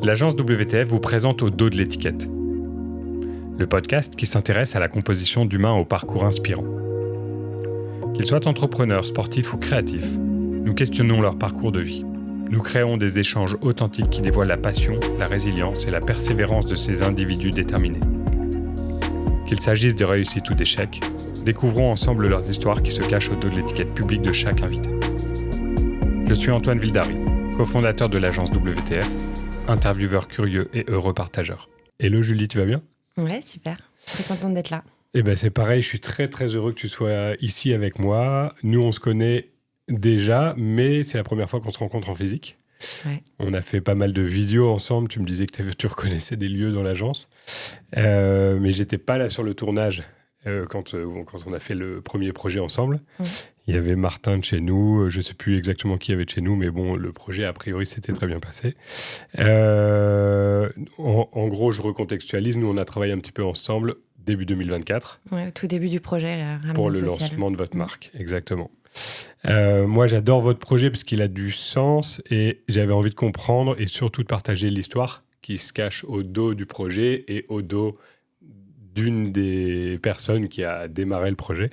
l'agence WTF vous présente Au dos de l'étiquette, le podcast qui s'intéresse à la composition d'humains au parcours inspirant. Qu'ils soient entrepreneurs, sportifs ou créatifs, nous questionnons leur parcours de vie. Nous créons des échanges authentiques qui dévoilent la passion, la résilience et la persévérance de ces individus déterminés. Qu'il s'agisse de réussites ou d'échecs, découvrons ensemble leurs histoires qui se cachent au dos de l'étiquette publique de chaque invité. Je suis Antoine Vildary, cofondateur de l'agence WTF, intervieweur curieux et heureux partageur. Hello Julie, tu vas bien ? Ouais, super. Très contente d'être là. Eh ben c'est pareil, je suis très très heureux que tu sois ici avec moi. Nous, on se connaît déjà, mais c'est la première fois qu'on se rencontre en physique. Ouais. On a fait pas mal de visio ensemble. Tu me disais que tu reconnaissais des lieux dans l'agence. Mais j'étais pas là sur le tournage quand on a fait le premier projet ensemble. Il y avait Martin de chez nous. Je sais plus exactement qui y avait de chez nous, mais bon, le projet, a priori, s'était très bien passé. En gros, je recontextualise. Nous, on a travaillé un petit peu ensemble début 2024. Ouais, au tout début du projet. Ramadan pour le Social. lancement de votre marque, exactement. Moi, j'adore votre projet parce qu'il a du sens et j'avais envie de comprendre et surtout de partager l'histoire qui se cache au dos du projet et au dos d'une des personnes qui a démarré le projet,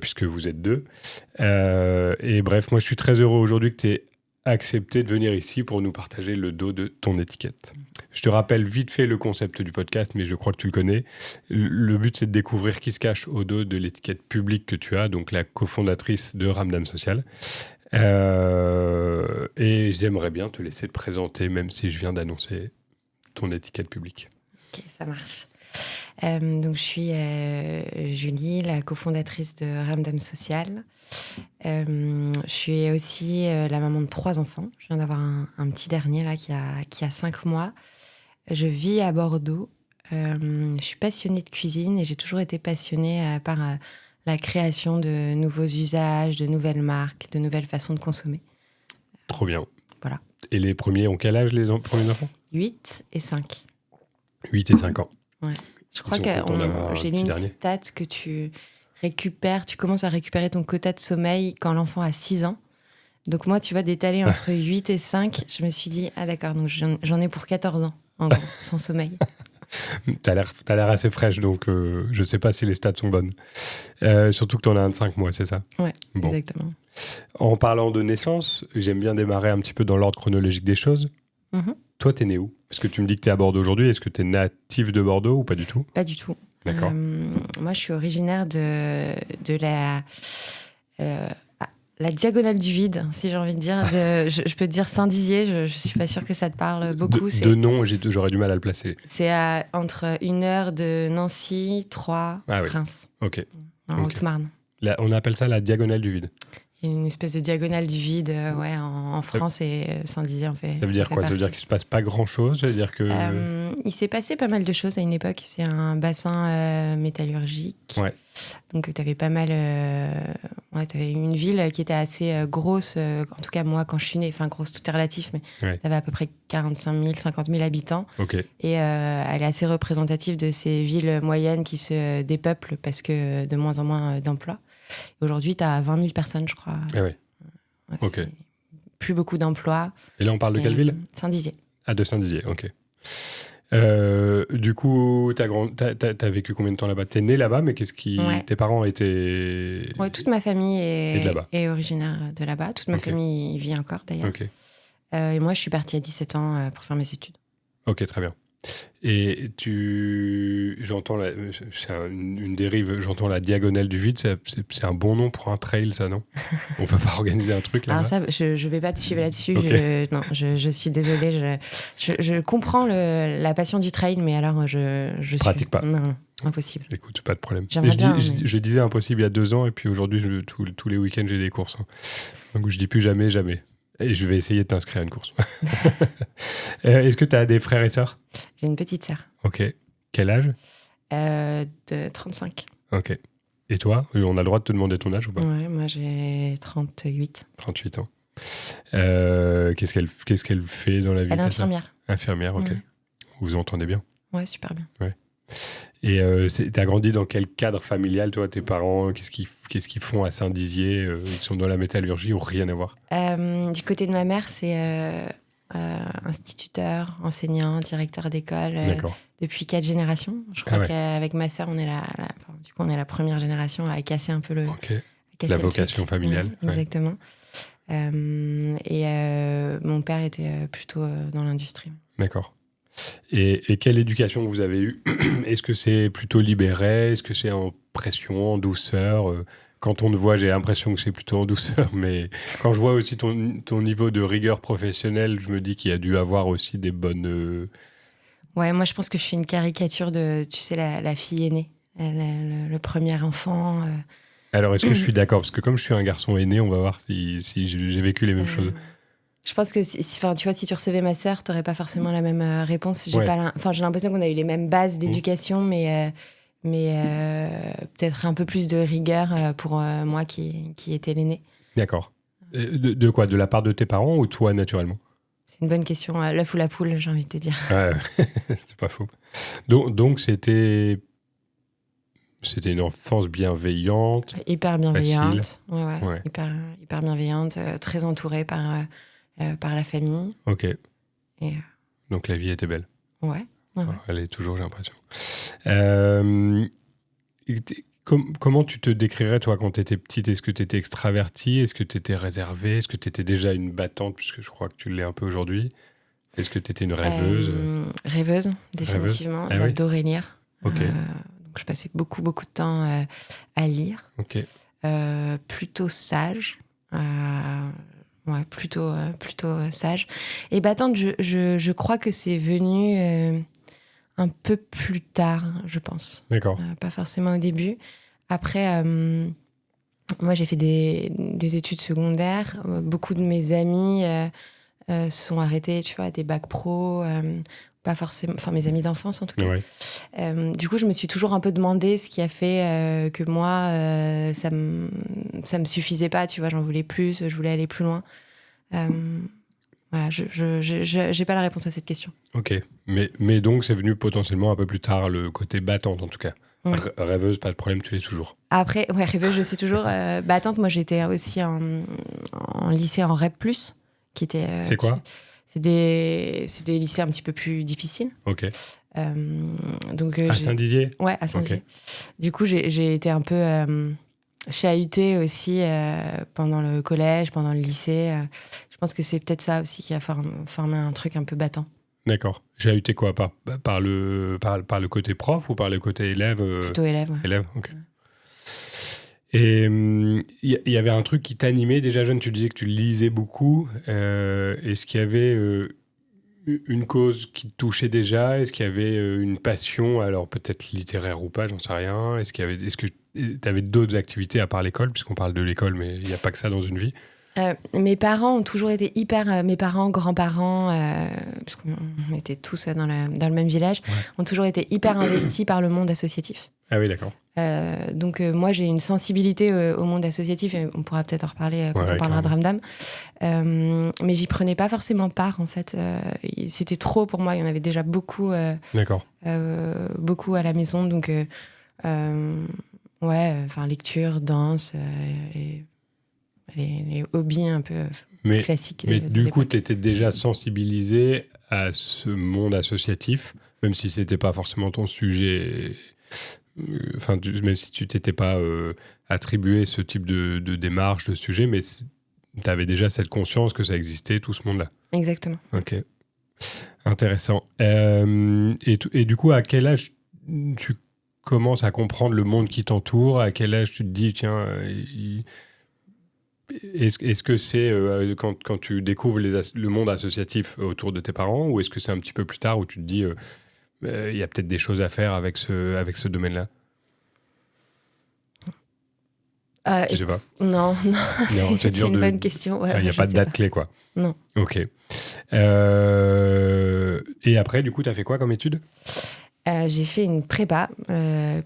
puisque vous êtes deux. Et bref, moi, je suis très heureux aujourd'hui que tu aies accepté de venir ici pour nous partager le dos de ton étiquette. Je te rappelle vite fait le concept du podcast, mais je crois que tu le connais. Le but, c'est de découvrir qui se cache au dos de l'étiquette publique que tu as, donc la cofondatrice de Ramadan Social. Et j'aimerais bien te laisser te présenter, même si je viens d'annoncer ton étiquette publique. Ok, ça marche. Donc, je suis Julie, la cofondatrice de Ramadan Social. Je suis aussi la maman de 3 enfants. Je viens d'avoir un petit dernier là, qui a 5 mois. Je vis à Bordeaux. Je suis passionnée de cuisine et j'ai toujours été passionnée par la création de nouveaux usages, de nouvelles marques, de nouvelles façons de consommer. Trop bien. Voilà. Et les premiers ont quel âge, les premiers enfants ? 8 et 5. 8 et 5 ans. Ouais. Je crois Ils que sont contents d'avoir un j'ai lu petit une dernier. stat que tu commences à récupérer ton quota de sommeil quand l'enfant a 6 ans. Donc moi, tu vois, d'étaler entre 8 et 5, je me suis dit, ah d'accord, donc j'en ai pour 14 ans, en gros, sans sommeil. T'as l'air assez fraîche, donc je sais pas si les stats sont bonnes. Surtout que t'en as un de 5 mois, c'est ça ? Ouais, Bon. exactement. En parlant de naissance, j'aime bien démarrer un petit peu dans l'ordre chronologique des choses. Mhm. Toi, t'es né où ? Parce que tu me dis que t'es à Bordeaux aujourd'hui. Est-ce que t'es natif de Bordeaux ou pas du tout ? Pas du tout. D'accord. Moi, je suis originaire de la diagonale du vide, si j'ai envie de dire. Je peux te dire Saint-Dizier, je suis pas sûre que ça te parle beaucoup. De nom, j'aurais du mal à le placer. C'est entre 1 heure de Nancy, Troyes, Ah oui. Reims, Ok. en Ok. Haute-Marne. On appelle ça la diagonale du vide. Il y a une espèce de diagonale du vide en France et Saint-Dizier en fait. Ça veut dire quoi ? Ça veut dire qu'il se passe pas grand-chose ? Ça veut dire que... Il s'est passé pas mal de choses à une époque. C'est un bassin métallurgique. Ouais. Donc, tu avais pas mal... t'avais une ville qui était assez grosse. En tout cas, moi, quand je suis née, enfin, grosse, tout est relatif, mais Ouais. tu avais à peu près 45 000, 50 000 habitants. Ok. Et elle est assez représentative de ces villes moyennes qui se dépeuplent parce que de moins en moins d'emplois. Aujourd'hui, tu as 20 000 personnes, je crois. Ah ouais. Ouais, Ok. c'est plus beaucoup d'emplois. Et là, on parle de quelle ville ? Saint-Dizier. Ah, de Saint-Dizier, ok. Du coup, t'as vécu combien de temps là-bas ? T'es né là-bas, mais Ouais. tes parents étaient... Ouais, toute ma famille Et de là-bas. est originaire de là-bas. Toute ma Ok. famille y vit encore, d'ailleurs. Ok. Et moi, je suis partie à 17 ans pour faire mes études. Ok, très bien. Et j'entends, c'est une dérive, j'entends la diagonale du vide, c'est un bon nom pour un trail, ça, non ? On peut pas organiser un truc là-bas ? Alors ça, je vais pas te suivre là-dessus. Ok. Je suis désolée. Je comprends la passion du trail, mais alors je Pratique pas. Non, impossible. Écoute, pas de problème. J'aimerais Mais bien, je disais impossible il y a 2 ans, et puis aujourd'hui, tous les week-ends, j'ai des courses. Hein. Donc je dis plus jamais, jamais. Et je vais essayer de t'inscrire à une course. Est-ce que tu as des frères et sœurs ? J'ai une petite sœur Ok. Quel âge ? de 35. Ok. Et toi ? On a le droit de te demander ton âge ou pas ? Ouais, moi, j'ai 38. 38 ans. Qu'est-ce qu'elle fait dans la vie ? Elle est ta sœur ? infirmière. Infirmière, ok. Ouais. Vous vous entendez bien ? Ouais, super bien. Et t'as grandi dans quel cadre familial, toi, tes parents ? Qu'est-ce qu'ils font à Saint-Dizier ? Ils sont dans la métallurgie ou rien à voir ? Du côté de ma mère, c'est instituteur, enseignant, directeur d'école D'accord. depuis 4 générations. Je crois qu'avec ma sœur, on est on est la première génération à casser un peu la vocation familiale. Ouais, exactement. Mon père était plutôt dans l'industrie. D'accord. Et quelle éducation vous avez eue? Est-ce que c'est plutôt libéré? Est-ce que c'est en pression, en douceur? Quand on te voit, j'ai l'impression que c'est plutôt en douceur, mais quand je vois aussi ton niveau de rigueur professionnelle, je me dis qu'il y a dû avoir aussi des bonnes... Ouais, moi je pense que je suis une caricature de, tu sais, la fille aînée, le premier enfant. Alors, est-ce que je suis d'accord? Parce que comme je suis un garçon aîné, on va voir si j'ai vécu les mêmes choses. Je pense que, tu vois, si tu recevais ma sœur, tu n'aurais pas forcément la même réponse. J'ai l'impression qu'on a eu les mêmes bases d'éducation, mais peut-être un peu plus de rigueur pour moi qui était l'aîné. D'accord. De quoi? De la part de tes parents ou toi, naturellement? C'est une bonne question. L'œuf ou la poule, j'ai envie de te dire. Ouais, c'est pas faux. Donc c'était une enfance bienveillante. Hyper bienveillante. Ouais. Hyper bienveillante, très entourée par la famille. Ok. Donc la vie était belle. Ouais. Elle est toujours, j'ai l'impression. Comment tu te décrirais, toi, quand tu étais petite? Est-ce que tu étais extravertie? Est-ce que tu étais réservée? Est-ce que tu étais déjà une battante, puisque je crois que tu l'es un peu aujourd'hui? Est-ce que tu étais une rêveuse? Rêveuse, définitivement. J'adorais lire. Ok. Donc je passais beaucoup de temps à lire. Ok. Plutôt sage. Plutôt sage. Et battante, je crois que c'est venu un peu plus tard, je pense. D'accord. Pas forcément au début. Après, moi, j'ai fait des études secondaires. Beaucoup de mes amis sont arrêtés, tu vois, à des bacs pro. Pas forcément, enfin mes amis d'enfance en tout cas. Ouais. Du coup, je me suis toujours un peu demandé ce qui a fait que moi, ça me suffisait pas, tu vois, j'en voulais plus, je voulais aller plus loin. Voilà, j'ai pas la réponse à cette question. Ok, mais donc c'est venu potentiellement un peu plus tard, le côté battante en tout cas. Ouais. Rêveuse, pas de problème, tu l'es toujours. Après, rêveuse, je suis toujours battante. Moi, j'étais aussi en lycée en REP+, qui était... c'est quoi? C'est des lycées un petit peu plus difficiles. Ok. Donc, à Saint-Dizier? Ouais, à Saint-Dizier. Okay. Du coup, j'ai été un peu chahutée aussi pendant le collège, pendant le lycée. Je pense que c'est peut-être ça aussi qui a formé un truc un peu battant. D'accord. Chahuté quoi? Par le côté prof ou par le côté élève? Plutôt élève. Ouais. Élève, ok. Ouais. Et il y avait un truc qui t'animait déjà jeune, tu disais que tu lisais beaucoup. Est-ce qu'il y avait une cause qui te touchait déjà? Est-ce qu'il y avait une passion, alors peut-être littéraire ou pas, j'en sais rien. Est-ce que tu avais d'autres activités à part l'école, puisqu'on parle de l'école, mais il n'y a pas que ça dans une vie? Mes parents ont toujours été hyper... mes parents, grands-parents, puisqu'on était tous dans le même village, ont toujours été hyper investis par le monde associatif. Ah oui, d'accord. Donc moi, j'ai une sensibilité au monde associatif, et on pourra peut-être en reparler quand on parlera de Ramdam. Mais j'y prenais pas forcément part, en fait. C'était trop pour moi, il y en avait déjà beaucoup, beaucoup à la maison. Donc, lecture, danse... les hobbies un peu classiques. Mais du coup, tu étais déjà sensibilisé à ce monde associatif, même si ce n'était pas forcément ton sujet, même si tu t'étais pas attribué ce type de démarche, de sujet, mais tu avais déjà cette conscience que ça existait, tout ce monde-là. Exactement. Ok. Intéressant. Et du coup, à quel âge tu commences à comprendre le monde qui t'entoure? À quel âge tu te dis, tiens... Est-ce que c'est quand tu découvres le monde associatif autour de tes parents, ou est-ce que c'est un petit peu plus tard où tu te dis il y a peut-être des choses à faire avec ce domaine-là? Je sais pas. Non, c'est une bonne question. Il n'y a pas de date clé, quoi. Non. Ok. Et après, du coup, tu as fait quoi comme études? J'ai fait une prépa,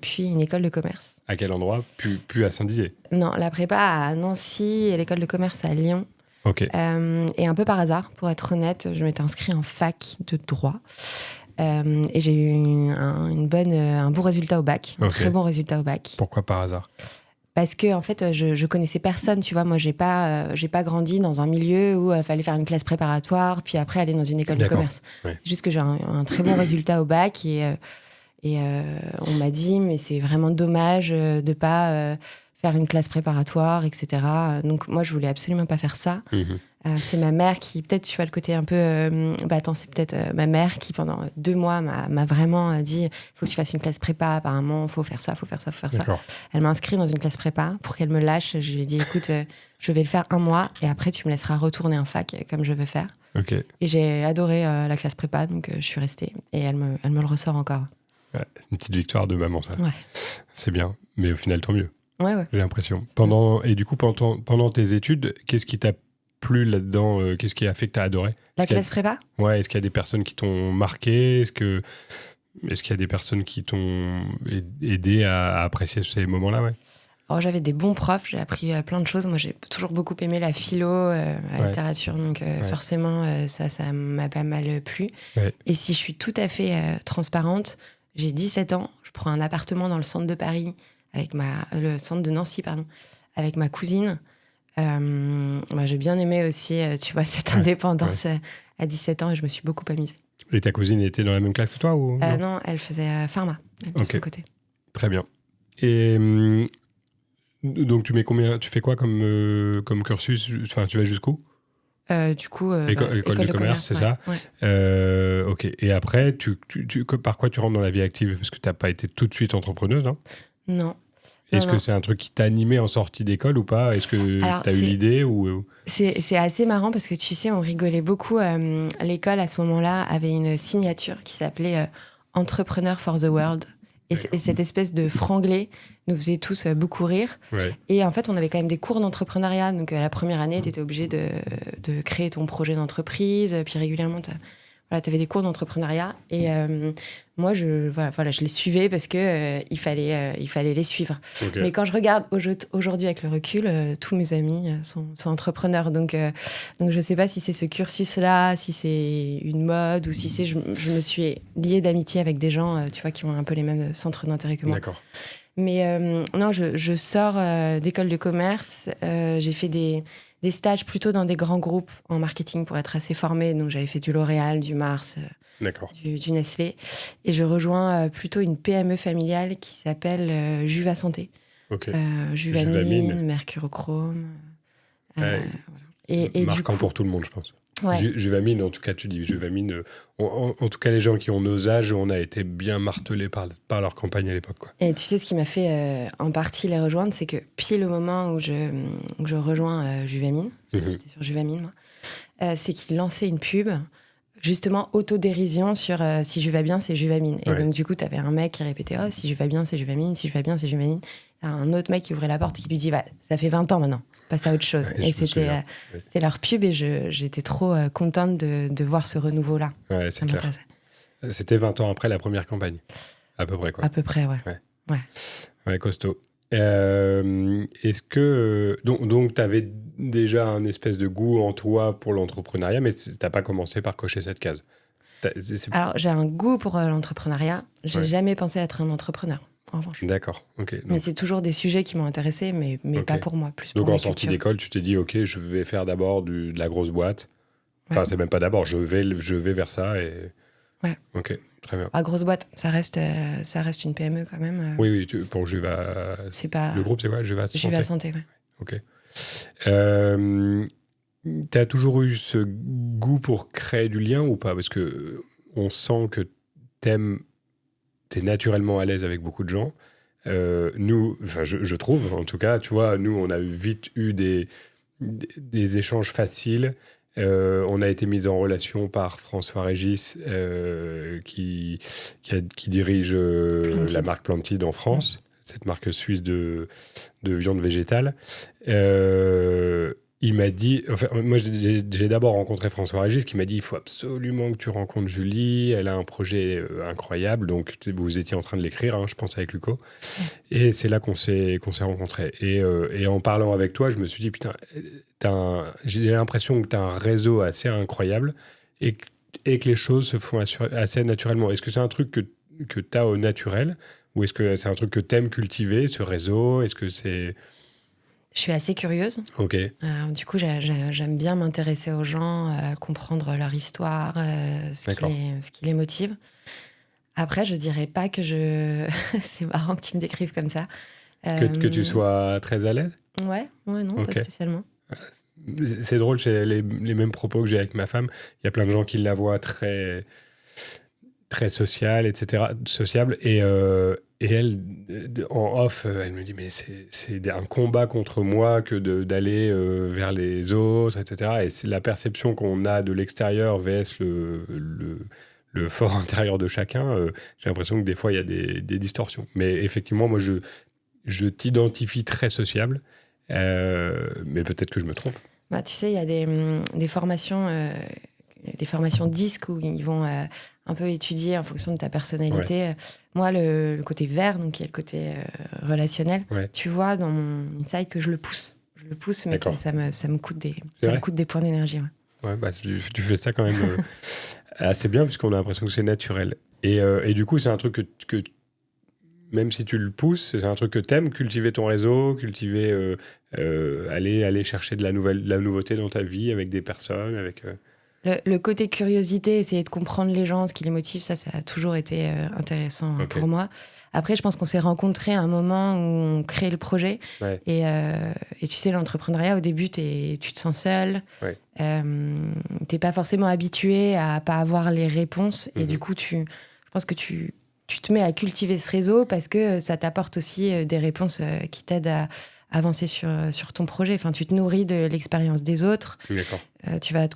puis une école de commerce. À quel endroit? Plus à Saint-Dizier? Non, la prépa à Nancy et l'école de commerce à Lyon. Ok. Et un peu par hasard, pour être honnête, je m'étais inscrite en fac de droit. Et j'ai eu un bon résultat au bac, un très bon résultat au bac. Pourquoi par hasard? parce que en fait, je connaissais personne, tu vois. Moi, j'ai pas grandi dans un milieu où il fallait faire une classe préparatoire, puis après aller dans une école de commerce. Ouais. C'est juste que j'ai un très bon résultat au bac et on m'a dit, mais c'est vraiment dommage de pas faire une classe préparatoire, etc. Donc moi, je voulais absolument pas faire ça. C'est ma mère qui, peut-être tu vois le côté un peu... c'est peut-être ma mère qui, pendant 2 mois, m'a vraiment dit, il faut que tu fasses une classe prépa, apparemment, il faut faire ça, il faut faire ça, il faut faire ça. Elle m'a inscrit dans une classe prépa pour qu'elle me lâche. Je lui ai dit, écoute, je vais le faire 1 mois et après, tu me laisseras retourner en fac comme je veux faire. Okay. Et j'ai adoré la classe prépa, donc je suis restée. Et elle me le ressort encore. Ouais, une petite victoire de maman, ça. Ouais. C'est bien, mais au final, tant mieux. Ouais. J'ai l'impression. Et du coup, pendant tes études, qu'est-ce qui t'a plu là-dedans? Qu'est-ce qui a fait que t'as adoré? La classe prépa? Ouais, est-ce qu'il y a des personnes qui t'ont marqué? Est-ce qu'il y a des personnes qui t'ont aidé à apprécier ces moments-là? Ouais. Alors, j'avais des bons profs, j'ai appris plein de choses. Moi, j'ai toujours beaucoup aimé la philo, la littérature, donc forcément, ça m'a pas mal plu. Ouais. Et si je suis tout à fait transparente, j'ai 17 ans, je prends un appartement dans le centre de Paris, le centre de Nancy, pardon, avec ma cousine. J'ai bien aimé aussi, tu vois, cette indépendance à 17 ans et je me suis beaucoup amusée. Et ta cousine était dans la même classe que toi ou non, elle faisait pharma de son côté. Très bien. Et donc tu fais quoi comme cursus? Enfin, tu vas jusqu'où? Du coup, école de commerce, c'est ça? Ouais. Ok. Et après, par quoi tu rentres dans la vie active? Parce que tu n'as pas été tout de suite entrepreneuse, hein? Non. Est-ce que c'est un truc qui t'a animé en sortie d'école ou pas? Est-ce que tu as eu l'idée ou... C'est assez marrant parce que tu sais, on rigolait beaucoup. L'école, à ce moment-là, avait une signature qui s'appelait Entrepreneur for the World. Et cette espèce de franglais nous faisait tous beaucoup rire. Ouais. Et en fait, on avait quand même des cours d'entrepreneuriat. Donc, la première année, tu étais obligé de créer ton projet d'entreprise. Puis régulièrement, tu avais des cours d'entrepreneuriat. Et moi, je les suivais parce que il fallait les suivre. Okay. Mais quand je regarde aujourd'hui avec le recul, tous mes amis sont entrepreneurs. Donc, je ne sais pas si c'est ce cursus-là, si c'est une mode ou si c'est... Je me suis liée d'amitié avec des gens, tu vois, qui ont un peu les mêmes centres d'intérêt que moi. D'accord. Mais non, je sors d'école de commerce. J'ai fait des stages plutôt dans des grands groupes en marketing pour être assez formée. Donc, j'avais fait du L'Oréal, du Mars, du Nestlé. Et je rejoins plutôt une PME familiale qui s'appelle Juva Santé. Okay. Juvamine, mercurochrome. Et marquant du coup, pour tout le monde, je pense. Ouais. Juvamine, en tout cas, tu dis Juvamine. En tout cas, les gens qui ont nos âges, on a été bien martelés par leur campagne à l'époque, quoi. Et tu sais, ce qui m'a fait en partie les rejoindre, c'est que pile au moment où je rejoins Juvamine, j'étais sur Juvamine, moi, c'est qu'ils lançaient une pub, justement, autodérision sur si je vais bien, c'est Juvamine. Et donc, du coup, tu avais un mec qui répétait « Oh, si je vais bien, c'est Juvamine, si je vais bien, c'est Juvamine ». Un autre mec qui ouvrait la porte et qui lui dit « Ça fait 20 ans maintenant. » Passe à autre chose. Ouais, et c'était leur pub et j'étais trop contente de voir ce renouveau-là. Ouais, c'est clair. C'était 20 ans après la première campagne, à peu près, quoi. À peu près, ouais. Ouais, costaud. Est-ce que... donc tu avais déjà un espèce de goût en toi pour l'entrepreneuriat, mais tu n'as pas commencé par cocher cette case? Alors, j'ai un goût pour l'entrepreneuriat. J'ai jamais pensé être un entrepreneur. En revanche. D'accord, ok. Donc... Mais c'est toujours des sujets qui m'ont intéressé, mais pas pour moi, plus pour donc en sortie d'école, tu t'es dit, ok, je vais faire d'abord de la grosse boîte. Enfin, c'est même pas d'abord, je vais vers ça et... Ouais. Ok, très bien. La grosse boîte, ça reste une PME quand même. Oui, pour Juva... C'est pas... Le groupe, c'est quoi? Juva Santé. Juva Santé, ouais. Ok. T'as toujours eu ce goût pour créer du lien ou pas? Parce que on sent que t'es naturellement à l'aise avec beaucoup de gens. Nous, enfin, je trouve, en tout cas, tu vois, nous, on a vite eu des échanges faciles. On a été mis en relation par François Régis, qui dirige la marque Plantid en France, cette marque suisse de viande végétale. Il m'a dit... Enfin, moi, j'ai d'abord rencontré François Régis qui m'a dit « Il faut absolument que tu rencontres Julie. Elle a un projet incroyable. » Donc, vous étiez en train de l'écrire, hein, je pense, avec Luco. Et c'est là qu'on s'est rencontrés. Et en parlant avec toi, je me suis dit « Putain, j'ai l'impression que tu as un réseau assez incroyable et que les choses se font assez naturellement. » Est-ce que c'est un truc que tu as au naturel Ou est-ce que c'est un truc que t'aimes cultiver, ce réseau? Est-ce que c'est... Je suis assez curieuse. Ok. Du coup, j'aime bien m'intéresser aux gens, comprendre leur histoire, ce qui les motive. Après, je dirais pas que je... C'est marrant que tu me décrives comme ça. Que tu sois très à l'aise? Ouais, non, pas spécialement. C'est drôle, c'est les mêmes propos que j'ai avec ma femme. Il y a plein de gens qui la voient très, très sociale, etc., sociable. Et elle, en off, elle me dit, mais c'est un combat contre moi que d'aller vers les autres, etc. Et c'est la perception qu'on a de l'extérieur vs le fort intérieur de chacun. J'ai l'impression que des fois, il y a des distorsions. Mais effectivement, moi, je t'identifie très sociable. Mais peut-être que je me trompe. Bah, tu sais, il y a des formations, les formations DISC où ils vont un peu étudier en fonction de ta personnalité. Ouais. Moi, le côté vert, donc qui est le côté relationnel, tu vois dans mon insight que je le pousse. Je le pousse, mais que ça me coûte des points d'énergie. Ouais, bah, tu fais ça quand même assez bien, puisqu'on a l'impression que c'est naturel. Et du coup, c'est un truc que même si tu le pousses, c'est un truc que t'aimes, cultiver ton réseau, aller chercher de la nouveauté dans ta vie avec des personnes, avec... Le côté curiosité, essayer de comprendre les gens, ce qui les motive, ça a toujours été intéressant pour moi. Après, je pense qu'on s'est rencontrés à un moment où on crée le projet. Ouais. Et tu sais, l'entrepreneuriat, au début, tu te sens seul. Ouais. T'es pas forcément habitué à pas avoir les réponses. Et du coup, je pense que tu te mets à cultiver ce réseau parce que ça t'apporte aussi des réponses qui t'aident à avancer sur ton projet. Enfin, tu te nourris de l'expérience des autres. D'accord. Tu vas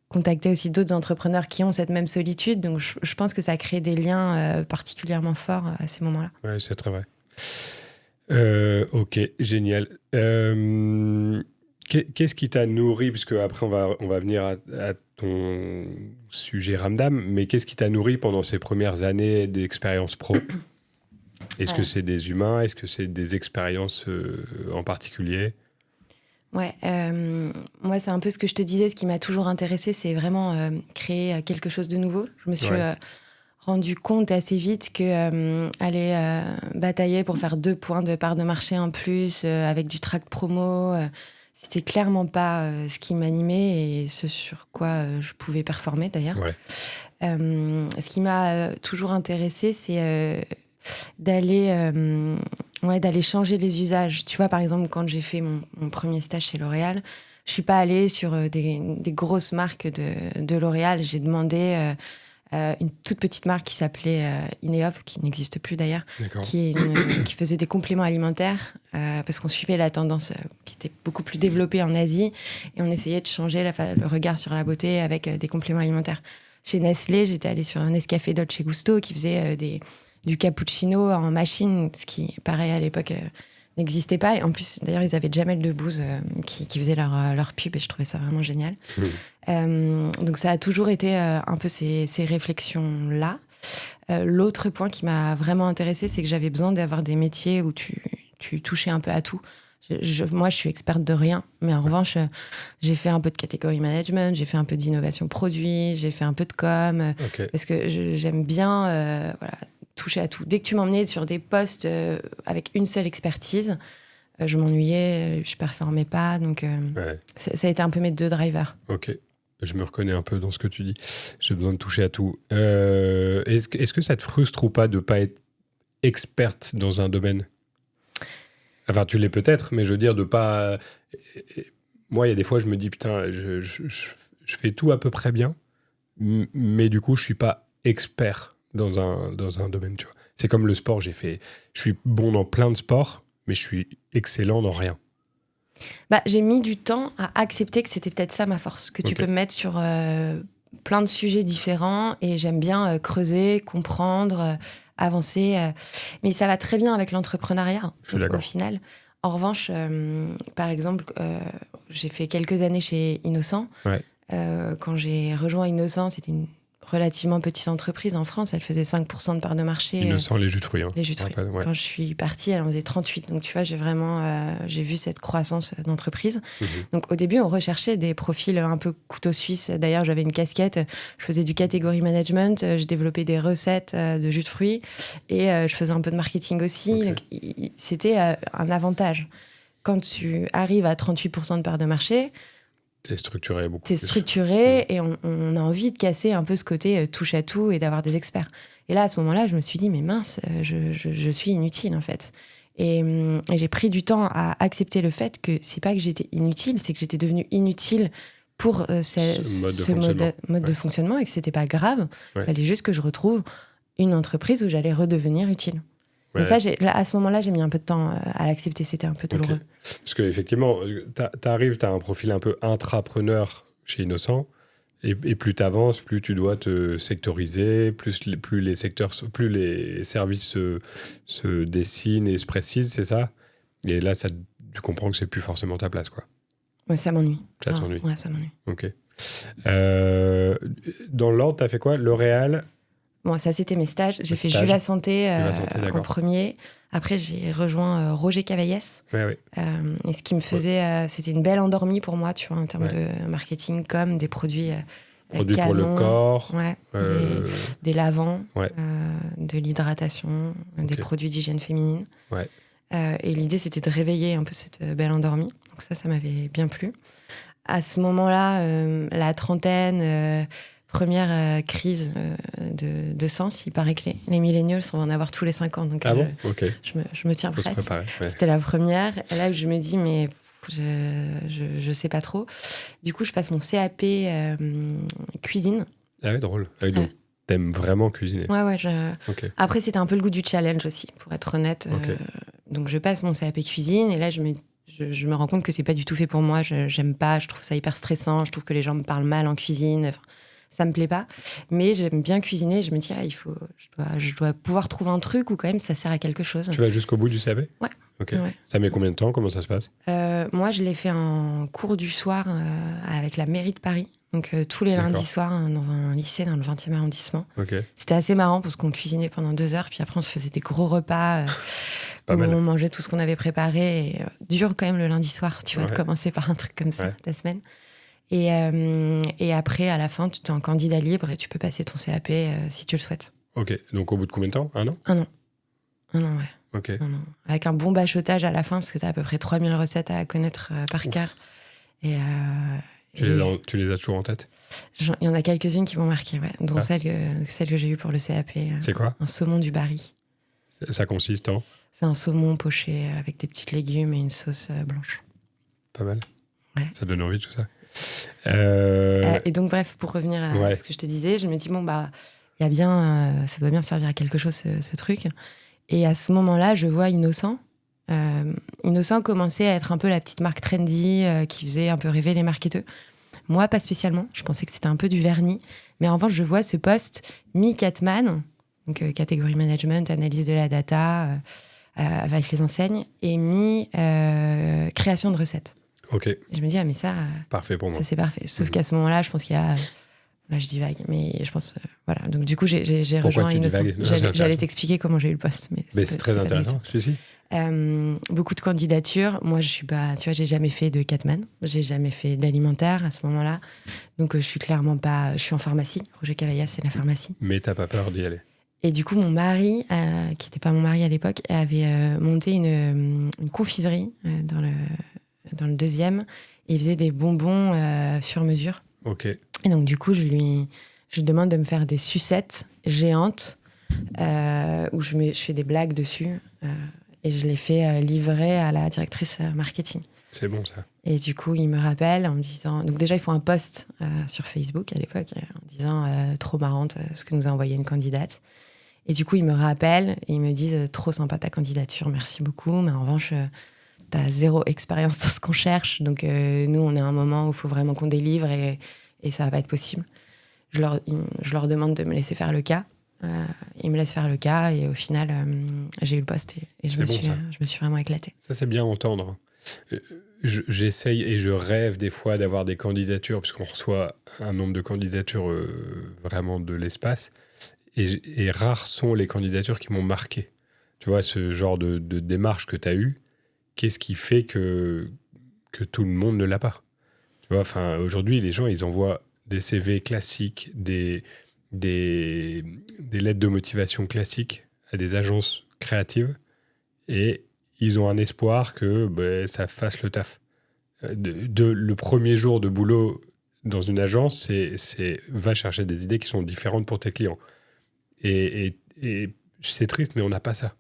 contacter aussi d'autres entrepreneurs qui ont cette même solitude. Donc, je pense que ça crée des liens particulièrement forts à ces moments-là. Oui, c'est très vrai. Ok, génial. Qu'est-ce qui t'a nourri? Parce qu'après, on va venir à ton sujet Ramdam, mais qu'est-ce qui t'a nourri pendant ces premières années d'expérience pro? Est-ce que c'est des humains? Est-ce que c'est des expériences en particulier? Ouais, moi, c'est un peu ce que je te disais. Ce qui m'a toujours intéressée, c'est vraiment créer quelque chose de nouveau. Je me suis rendu compte assez vite que aller batailler pour faire 2 points de part de marché en plus, avec du tract promo, c'était clairement pas ce qui m'animait et ce sur quoi je pouvais performer d'ailleurs. Ouais. Ce qui m'a toujours intéressée, c'est d'aller changer les usages. Tu vois, par exemple, quand j'ai fait mon premier stage chez L'Oréal, je suis pas allée sur des grosses marques de L'Oréal. J'ai demandé une toute petite marque qui s'appelait Ineov, qui n'existe plus d'ailleurs, qui faisait des compléments alimentaires parce qu'on suivait la tendance qui était beaucoup plus développée en Asie et on essayait de changer le regard sur la beauté avec des compléments alimentaires. Chez Nestlé, j'étais allée sur un Nescafé Dolce Gusto qui faisait du cappuccino en machine, ce qui, pareil, à l'époque, n'existait pas. Et en plus, d'ailleurs, ils avaient Jamel Debbouze qui faisait leur pub et je trouvais ça vraiment génial. Donc, ça a toujours été un peu ces réflexions-là. L'autre point qui m'a vraiment intéressée, c'est que j'avais besoin d'avoir des métiers où tu touchais un peu à tout. Moi, je suis experte de rien, mais en revanche, j'ai fait un peu de category management, j'ai fait un peu d'innovation produit, j'ai fait un peu de com, parce que j'aime bien toucher à tout. Dès que tu m'emmenais sur des postes avec une seule expertise, je m'ennuyais, je performais pas, donc ça a été un peu mes 2 drivers. Ok, je me reconnais un peu dans ce que tu dis. J'ai besoin de toucher à tout. Est-ce que ça te frustre ou pas de pas être experte dans un domaine? Enfin, tu l'es peut-être, mais je veux dire de pas... Moi, il y a des fois, je me dis, putain, je fais tout à peu près bien, mais du coup, je suis pas expert dans un domaine, tu vois. C'est comme le sport, je suis bon dans plein de sports, mais je suis excellent dans rien. Bah, j'ai mis du temps à accepter que c'était peut-être ça ma force, que tu peux me mettre sur plein de sujets différents, et j'aime bien creuser, comprendre... avancer, mais ça va très bien avec l'entrepreneuriat au final. En revanche, par exemple, j'ai fait quelques années chez Innocent. Ouais. Quand j'ai rejoint Innocent, c'était une relativement petite entreprise en France. Elle faisait 5% de part de marché. Innocent, les jus de fruits. Les jus de fruits. Ouais. Quand je suis partie, elle en faisait 38. Donc, tu vois, j'ai vu cette croissance d'entreprise. Donc, au début, on recherchait des profils un peu couteau suisse. D'ailleurs, j'avais une casquette. Je faisais du category management. Je développais des recettes de jus de fruits. Et je faisais un peu de marketing aussi. Donc, c'était un avantage. Quand tu arrives à 38% de part de marché, t'es structuré beaucoup. T'es structuré et on a envie de casser un peu ce côté touche à tout et d'avoir des experts. Et là, à ce moment-là, je me suis dit, mais mince, je suis inutile en fait. Et j'ai pris du temps à accepter le fait que c'est pas que j'étais inutile, c'est que j'étais devenue inutile pour ce mode de fonctionnement et que c'était pas grave. Il fallait juste que je retrouve une entreprise où j'allais redevenir utile. Mais ça, à ce moment-là, j'ai mis un peu de temps à l'accepter. C'était un peu douloureux. Parce qu'effectivement, t'arrives, t'as un profil un peu intrapreneur chez Innocent, et plus t'avances, plus tu dois te sectoriser, plus les services se dessinent et se précisent, c'est ça? Et là, tu comprends que c'est plus forcément ta place, quoi. Ouais, ça m'ennuie. Ça t'ennuie? Ouais, ça m'ennuie. Ok. Dans l'ordre, t'as fait quoi? L'Oréal? Bon, ça, c'était mes stages. J'ai fait Jules Santé en premier. Après, j'ai rejoint Roger Cavaillès. Ouais. Et ce qui me faisait... c'était une belle endormie pour moi, tu vois, en termes de marketing, comme des produits Produits pour le corps. Des lavants, de l'hydratation, des produits d'hygiène féminine. Et l'idée, c'était de réveiller un peu cette belle endormie. Donc ça m'avait bien plu. À ce moment-là, la trentaine... première crise de sens. Il paraît que les millennials, on va en avoir tous les 5 ans. Donc je me tiens prête. C'était la première. Et là, je me dis, mais je sais pas trop. Du coup, je passe mon CAP cuisine. Ah oui, drôle. Donc, t'aimes vraiment cuisiner? Ouais. Après, c'était un peu le goût du challenge aussi, pour être honnête. Donc, je passe mon CAP cuisine et là, je me rends compte que c'est pas du tout fait pour moi. J'aime pas, je trouve ça hyper stressant. Je trouve que les gens me parlent mal en cuisine. Ça me plaît pas, mais j'aime bien cuisiner. Je me dis, je dois pouvoir trouver un truc où quand même ça sert à quelque chose. Tu vas jusqu'au bout du CAP? Ouais. Ok. Ouais. Ça met combien de temps? Comment ça se passe? Moi, je l'ai fait en cours du soir avec la mairie de Paris. Donc tous les lundis soirs dans un lycée dans le 20e arrondissement. C'était assez marrant parce qu'on cuisinait pendant 2 heures, puis après on se faisait des gros repas où on mangeait tout ce qu'on avait préparé. Et, dur quand même le lundi soir, tu vois, de commencer par un truc comme ça ta semaine. Et après, à la fin, tu es en candidat libre et tu peux passer ton CAP si tu le souhaites. Ok, donc au bout de combien de temps? 1 an? 1 an. 1 an, ouais. Ok. 1 an. Avec un bon bachotage à la fin, parce que tu as à peu près 3000 recettes à connaître par cœur. Tu les as toujours en tête? Il y en a quelques-unes qui m'ont marqué, dont celle que j'ai eue pour le CAP. C'est quoi? Un saumon du Bari. Ça consiste en? C'est un saumon poché avec des petits légumes et une sauce blanche. Pas mal. Ouais. Ça donne envie tout ça. Et donc bref, pour revenir à ce que je te disais, je me dis il y a bien, ça doit bien servir à quelque chose ce truc. Et à ce moment-là, je vois Innocent. Innocent commençait à être un peu la petite marque trendy qui faisait un peu rêver les marketeurs. Moi, pas spécialement. Je pensais que c'était un peu du vernis. Mais en revanche, je vois ce poste mi-Catman, donc catégorie management, analyse de la data avec les enseignes, et mi-création de recettes. Ok. Et je me dis, mais ça... Parfait pour moi. Ça, c'est parfait. Sauf qu'à ce moment-là, je pense qu'il y a... Là, je divague, mais je pense... voilà. Donc, du coup, j'ai rejoint Innocent. J'allais t'expliquer comment j'ai eu le poste. Mais c'est très intéressant. Si. Beaucoup de candidatures. Moi, je suis pas... Tu vois, j'ai jamais fait de Catman. J'ai jamais fait d'alimentaire à ce moment-là. Donc, je suis clairement pas... Je suis en pharmacie. Roger Cavaillas, c'est la pharmacie. Mais t'as pas peur d'y aller? Et du coup, mon mari, qui n'était pas mon mari à l'époque, avait monté une confiserie dans le 2e, et il faisait des bonbons sur mesure. Ok. Et donc, du coup, je lui demande de me faire des sucettes géantes où je fais des blagues dessus. Et je les fais livrer à la directrice marketing. C'est bon, ça. Et du coup, il me rappelle en me disant... Donc déjà, ils font un post sur Facebook à l'époque en disant « Trop marrante ce que nous a envoyé une candidate ». Et du coup, ils me rappellent et ils me disent « Trop sympa ta candidature, merci beaucoup. Mais en revanche... t'as 0 expérience dans ce qu'on cherche, donc nous, on est à un moment où il faut vraiment qu'on délivre et ça va pas être possible. Je leur demande de me laisser faire le cas. Ils me laissent faire le cas et au final, j'ai eu le poste et je me suis vraiment éclatée. Ça, c'est bien à entendre. j'essaye et je rêve des fois d'avoir des candidatures, parce qu'on reçoit un nombre de candidatures vraiment de l'espace, et rares sont les candidatures qui m'ont marqué. Tu vois, ce genre de démarche que tu as eue, qu'est-ce qui fait que tout le monde ne l'a pas? Tu vois, enfin, aujourd'hui, les gens, ils envoient des CV classiques, des lettres de motivation classiques à des agences créatives, et ils ont un espoir que ça fasse le taf. Le premier jour de boulot dans une agence, c'est va chercher des idées qui sont différentes pour tes clients. Et c'est triste, mais on n'a pas ça.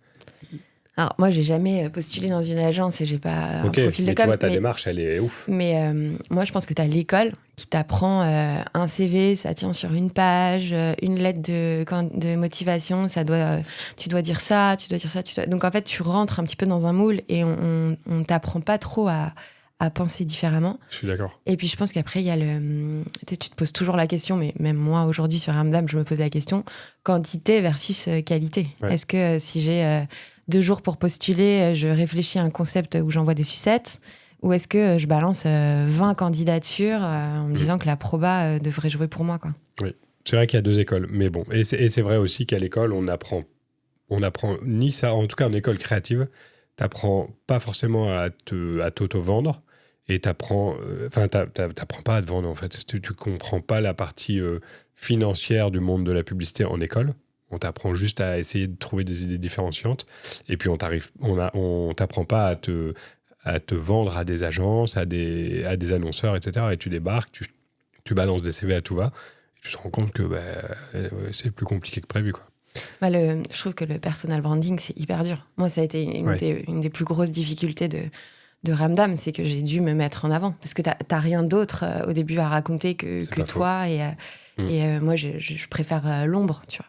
Alors, moi, j'ai jamais postulé dans une agence et j'ai pas un profil de mais com. Tu vois, ta démarche, elle est ouf. Mais moi, je pense que tu as l'école qui t'apprend un CV, ça tient sur une page, une lettre de motivation, tu dois dire ça, tu dois dire ça. Donc, en fait, tu rentres un petit peu dans un moule et on t'apprend pas trop à penser différemment. Je suis d'accord. Et puis, je pense qu'après, il y a tu te poses toujours la question, mais même moi, aujourd'hui, sur Ramdam, je me pose la question, quantité versus qualité. Ouais. Est-ce que si j'ai 2 jours pour postuler, je réfléchis à un concept où j'envoie des sucettes, ou est-ce que je balance 20 candidatures en me disant que la proba devrait jouer pour moi, quoi. Oui, c'est vrai qu'il y a 2 écoles, mais bon. Et c'est vrai aussi qu'à l'école, on apprend ni ça, en tout cas en école créative, t'apprends pas forcément à t'auto-vendre, et t'apprends pas à te vendre, en fait. Tu comprends pas la partie financière du monde de la publicité en école. On t'apprend juste à essayer de trouver des idées différenciantes, et puis on t'apprend pas à te vendre à des agences, à des annonceurs, etc. Et tu débarques, tu balances des CV à tout va, et tu te rends compte que c'est plus compliqué que prévu, quoi. Je trouve que le personal branding, c'est hyper dur. Moi, ça a été une des plus grosses difficultés de Ramdam, c'est que j'ai dû me mettre en avant, parce que t'as rien d'autre au début à raconter que toi, et moi, je préfère l'ombre, tu vois.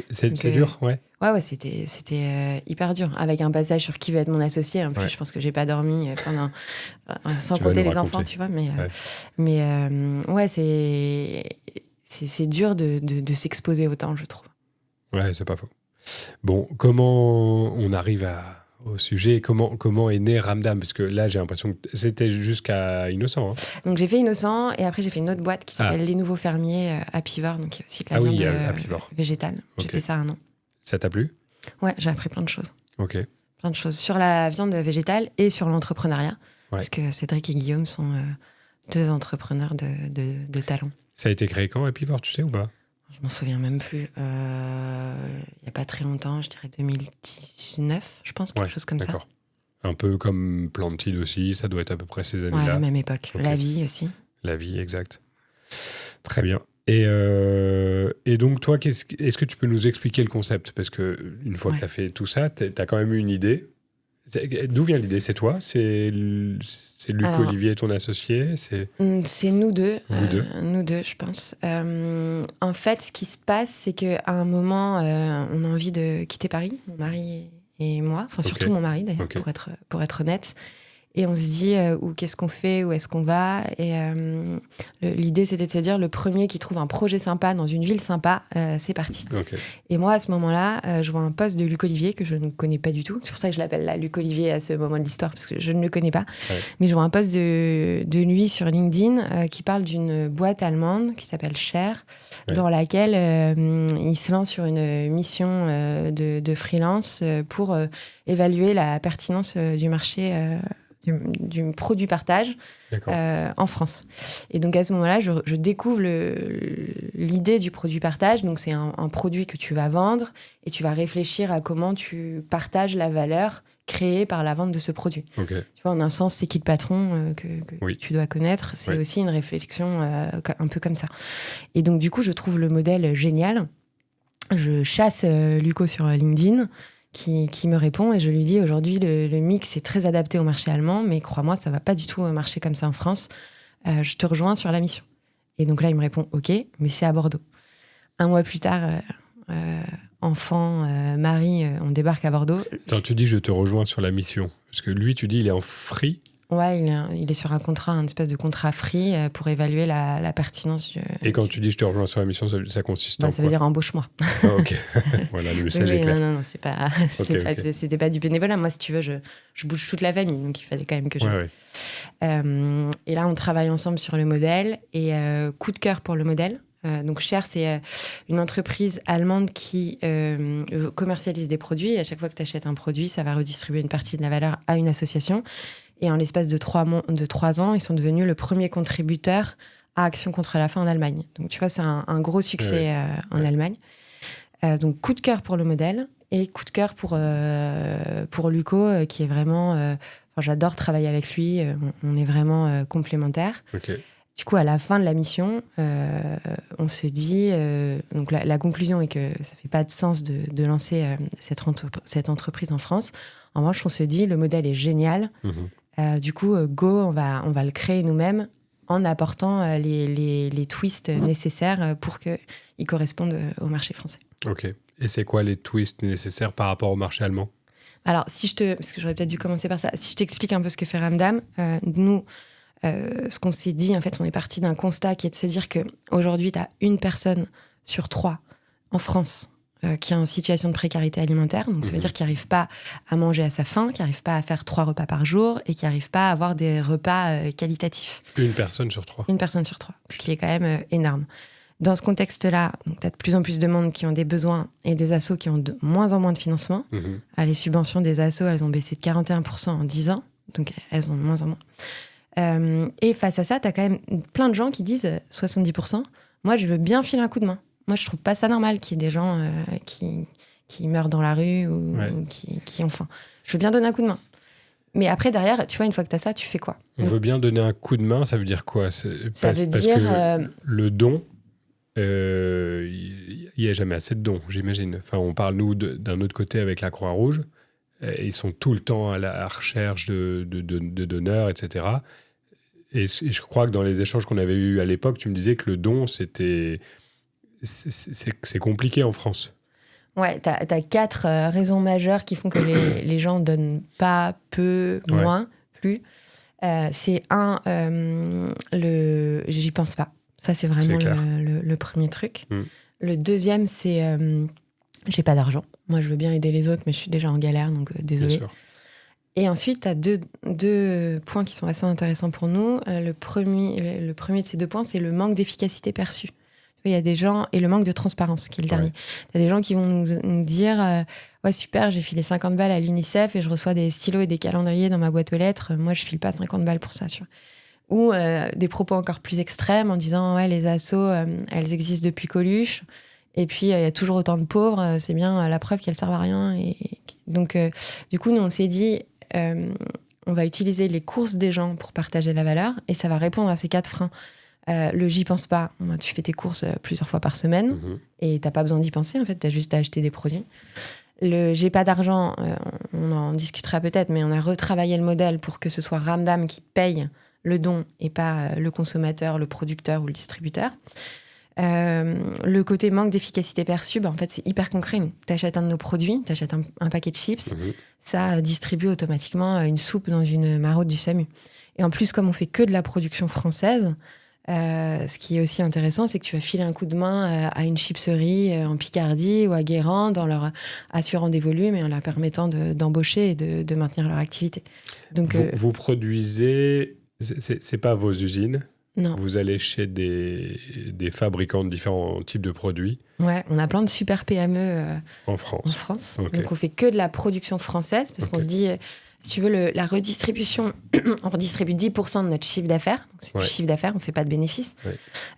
C'est dur, ouais. Ouais, c'était hyper dur. Avec un passage sur qui va être mon associé. En plus, je pense que j'ai pas dormi pendant, sans compter les enfants, tu vois. Mais c'est dur de s'exposer autant, je trouve. Ouais, c'est pas faux. Bon, comment on arrive au sujet? Comment est né Ramdam? Parce que là, j'ai l'impression que c'était jusqu'à Innocent. Hein. Donc, j'ai fait Innocent, et après, j'ai fait une autre boîte qui s'appelle Les Nouveaux Fermiers à Pivor. Donc, il y a aussi de la viande végétale. J'ai fait ça 1 an. Ça t'a plu? Ouais, j'ai appris plein de choses. Ok. Plein de choses sur la viande végétale et sur l'entrepreneuriat. Ouais. Parce que Cédric et Guillaume sont 2 entrepreneurs de talent. Ça a été créé quand, à Pivor, tu sais ou pas? Je m'en souviens même plus. Il n'y a pas très longtemps, je dirais 2019, je pense, quelque chose comme ça. Un peu comme Plantid aussi, ça doit être à peu près ces années-là. Ouais, la même époque. Okay. La vie aussi. La vie, exact. Très bien. Et donc, toi, est-ce que tu peux nous expliquer le concept? Parce qu'une fois que tu as fait tout ça, tu as quand même eu une idée. D'où vient l'idée? C'est toi? C'est Luc Olivier, ton associé? C'est nous deux. Vous deux? Nous deux, je pense. En fait, ce qui se passe, c'est qu'à un moment, on a envie de quitter Paris, mon mari et moi. Enfin, surtout mon mari, d'ailleurs, pour être honnête. Et on se dit, qu'est-ce qu'on fait? Où est-ce qu'on va? Et l'idée, c'était de se dire, le premier qui trouve un projet sympa dans une ville sympa, c'est parti. Okay. Et moi, à ce moment-là, je vois un post de Luc Olivier que je ne connais pas du tout. C'est pour ça que je l'appelle là, Luc Olivier à ce moment de l'histoire, parce que je ne le connais pas. Ouais. Mais je vois un post de lui sur LinkedIn qui parle d'une boîte allemande qui s'appelle Cher, dans laquelle il se lance sur une mission de freelance pour évaluer la pertinence du marché du produit partage en France. Et donc à ce moment-là, je découvre l'idée du produit partage. Donc c'est un produit que tu vas vendre et tu vas réfléchir à comment tu partages la valeur créée par la vente de ce produit. Okay. Tu vois, en un sens, c'est qui le patron que tu dois connaître. C'est aussi une réflexion un peu comme ça. Et donc du coup, je trouve le modèle génial. Je chasse Luco sur LinkedIn, qui me répond, et je lui dis, aujourd'hui le mix est très adapté au marché allemand, mais crois-moi, ça va pas du tout marcher comme ça en France. Je te rejoins sur la mission. Et donc là, il me répond, ok, mais c'est à Bordeaux. 1 mois plus tard, enfant, mari, on débarque à Bordeaux. Attends, tu dis je te rejoins sur la mission, parce que lui, tu dis il est en free. Ouais, il est sur un contrat, un espèce de contrat free pour évaluer la pertinence. Et quand tu dis je te rejoins sur la mission, ça consiste en ça veut quoi? dire embauche-moi. Ah, ok, voilà, le message est clair. Non, c'est pas, Ok. c'était pas du bénévolat. Moi, si tu veux, je bouge toute la famille, donc il fallait quand même que je. Ouais. Et là, on travaille ensemble sur le modèle et coup de cœur pour le modèle. Donc Cher, c'est une entreprise allemande qui commercialise des produits. Et à chaque fois que tu achètes un produit, ça va redistribuer une partie de la valeur à une association. Et en l'espace de 3 ans, ils sont devenus le premier contributeur à Action contre la faim en Allemagne. Donc tu vois, c'est un gros succès en Allemagne. Donc coup de cœur pour le modèle et coup de cœur pour Luco, qui est vraiment... j'adore travailler avec lui, on est vraiment complémentaires. Ok. Du coup, à la fin de la mission, on se dit... donc la conclusion est que ça ne fait pas de sens de lancer cette entreprise en France. En revanche, on se dit, le modèle est génial. Du coup, go, on va le créer nous-mêmes en apportant les twists nécessaires pour qu'ils correspondent au marché français. Ok. Et c'est quoi les twists nécessaires par rapport au marché allemand? Alors, parce que j'aurais peut-être dû commencer par ça, si je t'explique un peu ce que fait Ramdam, nous, ce qu'on s'est dit, en fait, on est parti d'un constat qui est de se dire qu'aujourd'hui, tu as une personne sur 3 en France qui est en situation de précarité alimentaire. Donc, ça veut dire qu'il n'arrive pas à manger à sa faim, qu'il n'arrive pas à faire 3 repas par jour et qu'il n'arrive pas à avoir des repas qualitatifs. Une personne sur 3. Une personne sur 3, ce qui est quand même énorme. Dans ce contexte-là, tu as de plus en plus de monde qui ont des besoins et des assos qui ont de moins en moins de financement. Les subventions des assos, elles ont baissé de 41% en 10 ans. Donc, elles ont de moins en moins. Et face à ça, tu as quand même plein de gens qui disent 70%, moi, je veux bien filer un coup de main. Moi, je trouve pas ça normal qu'il y ait des gens qui meurent dans la rue ou qui ont faim. Je veux bien donner un coup de main. Mais après, derrière, tu vois, une fois que tu as ça, tu fais quoi? On veut bien donner un coup de main, ça veut dire quoi? Ça veut dire... que le don, il n'y a jamais assez de dons, j'imagine. Enfin, on parle, nous, d'un autre côté avec la Croix-Rouge. Ils sont tout le temps à la recherche de donneurs, etc. Et je crois que dans les échanges qu'on avait eus à l'époque, tu me disais que le don, c'est compliqué en France. Ouais, t'as 4 raisons majeures qui font que les gens donnent pas, peu, moins, plus. C'est j'y pense pas. Ça, c'est vraiment le premier truc. Le deuxième, c'est j'ai pas d'argent. Moi, je veux bien aider les autres, mais je suis déjà en galère, donc désolée. Et ensuite, tu as deux points qui sont assez intéressants pour nous. Le premier de ces 2 points, c'est le manque d'efficacité perçue. Il y a des gens, et le manque de transparence, qui est le dernier. Il y a des gens qui vont nous dire ouais, super, j'ai filé 50 balles à l'UNICEF et je reçois des stylos et des calendriers dans ma boîte aux lettres. Moi, je file pas 50 balles pour ça. Tu vois. Ou des propos encore plus extrêmes en disant ouais, les assos, elles existent depuis Coluche. Et puis, il y a toujours autant de pauvres. C'est bien la preuve qu'elles servent à rien. Donc, du coup, nous, on s'est dit on va utiliser les courses des gens pour partager la valeur et ça va répondre à ces 4 freins. Le j'y pense pas, tu fais tes courses plusieurs fois par semaine et t'as pas besoin d'y penser en fait, t'as juste à acheter des produits. Le j'ai pas d'argent, on en discutera peut-être, mais on a retravaillé le modèle pour que ce soit Ramdam qui paye le don et pas le consommateur, le producteur ou le distributeur. Le côté manque d'efficacité perçue, en fait c'est hyper concret. T'achètes un de nos produits, t'achètes un paquet de chips, ça distribue automatiquement une soupe dans une maraude du SAMU. Et en plus, comme on fait que de la production française, ce qui est aussi intéressant, c'est que tu vas filer un coup de main à une chipserie en Picardie ou à Guérande en leur assurant des volumes et en leur permettant d'embaucher et de maintenir leur activité. Donc, vous produisez, c'est pas vos usines? Non. Vous allez chez des fabricants de différents types de produits? Ouais, on a plein de super PME en France. Okay. Donc on fait que de la production française parce qu'on se dit... Si tu veux, la redistribution, on redistribue 10% de notre chiffre d'affaires. Donc c'est du chiffre d'affaires, on ne fait pas de bénéfices.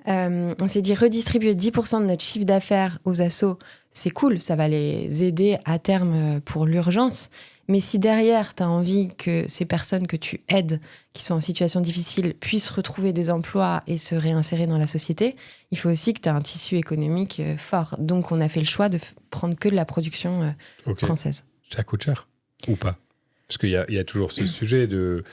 On s'est dit, redistribuer 10% de notre chiffre d'affaires aux assos, c'est cool, ça va les aider à terme pour l'urgence. Mais si derrière, tu as envie que ces personnes que tu aides, qui sont en situation difficile, puissent retrouver des emplois et se réinsérer dans la société, il faut aussi que tu aies un tissu économique fort. Donc on a fait le choix de prendre que de la production française. Ça coûte cher ou pas? Parce qu'il y a toujours ce sujet de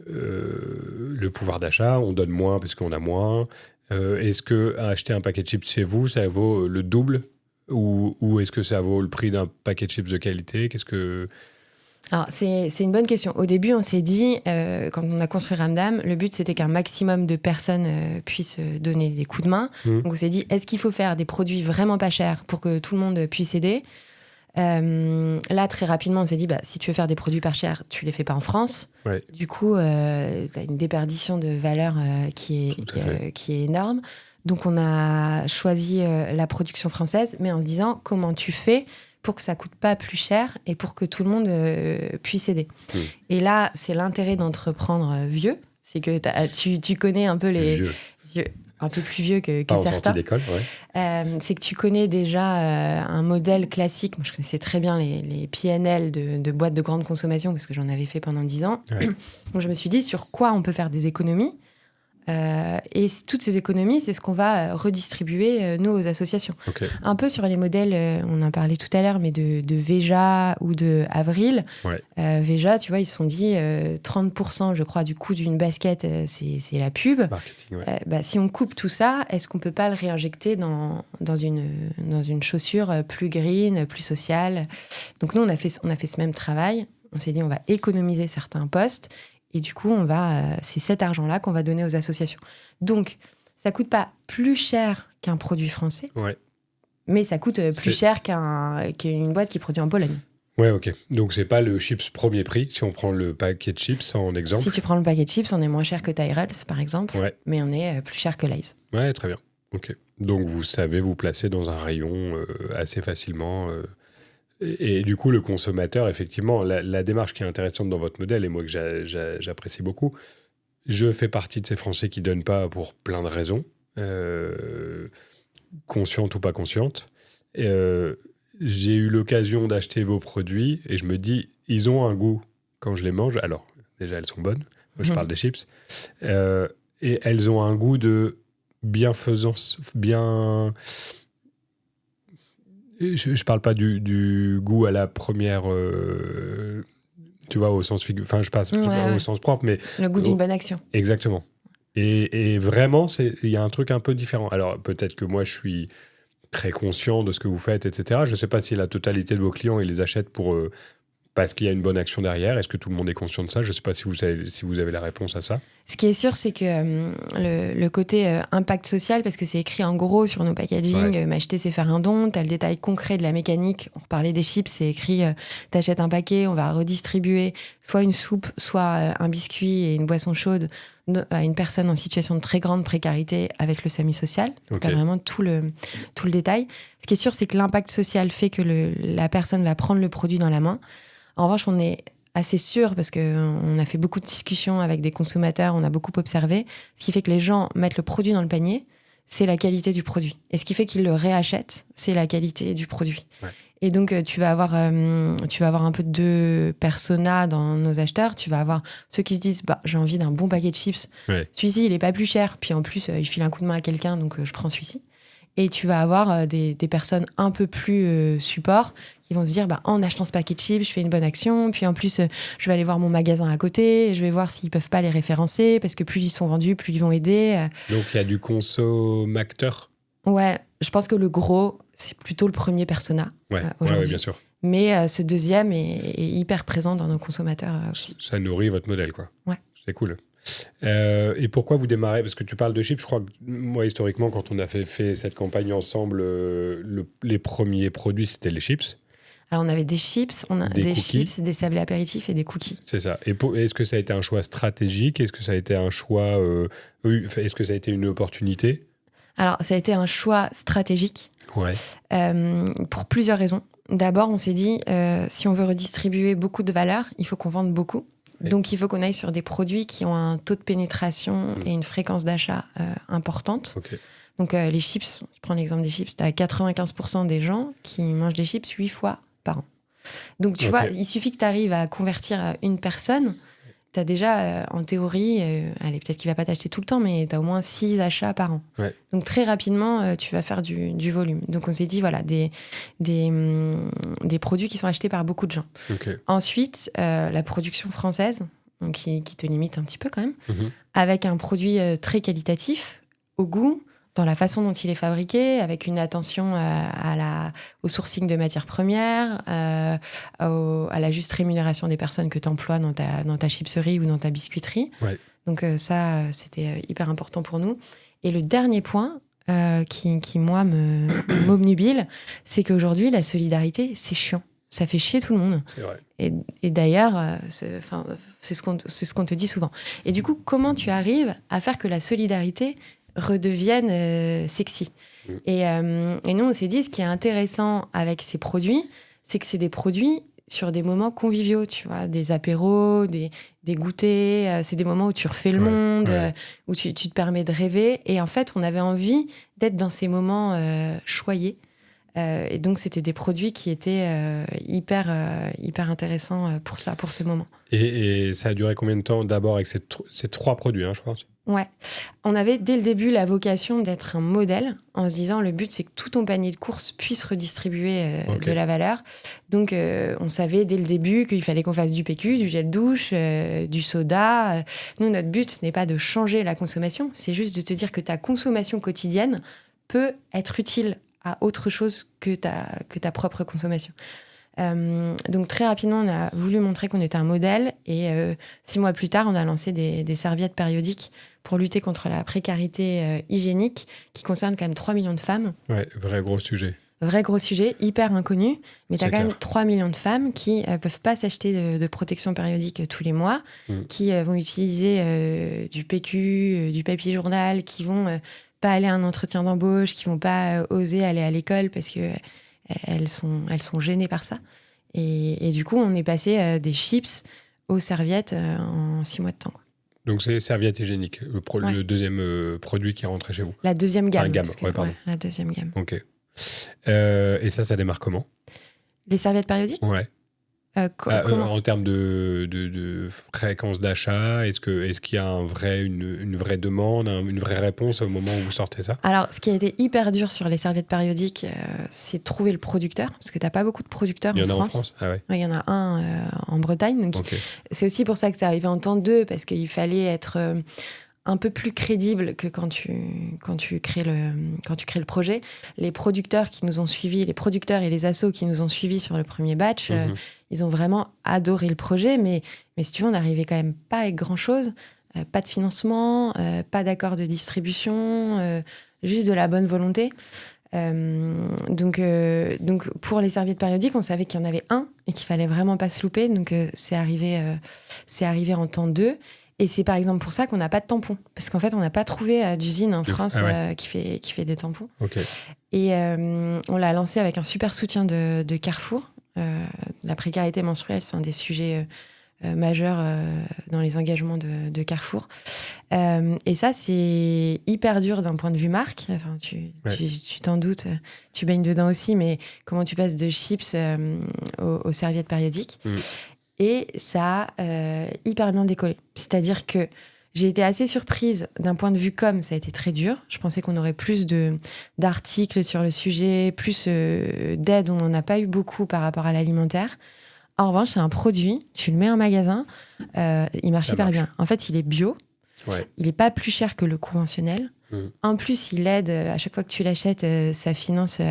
le pouvoir d'achat, on donne moins parce qu'on a moins. Est-ce qu'acheter un paquet de chips chez vous, ça vaut le double ou est-ce que ça vaut le prix d'un paquet de chips de qualité? Alors, c'est une bonne question. Au début, on s'est dit, quand on a construit Ramdam, le but, c'était qu'un maximum de personnes puissent donner des coups de main. Donc, on s'est dit, est-ce qu'il faut faire des produits vraiment pas chers pour que tout le monde puisse aider ? Là, très rapidement, on s'est dit, si tu veux faire des produits pas chers, tu les fais pas en France. Ouais. Du coup, tu as une déperdition de valeur qui est énorme. Donc, on a choisi la production française, mais en se disant, comment tu fais pour que ça coûte pas plus cher et pour que tout le monde puisse aider. Et là, c'est l'intérêt d'entreprendre vieux. C'est que tu connais un peu les... Vieux, un peu plus vieux que pas certains. En sortie d'école, ouais. C'est que tu connais déjà un modèle classique. Moi, je connaissais très bien les PNL de boîtes de grande consommation parce que j'en avais fait pendant 10 ans. Ouais. Donc, je me suis dit sur quoi on peut faire des économies. Et toutes ces économies, c'est ce qu'on va redistribuer, nous, aux associations. Okay. Un peu sur les modèles, on en parlait tout à l'heure, mais de Veja ou de Avril. Ouais. Veja, tu vois, ils se sont dit 30%, je crois, du coût d'une basket, c'est la pub. Marketing, ouais. Si on coupe tout ça, est-ce qu'on ne peut pas le réinjecter dans une chaussure plus green, plus sociale ? Donc nous, on a fait ce même travail. On s'est dit, on va économiser certains postes. Et du coup, c'est cet argent-là qu'on va donner aux associations. Donc, ça ne coûte pas plus cher qu'un produit français, ouais. Mais ça coûte plus cher qu'une boîte qui produit en Pologne. Ouais, ok. Donc, ce n'est pas le chips premier prix, si on prend le paquet de chips en exemple. Si tu prends le paquet de chips, on est moins cher que Tyrells, par exemple, ouais. Mais on est plus cher que Lay's. Ouais, très bien. Ok. Donc, vous savez vous placer dans un rayon assez facilement... Et du coup, le consommateur, effectivement, la démarche qui est intéressante dans votre modèle, et moi que j'apprécie beaucoup, je fais partie de ces Français qui ne donnent pas pour plein de raisons, conscientes ou pas conscientes. J'ai eu l'occasion d'acheter vos produits et je me dis, ils ont un goût quand je les mange. Alors, déjà, elles sont bonnes. Moi, je parle des chips. Et elles ont un goût de bienfaisance, bien... Je parle pas du goût à la première, tu vois, au sens figuré. Enfin, je passe au sens propre, mais le goût d'une bonne action. Exactement. Et vraiment, il y a un truc un peu différent. Alors, peut-être que moi, je suis très conscient de ce que vous faites, etc. Je ne sais pas si la totalité de vos clients, ils les achètent parce qu'il y a une bonne action derrière. Est-ce que tout le monde est conscient de ça ? Je ne sais pas si vous avez la réponse à ça. Ce qui est sûr, c'est que le côté impact social, parce que c'est écrit en gros sur nos packaging, m'acheter, c'est faire un don. Tu as le détail concret de la mécanique. On reparlait des chips, c'est écrit t'achètes un paquet, on va redistribuer soit une soupe, soit un biscuit et une boisson chaude à une personne en situation de très grande précarité avec le SAMU social. Okay. Tu as vraiment tout le détail. Ce qui est sûr, c'est que l'impact social fait que la personne va prendre le produit dans la main. En revanche, on est assez sûr, parce qu'on a fait beaucoup de discussions avec des consommateurs, on a beaucoup observé, ce qui fait que les gens mettent le produit dans le panier, c'est la qualité du produit. Et ce qui fait qu'ils le réachètent, c'est la qualité du produit. Ouais. Et donc, tu vas avoir un peu deux personas dans nos acheteurs. Tu vas avoir ceux qui se disent j'ai envie d'un bon paquet de chips. Ouais. Celui-ci, il n'est pas plus cher. Puis en plus, il file un coup de main à quelqu'un, donc je prends celui-ci. Et tu vas avoir des personnes un peu plus support qui vont se dire en achetant ce paquet de chips, je fais une bonne action. Puis en plus, je vais aller voir mon magasin à côté. Je vais voir s'ils ne peuvent pas les référencer parce que plus ils sont vendus, plus ils vont aider. Donc il y a du consommateur. Ouais, je pense que le gros, c'est plutôt le premier persona aujourd'hui. Ouais, bien sûr. Mais ce deuxième est hyper présent dans nos consommateurs aussi. Ça nourrit votre modèle, quoi. Ouais. C'est cool. Et pourquoi vous démarrez ? Parce que tu parles de chips, je crois que moi, historiquement, quand on a fait cette campagne ensemble, les premiers produits, c'était les chips. Alors, on avait des chips, chips, des sablés apéritifs et des cookies. C'est ça. Et est-ce que ça a été un choix stratégique ? Est-ce que ça a été un choix... est-ce que ça a été une opportunité ? Alors, ça a été un choix stratégique. Ouais. Pour plusieurs raisons. D'abord, on s'est dit, si on veut redistribuer beaucoup de valeur, il faut qu'on vende beaucoup. Donc, il faut qu'on aille sur des produits qui ont un taux de pénétration et une fréquence d'achat importante. Okay. Donc, les chips, je prends l'exemple des chips, tu as 95% des gens qui mangent des chips 8 fois par an. Donc, tu vois, il suffit que tu arrives à convertir une personne. Tu as déjà, en théorie, allez, peut-être qu'il ne va pas t'acheter tout le temps, mais tu as au moins 6 achats par an. Ouais. Donc, très rapidement, tu vas faire du volume. Donc, on s'est dit, voilà, des produits qui sont achetés par beaucoup de gens. Okay. Ensuite, la production française, donc qui te limite un petit peu quand même, avec un produit très qualitatif, au goût, dans la façon dont il est fabriqué, avec une attention au sourcing de matières premières, à la juste rémunération des personnes que tu emploies dans ta chipserie ou dans ta biscuiterie. Ouais. Donc ça, c'était hyper important pour nous. Et le dernier point qui moi, m'obnubile, c'est qu'aujourd'hui, la solidarité, c'est chiant. Ça fait chier tout le monde. C'est vrai. Et d'ailleurs, c'est ce qu'on te dit souvent. Et du coup, comment tu arrives à faire que la solidarité redevienne sexy ? Et nous, on s'est dit, ce qui est intéressant avec ces produits, c'est que c'est des produits sur des moments conviviaux, tu vois, des apéros, des goûters, c'est des moments où tu refais le monde, où tu te permets de rêver. Et en fait, on avait envie d'être dans ces moments choyés. Et donc, c'était des produits qui étaient hyper intéressants pour ça, pour ces moments. Et ça a duré combien de temps d'abord avec ces 3 produits, je pense ? Ouais. On avait dès le début la vocation d'être un modèle en se disant le but c'est que tout ton panier de courses puisse redistribuer de la valeur. Donc on savait dès le début qu'il fallait qu'on fasse du PQ, du gel douche, du soda. Nous, notre but ce n'est pas de changer la consommation, c'est juste de te dire que ta consommation quotidienne peut être utile à autre chose que ta propre consommation. Donc très rapidement, on a voulu montrer qu'on était un modèle et 6 mois plus tard, on a lancé des serviettes périodiques pour lutter contre la précarité hygiénique qui concerne quand même 3 millions de femmes. Ouais, vrai gros sujet. Vrai gros sujet, hyper inconnu, mais tu as quand même 3 millions de femmes qui peuvent pas s'acheter de protection périodique tous les mois, qui vont utiliser du PQ, du papier journal, qui vont pas aller à un entretien d'embauche, qui vont pas oser aller à l'école parce que elles sont gênées par ça. Et du coup, on est passé des chips aux serviettes en 6 mois de temps, quoi. Donc, c'est serviettes hygiéniques, le deuxième produit qui est rentré chez vous. La deuxième gamme. Pardon. La deuxième gamme. Ok. Et ça démarre comment ? Les serviettes périodiques ? Ouais. Comment ? En termes de fréquence d'achat, est-ce qu'il y a une vraie demande, une vraie réponse au moment où vous sortez ça ? Alors, ce qui a été hyper dur sur les serviettes périodiques, c'est de trouver le producteur, parce que tu n'as pas beaucoup de producteurs en France. Il y en a en France ? Ah ouais. Il y en a un en Bretagne. Donc c'est aussi pour ça que ça arrivait en temps 2, parce qu'il fallait être un peu plus crédible que quand tu crées le projet. Les producteurs qui nous ont suivis, les producteurs et les assos qui nous ont suivis sur le premier batch, ils ont vraiment adoré le projet, mais si tu veux, on n'arrivait quand même pas avec grand-chose. Pas de financement, pas d'accord de distribution, juste de la bonne volonté. Donc pour les serviettes périodiques, on savait qu'il y en avait un et qu'il fallait vraiment pas se louper. Donc c'est arrivé en temps 2. Et c'est par exemple pour ça qu'on n'a pas de tampons. Parce qu'en fait, on n'a pas trouvé d'usine en France qui fait des tampons. Okay. Et on l'a lancé avec un super soutien de Carrefour. La précarité menstruelle, c'est un des sujets majeurs dans les engagements de Carrefour. Et ça, c'est hyper dur d'un point de vue marque. Enfin, tu t'en doutes, tu baignes dedans aussi, mais comment tu passes de chips aux serviettes périodiques. Et ça a hyper bien décollé. C'est-à-dire que j'ai été assez surprise d'un point de vue com, ça a été très dur. Je pensais qu'on aurait plus d'articles sur le sujet, plus d'aide. On n'en a pas eu beaucoup par rapport à l'alimentaire. En revanche, c'est un produit, tu le mets en magasin, il marche hyper bien. En fait, il est bio, il n'est pas plus cher que le conventionnel. En plus, il aide, à chaque fois que tu l'achètes, ça finance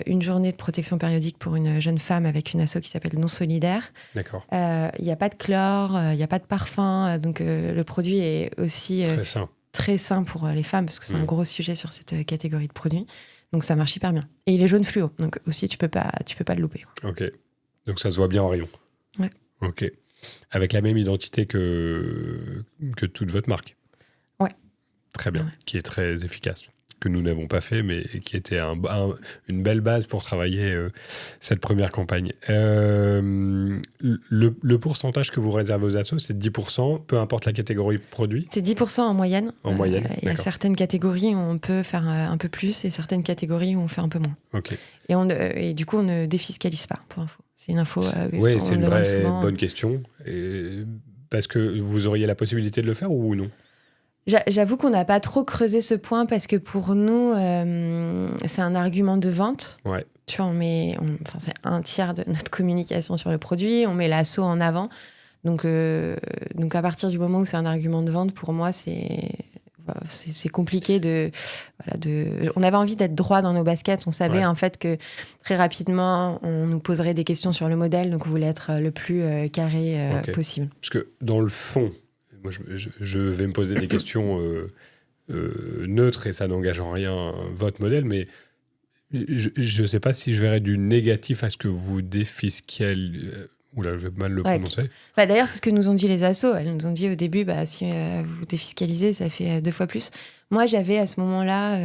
une journée de protection périodique pour une jeune femme avec une asso qui s'appelle Non Solidaire. D'accord. Il n'y a pas de chlore, il n'y a pas de parfum, donc le produit est aussi très sain pour les femmes, parce que c'est un gros sujet sur cette catégorie de produits. Donc ça marche hyper bien. Et il est jaune fluo, donc aussi tu peux pas le louper, quoi. Ok. Donc ça se voit bien en rayon. Ouais. Ok. Avec la même identité que toute votre marque. Ouais. Très bien. Ouais. Qui est très efficace. Que nous n'avons pas fait, mais qui était une belle base pour travailler cette première campagne. Le pourcentage que vous réservez aux assos, c'est 10%, peu importe la catégorie de produit ? C'est 10% en moyenne. En moyenne, il y a certaines catégories où on peut faire un peu plus et certaines catégories où on fait un peu moins. Ok. Et du coup, on ne défiscalise pas, pour info. C'est une info. Oui, c'est une vraie bonne question. Parce que vous auriez la possibilité de le faire ou non ? J'avoue qu'on n'a pas trop creusé ce point parce que pour nous, c'est un argument de vente. Ouais. Tu vois, c'est un tiers de notre communication sur le produit. On met l'asso en avant. Donc à partir du moment où c'est un argument de vente, pour moi, c'est compliqué on avait envie d'être droit dans nos baskets. On savait en fait que très rapidement, on nous poserait des questions sur le modèle, donc on voulait être le plus carré possible. Parce que dans le fond, moi je vais me poser des questions neutres et ça n'engage en rien votre modèle, mais je ne sais pas si je verrais du négatif à ce que vous défiscalisez. Oula, je vais mal le prononcer. D'ailleurs, c'est ce que nous ont dit les assos. Elles nous ont dit au début, si vous défiscalisez, ça fait 2 fois plus. Moi, j'avais à ce moment-là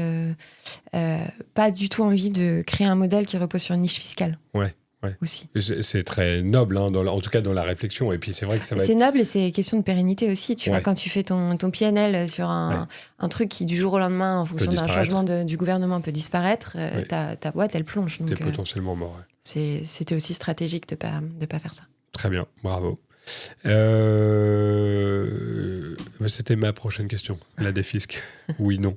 pas du tout envie de créer un modèle qui repose sur une niche fiscale. Ouais. Aussi. C'est très noble, hein, en tout cas dans la réflexion. Et puis c'est vrai que ça va C'est noble et c'est question de pérennité aussi. Tu vois, quand tu fais ton PNL sur un truc qui, du jour au lendemain, en fonction d'un changement du gouvernement, peut disparaître, ta boîte, elle plonge. T'es potentiellement mort. C'était aussi stratégique de pas faire ça. Très bien, bravo. C'était ma prochaine question, la défisque. Oui, non.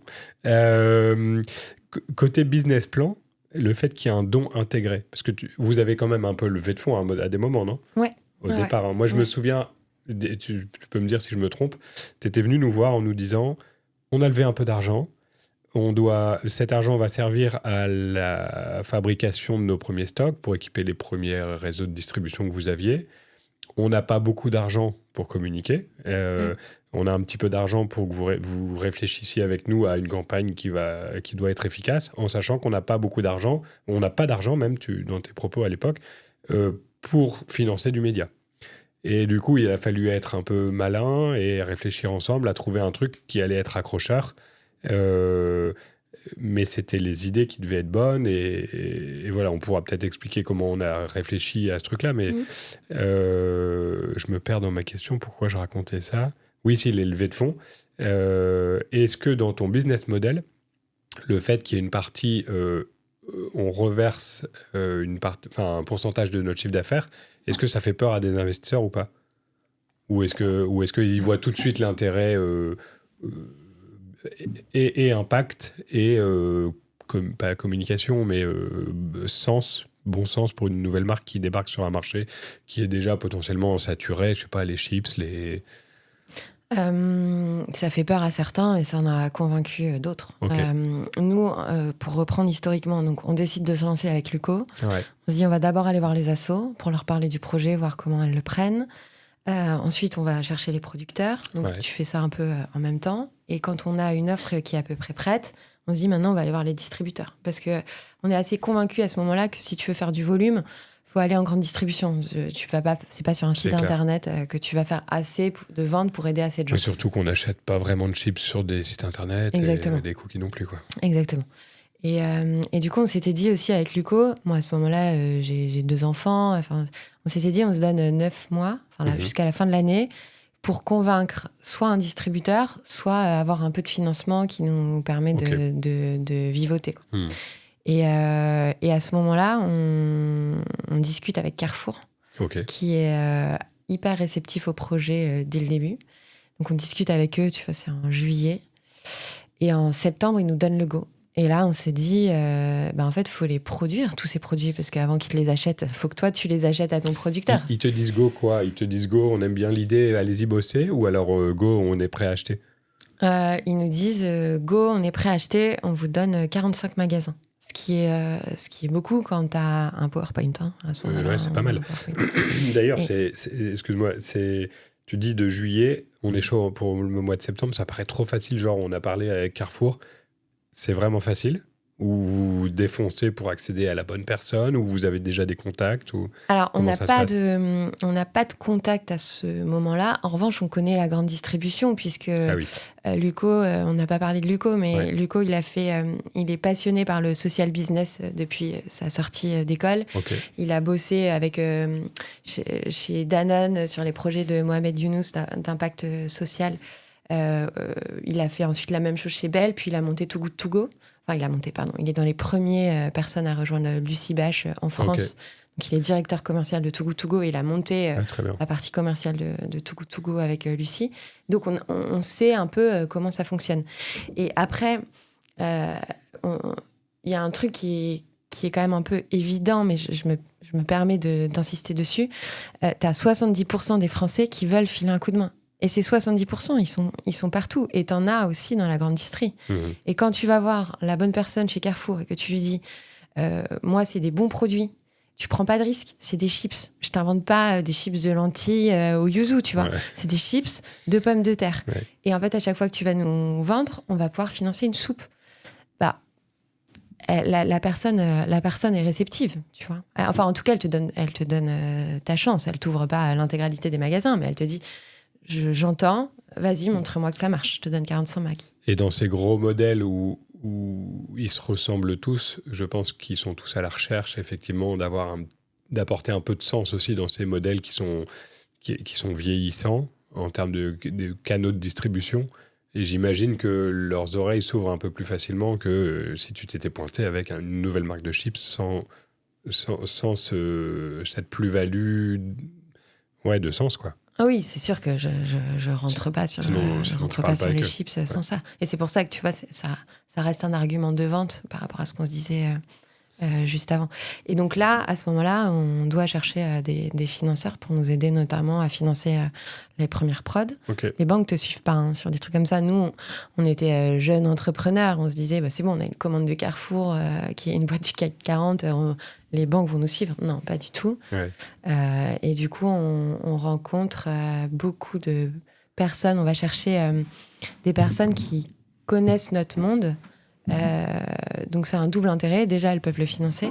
Côté business plan, le fait qu'il y ait un don intégré, parce que vous avez quand même un peu levé de fonds à des moments, non ? Ouais. Au départ. Hein. Moi, je me souviens, tu peux me dire si je me trompe, tu étais venu nous voir en nous disant, on a levé un peu d'argent, cet argent va servir à la fabrication de nos premiers stocks pour équiper les premiers réseaux de distribution que vous aviez. On n'a pas beaucoup d'argent pour communiquer. On a un petit peu d'argent pour que vous réfléchissiez avec nous à une campagne qui doit être efficace, en sachant qu'on n'a pas beaucoup d'argent. On n'a pas d'argent, même dans tes propos à l'époque, pour financer du média. Et du coup, il a fallu être un peu malin et réfléchir ensemble à trouver un truc qui allait être accrocheur. Mais c'était les idées qui devaient être bonnes et voilà, on pourra peut-être expliquer comment on a réfléchi à ce truc-là, mais je me perds dans ma question, pourquoi je racontais ça ? Oui, si, les levées de fonds. Est-ce que dans ton business model, le fait qu'il y ait une partie, on reverse un pourcentage de notre chiffre d'affaires, est-ce que ça fait peur à des investisseurs ou pas ? Ou est-ce qu'ils voient tout de suite l'intérêt et impact et pas communication, mais bon sens pour une nouvelle marque qui débarque sur un marché qui est déjà potentiellement saturé, je sais pas, les chips, ça fait peur à certains et ça en a convaincu d'autres. Okay. Nous, pour reprendre historiquement, donc on décide de se lancer avec Luco. Ouais. On se dit on va d'abord aller voir les assos pour leur parler du projet, voir comment elles le prennent. Ensuite, on va chercher les producteurs. Donc, tu fais ça un peu en même temps. Et quand on a une offre qui est à peu près prête, on se dit maintenant, on va aller voir les distributeurs. Parce qu'on est assez convaincus à ce moment-là que si tu veux faire du volume, il faut aller en grande distribution. C'est pas sur un site internet que tu vas faire assez de ventes pour aider assez de gens. Mais surtout qu'on n'achète pas vraiment de chips sur des sites internet. Exactement. Et des cookies non plus, quoi. Exactement. Et du coup, on s'était dit aussi avec Luco, moi à ce moment-là, j'ai 2 enfants, on s'était dit on se donne 9 mois, jusqu'à la fin de l'année, pour convaincre soit un distributeur, soit avoir un peu de financement qui nous permet de vivoter. Quoi. Et à ce moment-là, on discute avec Carrefour, qui est hyper réceptif au projet dès le début. Donc on discute avec eux, tu vois, c'est en juillet. Et en septembre, ils nous donnent le go. Et là, on se dit, en fait, il faut les produire, tous ces produits, parce qu'avant qu'ils te les achètent, il faut que toi, tu les achètes à ton producteur. Ils te disent go quoi ? Ils te disent go, on aime bien l'idée, allez-y bosser ? Ou alors go, on est prêt à acheter ? Ils nous disent, go, on est prêt à acheter, on vous donne 45 magasins. Ce qui est beaucoup quand tu as un PowerPoint. Hein, à ce moment-là, ouais, c'est pas mal. D'ailleurs, excuse-moi, tu dis de juillet, on est chaud pour le mois de septembre, ça paraît trop facile, genre on a parlé avec Carrefour. C'est vraiment facile ? Ou vous défoncez pour accéder à la bonne personne ? Ou vous avez déjà des contacts ou... Alors, on n'a pas de contact à ce moment-là. En revanche, on connaît la grande distribution, puisque Luco, on n'a pas parlé de Luco, mais Luco, il est passionné par le social business depuis sa sortie d'école. Il a bossé avec, chez Danone sur les projets de Mohamed Younous d'impact social. Il a fait ensuite la même chose chez Bell, puis il a monté Too Good To Go. Il est dans les premières personnes à rejoindre Lucie Bache en France. Donc, il est directeur commercial de Too Good To Go et il a monté la partie commerciale de Too Good To Go avec Lucie. Donc, on sait un peu comment ça fonctionne. Et après, il y a un truc qui est quand même un peu évident, mais je me permets d'insister dessus. Tu as 70% des Français qui veulent filer un coup de main. Et ces 70%, ils sont partout. Et t'en as aussi dans la grande distrie. Et quand tu vas voir la bonne personne chez Carrefour et que tu lui dis moi, c'est des bons produits, tu prends pas de risque, c'est des chips. Je t'invente pas des chips de lentilles au yuzu, tu vois. Ouais. C'est des chips de pommes de terre. Ouais. Et en fait, à chaque fois que tu vas nous vendre, on va pouvoir financer une soupe. Bah, la personne est réceptive, tu vois. Enfin, en tout cas, elle te donne ta chance. Elle t'ouvre pas l'intégralité des magasins, mais elle te dit j'entends, vas-y, montre-moi que ça marche, je te donne 45 mags. Et dans ces gros modèles où ils se ressemblent tous, je pense qu'ils sont tous à la recherche, effectivement, d'apporter un peu de sens aussi dans ces modèles qui sont vieillissants en termes de canaux de distribution. Et j'imagine que leurs oreilles s'ouvrent un peu plus facilement que si tu t'étais pointé avec une nouvelle marque de chips sans cette plus-value de sens, quoi. Ah oui, c'est sûr que je rentre pas sur les chips sans ça. Et c'est pour ça que tu vois, ça reste un argument de vente par rapport à ce qu'on se disait juste avant. Et donc là, à ce moment-là, on doit chercher des financeurs pour nous aider notamment à financer les premières prods. Okay. Les banques te suivent pas sur des trucs comme ça. Nous, on était jeunes entrepreneurs. On se disait, c'est bon, on a une commande de Carrefour qui est une boîte du CAC 40. Les banques vont nous suivre. Non, pas du tout. Ouais. Et du coup, on rencontre beaucoup de personnes. On va chercher des personnes qui connaissent notre monde. Donc, c'est un double intérêt. Déjà, elles peuvent le financer.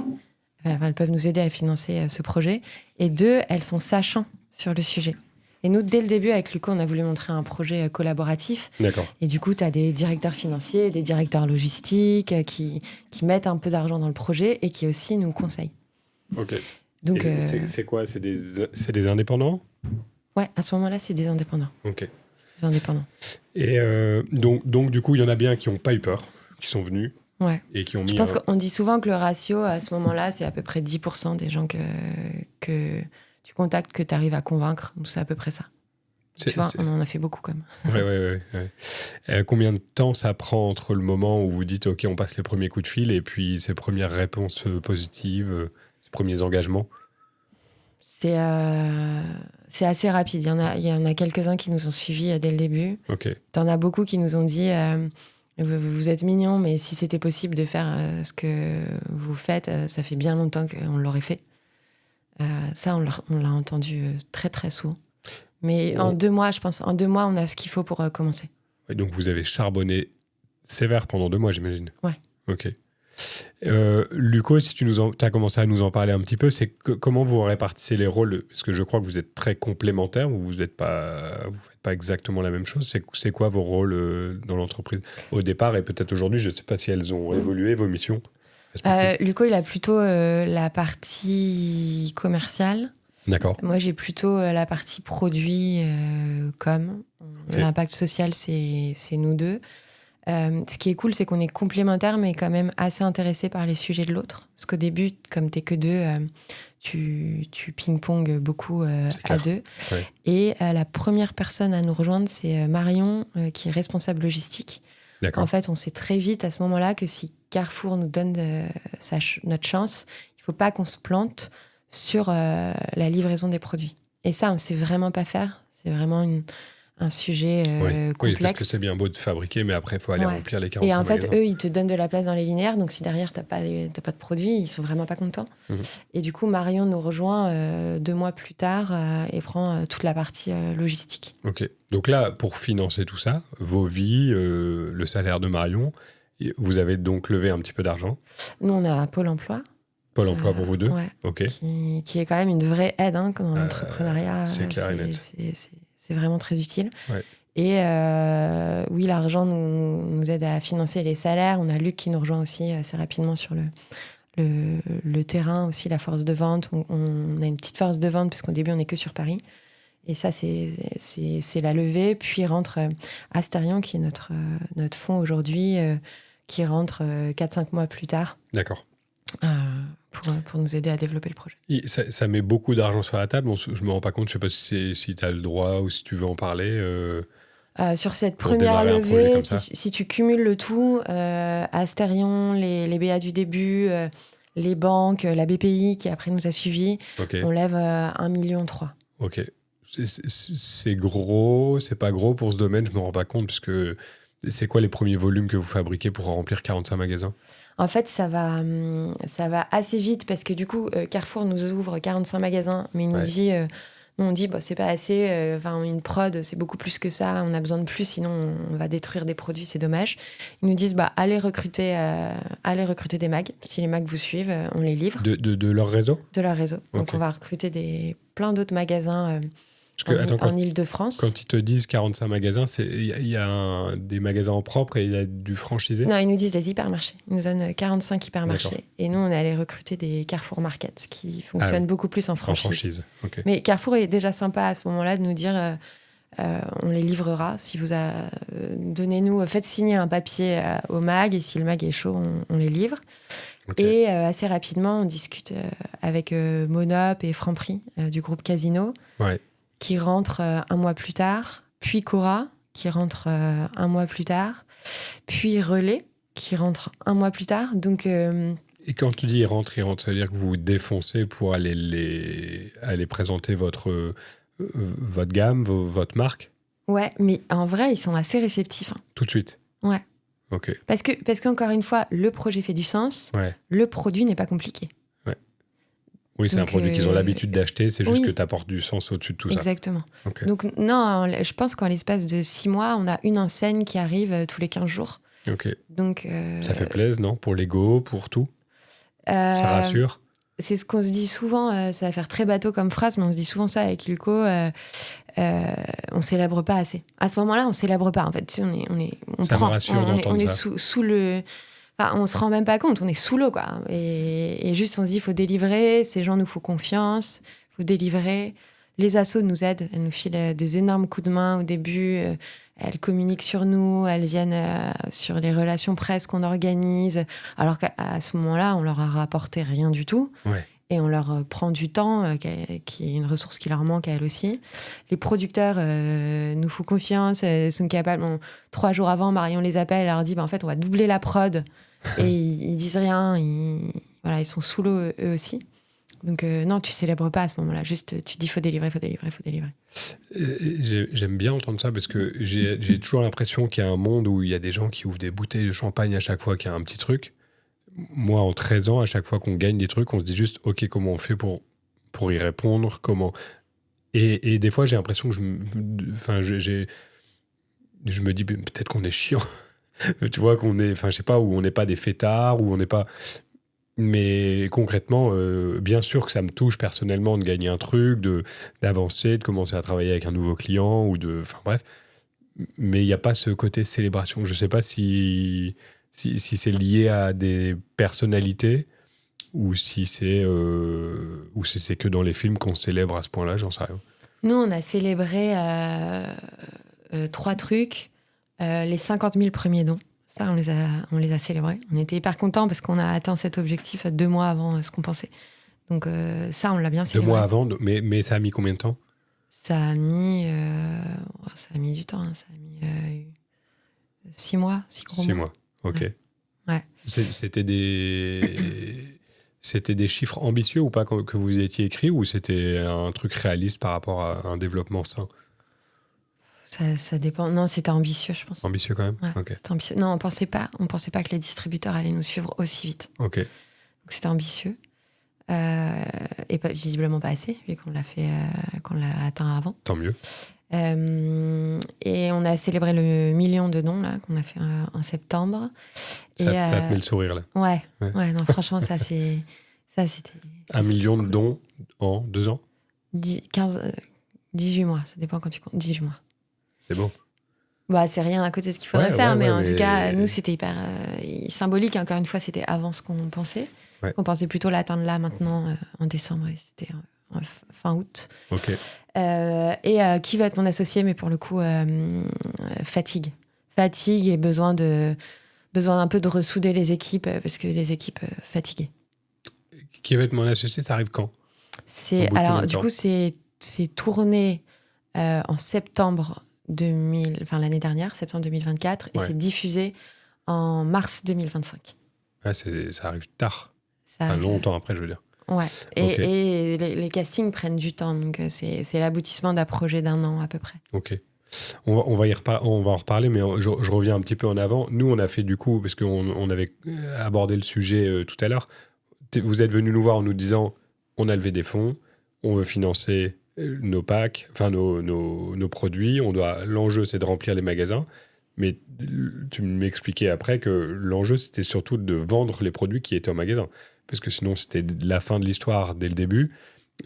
Elles peuvent nous aider à financer ce projet. Et deux, elles sont sachants sur le sujet. Et nous, dès le début, avec Luco, on a voulu montrer un projet collaboratif. D'accord. Et du coup, tu as des directeurs financiers, des directeurs logistiques qui mettent un peu d'argent dans le projet et qui aussi nous conseillent. Ok. Donc, c'est quoi ? C'est des indépendants ? Ouais, à ce moment-là, c'est des indépendants. Ok. Des indépendants. Et donc, du coup, il y en a bien qui n'ont pas eu peur, qui sont venus. Ouais. Et qui ont mis. Je pense qu'on dit souvent que le ratio, à ce moment-là, c'est à peu près 10% des gens que tu contactes, que tu arrives à convaincre. Donc, c'est à peu près ça. Tu vois, on en a fait beaucoup, quand même. Ouais. Combien de temps ça prend entre le moment où vous dites, OK, on passe les premiers coups de fil, et puis ces premières réponses positives, ces premiers engagements ? C'est assez rapide. Il y en a quelques-uns qui nous ont suivis dès le début. Okay. T'en as beaucoup qui nous ont dit vous êtes mignons, mais si c'était possible de faire ce que vous faites, ça fait bien longtemps qu'on l'aurait fait. Ça, on l'a entendu très, très souvent. Mais en 2 mois, je pense, on a ce qu'il faut pour commencer. Ouais, donc, vous avez charbonné sévère pendant 2 mois, j'imagine. Ouais. OK. Luco, si tu as commencé à nous en parler un petit peu, c'est comment vous répartissez les rôles ? Parce que je crois que vous êtes très complémentaires, ou vous faites pas exactement la même chose. C'est quoi vos rôles dans l'entreprise au départ et peut-être aujourd'hui ? Je ne sais pas si elles ont évolué, vos missions. Luco, il a plutôt la partie commerciale. D'accord. Moi, j'ai plutôt la partie produit, com. Okay. L'impact social, c'est nous deux. Ce qui est cool, c'est qu'on est complémentaires, mais quand même assez intéressés par les sujets de l'autre. Parce qu'au début, comme t'es que deux, tu ping-pong beaucoup à deux. Ouais. Et la première personne à nous rejoindre, c'est Marion, qui est responsable logistique. D'accord. En fait, on sait très vite à ce moment-là que si Carrefour nous donne notre chance, il ne faut pas qu'on se plante sur la livraison des produits. Et ça, on ne sait vraiment pas faire. C'est vraiment un sujet complexe. Oui, parce que c'est bien beau de fabriquer, mais après, il faut aller remplir les 45 Et en fait, magasins. eux, ils te donnent de la place dans les linéaires, donc si derrière, t'as pas de produits, ils sont vraiment pas contents. Et du coup, Marion nous rejoint 2 mois plus tard et prend toute la partie logistique. Ok. Donc là, pour financer tout ça, vos vies, le salaire de Marion, vous avez donc levé un petit peu d'argent ? Nous, on a Pôle emploi. Pôle emploi pour vous deux ? Ouais. Ok. Qui est quand même une vraie aide dans l'entrepreneuriat. C'est clair et net. C'est vraiment très utile. Ouais. Et oui, l'argent nous aide à financer les salaires. On a Luc qui nous rejoint aussi assez rapidement sur le terrain, aussi la force de vente. On a une petite force de vente, puisqu'au début, on n'est que sur Paris. Et ça, c'est la levée. Puis rentre Astérion, qui est notre fonds aujourd'hui, qui rentre 4-5 mois plus tard. D'accord. Pour nous aider à développer le projet. Ça met beaucoup d'argent sur la table. Je ne me rends pas compte, je ne sais pas si tu as le droit ou si tu veux en parler. Sur cette première levée, si tu cumules le tout, Astérion, les BA du début, les banques, la BPI qui après nous a suivis, okay. On lève 1,3 million. Ok, C'est gros, c'est pas gros pour ce domaine, je me rends pas compte, parce que c'est quoi les premiers volumes que vous fabriquez pour remplir 45 magasins? En fait, ça va assez vite parce que du coup, Carrefour nous ouvre 45 magasins, mais il nous Ouais. dit, nous on dit, c'est pas assez, une prod, c'est beaucoup plus que ça, on a besoin de plus, sinon on va détruire des produits, c'est dommage. Ils nous disent, allez recruter des mags. Si les mags vous suivent, on les livre De leur réseau? de leur réseau. Donc Ok. on va recruter plein d'autres magasins Parce que, attends, en Ile-de-France. quand ils te disent 45 magasins, il y a des magasins en propre et il y a du franchisé? Non, ils nous disent les hypermarchés. Ils nous donnent 45 hypermarchés. D'accord. Et nous, on est allé recruter des Carrefour Market qui fonctionnent beaucoup plus en En franchise. franchise, ok. Mais Carrefour est déjà sympa à ce moment-là de nous dire on les livrera. Si vous donnez-nous, faites signer un papier au mag et si le mag est chaud, on les livre. Ok. Et assez rapidement, on discute avec Monop et Franprix du groupe Casino Ouais. qui rentrent un mois plus tard, puis Cora qui rentre un mois plus tard, puis Relais qui rentre un mois plus tard. Donc Et quand tu dis ils rentrent, ça veut dire que vous vous défoncez pour aller présenter votre gamme, votre marque ouais, mais en vrai, ils sont assez réceptifs. Hein. tout de suite? Ouais. Ok. Parce qu'encore une fois, le projet fait du sens, Ouais. le produit n'est pas compliqué. Oui, c'est un Donc, produit qu'ils ont l'habitude d'acheter, c'est juste oui. que tu apportes du sens au-dessus de tout Exactement. ça. Ok. Donc non, je pense qu'en l'espace de 6 mois, on a une enseigne qui arrive tous les 15 jours. Ok. Donc, Ça fait plaisir, non? Pour l'ego, pour tout? ça Ça rassure? C'est ce qu'on se dit souvent, ça va faire très bateau comme phrase, mais on se dit souvent ça avec Luco, on célèbre pas assez. À ce moment-là, on célèbre pas, en fait. On Ça me rassure d'entendre on est ça. sous le... Enfin, on se rend même pas compte, on est sous l'eau, quoi. Et juste, on se dit, il faut délivrer, ces gens nous font confiance, il faut délivrer. Les assos nous aident, elles nous filent des énormes coups de main au début, elles communiquent sur nous, elles viennent sur les relations presse qu'on organise, alors qu'à ce moment-là, on leur a rapporté rien du tout. Ouais. Et on leur prend du temps, qui est une ressource qui leur manque à elles aussi. Les producteurs nous font confiance, sont capables. 3 jours avant, Marion les appelle, elle leur dit en fait, on va doubler la prod. Et ils disent rien, ils sont sous l'eau eux aussi. Donc non, tu célèbres pas à ce moment-là. Juste, tu dis faut délivrer. J'aime bien entendre ça parce que j'ai toujours l'impression qu'il y a un monde où il y a des gens qui ouvrent des bouteilles de champagne à chaque fois qu'il y a un petit truc. Moi, en 13 ans, à chaque fois qu'on gagne des trucs, on se dit juste, OK, comment on fait pour y répondre, comment... Et des fois, j'ai l'impression que je me dis, peut-être qu'on est chiant. Tu vois, qu'on est... Enfin, je sais pas, où on n'est pas des fêtards, où on n'est pas... Mais concrètement, bien sûr que ça me touche personnellement de gagner un truc, d'avancer, de commencer à travailler avec un nouveau client, Enfin, bref. Mais il n'y a pas ce côté célébration. Je sais pas si c'est lié à des personnalités ou si c'est que dans les films qu'on célèbre à ce point-là, j'en sais rien. Nous, on a célébré 3 trucs. Les 50 000 premiers dons. Ça, on les a célébrés. On était hyper contents parce qu'on a atteint cet objectif 2 mois avant ce qu'on pensait. Donc ça, on l'a bien 2 célébré. mois avant, mais ça a mis combien de temps? Ça a mis du temps. Hein. Ça a mis 6 mois, 6 gros 6 mois. mois, ok. Ouais. C'était des chiffres ambitieux ou pas que vous étiez écrit, ou c'était un truc réaliste par rapport à un développement sain? Ça dépend. Non, c'était ambitieux, je pense. Ambitieux quand même? Ouais, Ok. c'était ambitieux. Non, on pensait pas que les distributeurs allaient nous suivre aussi vite. Ok. Donc c'était ambitieux. Et visiblement pas assez, vu qu'on l'a atteint avant. Tant mieux. Et on a célébré le 1 million de dons là, qu'on a fait en septembre. Ça te met le sourire là. Ouais. Non, franchement, c'était... 1 million de dons en 2 ans? 18 mois, ça dépend quand tu comptes. 18 mois. C'est beau. C'est rien à côté de ce qu'il faudrait faire, mais en tout cas, nous, c'était hyper symbolique. Encore une fois, c'était avant ce qu'on pensait. Ouais. On pensait plutôt l'atteindre là, maintenant, en décembre, et c'était fin août. Ok. Et qui va être mon associé, mais pour le coup, fatigue. Fatigue et besoin un peu de ressouder les équipes, parce que les équipes fatiguées. Qui va être mon associé, ça arrive quand? Du coup, c'est tourné en septembre l'année dernière, septembre 2024, et c'est diffusé en mars 2025. Ouais, ça arrive tard. Ça arrive, longtemps après, je veux dire. Ouais. Ok. Et les castings prennent du temps, donc c'est l'aboutissement d'un projet d'1 an à peu près. Ok. On va en reparler, mais je reviens un petit peu en avant. Nous, on a fait du coup, parce qu'on avait abordé le sujet tout à l'heure, vous êtes venu nous voir en nous disant, on a levé des fonds, on veut financer nos packs, enfin nos produits, l'enjeu c'est de remplir les magasins, mais tu m'expliquais après que l'enjeu c'était surtout de vendre les produits qui étaient au magasin, parce que sinon c'était la fin de l'histoire dès le début.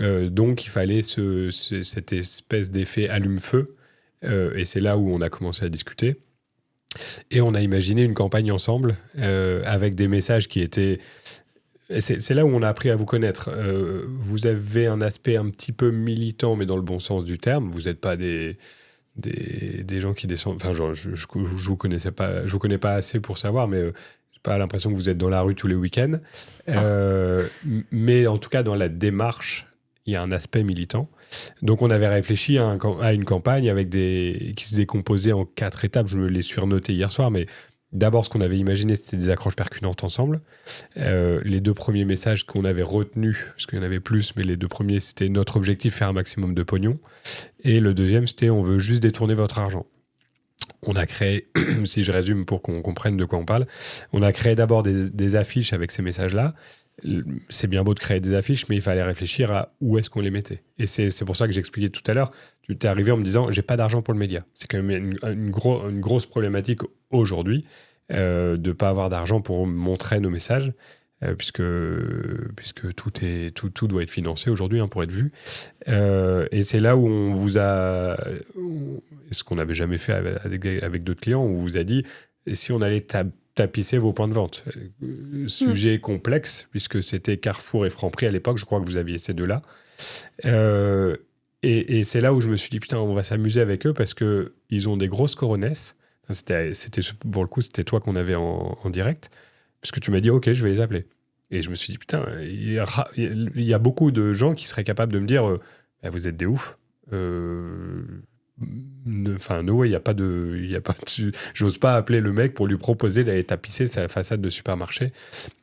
Donc il fallait cette espèce d'effet allume-feu. Et c'est là où on a commencé à discuter. Et on a imaginé une campagne ensemble avec des messages qui étaient... C'est là où on a appris à vous connaître. Vous avez un aspect un petit peu militant, mais dans le bon sens du terme. Vous n'êtes pas des gens qui descendent... Enfin, genre, je vous connais pas assez pour savoir, mais j'ai pas l'impression que vous êtes dans la rue tous les week-ends. Mais en tout cas, dans la démarche, il y a un aspect militant. Donc, on avait réfléchi à une campagne qui se décomposait en 4 étapes. Je me l'ai surnoté hier soir, mais d'abord, ce qu'on avait imaginé, c'était des accroches percutantes ensemble. Les 2 premiers messages qu'on avait retenus, parce qu'il y en avait plus, mais les 2 premiers, c'était notre objectif, faire un maximum de pognon. Et le deuxième, c'était on veut juste détourner votre argent. On a créé, si je résume pour qu'on comprenne de quoi on parle, on a créé d'abord des affiches avec ces messages-là. C'est bien beau de créer des affiches, mais il fallait réfléchir à où est-ce qu'on les mettait. Et c'est pour ça que j'expliquais tout à l'heure, tu t'es arrivé en me disant, j'ai pas d'argent pour le média. C'est quand même une grosse problématique aujourd'hui de ne pas avoir d'argent pour montrer nos messages, puisque tout doit être financé aujourd'hui pour être vu. Et c'est là où on vous a... ce qu'on n'avait jamais fait avec d'autres clients, on vous a dit, et si on allait tapisser vos points de vente. Sujet complexe, puisque c'était Carrefour et Franprix à l'époque, je crois que vous aviez ces 2-là. Et c'est là où je me suis dit, putain, on va s'amuser avec eux parce qu'ils ont des grosses coronesses. Enfin, pour le coup, c'était toi qu'on avait en direct, parce que tu m'as dit, ok, je vais les appeler. Et je me suis dit, putain, il y a beaucoup de gens qui seraient capables de me dire, vous êtes des oufs. Enfin, no way, il y a pas de, j'ose pas appeler le mec pour lui proposer d'aller tapisser sa façade de supermarché.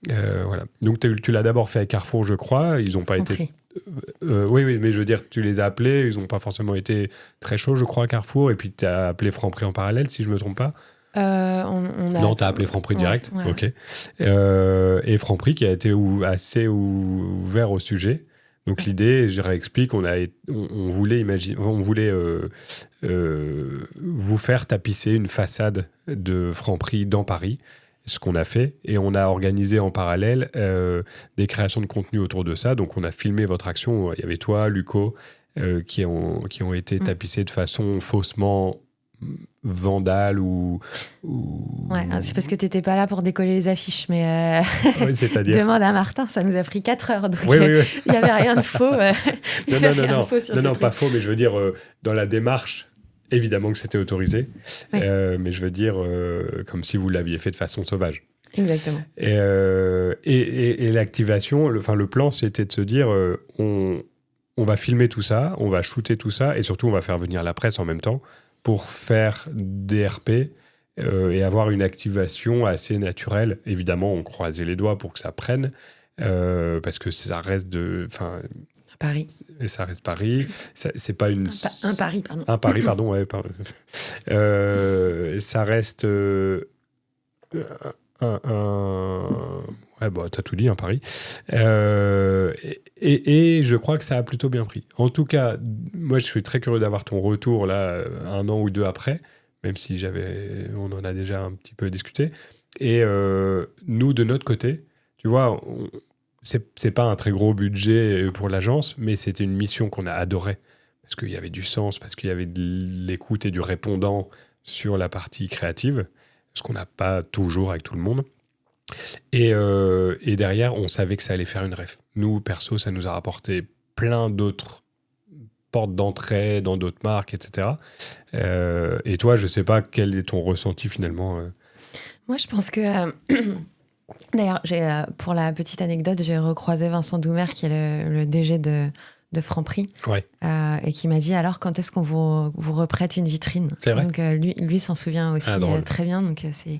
Voilà. Donc tu l'as d'abord fait à Carrefour, je crois. Ils ont pas été. Oui, mais je veux dire, tu les as appelés, ils ont pas forcément été très chauds, je crois, à Carrefour. Et puis tu as appelé Franprix en parallèle, si je me trompe pas. Non, t'as appelé Franprix direct. Ouais. Ok. Et Franprix qui a été assez ouvert au sujet. Donc l'idée, je réexplique, on voulait vous faire tapisser une façade de Franprix dans Paris, ce qu'on a fait, et on a organisé en parallèle des créations de contenu autour de ça. Donc on a filmé votre action, il y avait toi, Luco, qui ont été tapissés de façon faussement vandale ou... Ouais, c'est parce que t'étais pas là pour décoller les affiches, mais oui, c'est-à-dire... demande à Martin, ça nous a pris 4 heures, donc oui. il n'y avait rien de faux. Non, pas faux, mais je veux dire, dans la démarche, évidemment que c'était autorisé, oui. Mais je veux dire, comme si vous l'aviez fait de façon sauvage. Exactement. Et l'activation, le plan, c'était de se dire, on va filmer tout ça, on va shooter tout ça, et surtout, on va faire venir la presse en même temps, pour faire des RP et avoir une activation assez naturelle. Évidemment, on croisait les doigts pour que ça prenne, parce que ça reste Paris. Ça reste Paris. C'est pas une... Un Paris, pardon. Un Paris, pardon, ouais. Ça reste ouais, t'as tout dit, un Paris. Et je crois que ça a plutôt bien pris. En tout cas, moi, je suis très curieux d'avoir ton retour, là, 1 an ou 2 après, même si on en a déjà un petit peu discuté. Et nous, de notre côté, tu vois, c'est pas un très gros budget pour l'agence, mais c'était une mission qu'on a adorée, parce qu'il y avait du sens, parce qu'il y avait de l'écoute et du répondant sur la partie créative, ce qu'on n'a pas toujours avec tout le monde. Et derrière, on savait que ça allait faire une ref. Nous, perso, ça nous a rapporté plein d'autres portes d'entrée dans d'autres marques, etc. Et toi, je sais pas quel est ton ressenti finalement. Moi, je pense que... D'ailleurs, pour la petite anecdote, j'ai recroisé Vincent Doumer, qui est le DG de Franprix, ouais. Et qui m'a dit, alors, quand est-ce qu'on vous reprête une vitrine ? C'est vrai. Donc, lui s'en souvient aussi très bien. Donc, c'est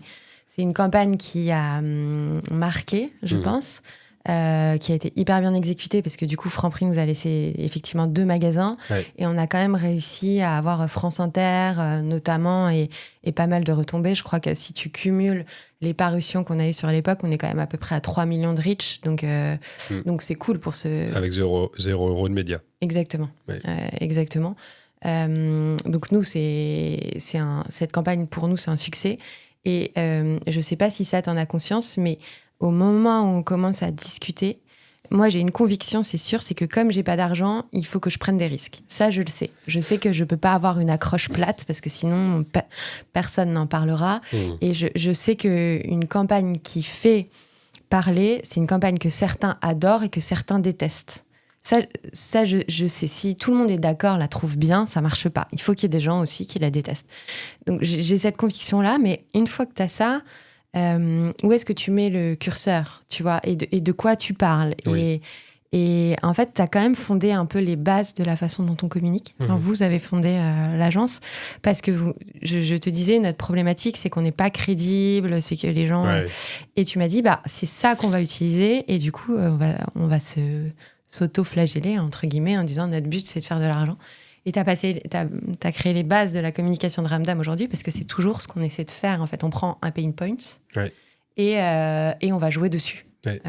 une campagne qui a marqué, je pense. qui a été hyper bien exécuté parce que du coup, Franprix nous a laissé effectivement 2 magasins. Ouais. Et on a quand même réussi à avoir France Inter, notamment, et pas mal de retombées. Je crois que si tu cumules les parutions qu'on a eues sur l'époque, on est quand même à peu près à 3 millions de reach. Donc c'est cool pour ce... Avec 0 € de médias. Exactement. Ouais. Exactement. Donc nous, cette campagne, pour nous, c'est un succès. Et je ne sais pas si ça, t'en as conscience, mais au moment où on commence à discuter, moi, j'ai une conviction, c'est sûr, c'est que comme j'ai pas d'argent, il faut que je prenne des risques. Ça, je le sais. Je sais que je peux pas avoir une accroche plate parce que sinon, personne n'en parlera. Et je sais qu'une campagne qui fait parler, c'est une campagne que certains adorent et que certains détestent. Ça je sais. Si tout le monde est d'accord, la trouve bien, ça marche pas. Il faut qu'il y ait des gens aussi qui la détestent. Donc, j'ai cette conviction-là, mais une fois que tu as ça, où est-ce que tu mets le curseur, tu vois, et de quoi tu parles? Oui. Et en fait, tu as quand même fondé un peu les bases de la façon dont on communique. Enfin, vous avez fondé l'agence parce que je te disais, notre problématique, c'est qu'on n'est pas crédible, c'est que les gens... Ouais. Et tu m'as dit, c'est ça qu'on va utiliser, et du coup, on va s'auto-flageller, entre guillemets, en disant notre but, c'est de faire de l'argent. Et t'as créé les bases de la communication de Ramdam aujourd'hui, parce que c'est toujours ce qu'on essaie de faire. En fait, on prend un pain point et on va jouer dessus. Ouais.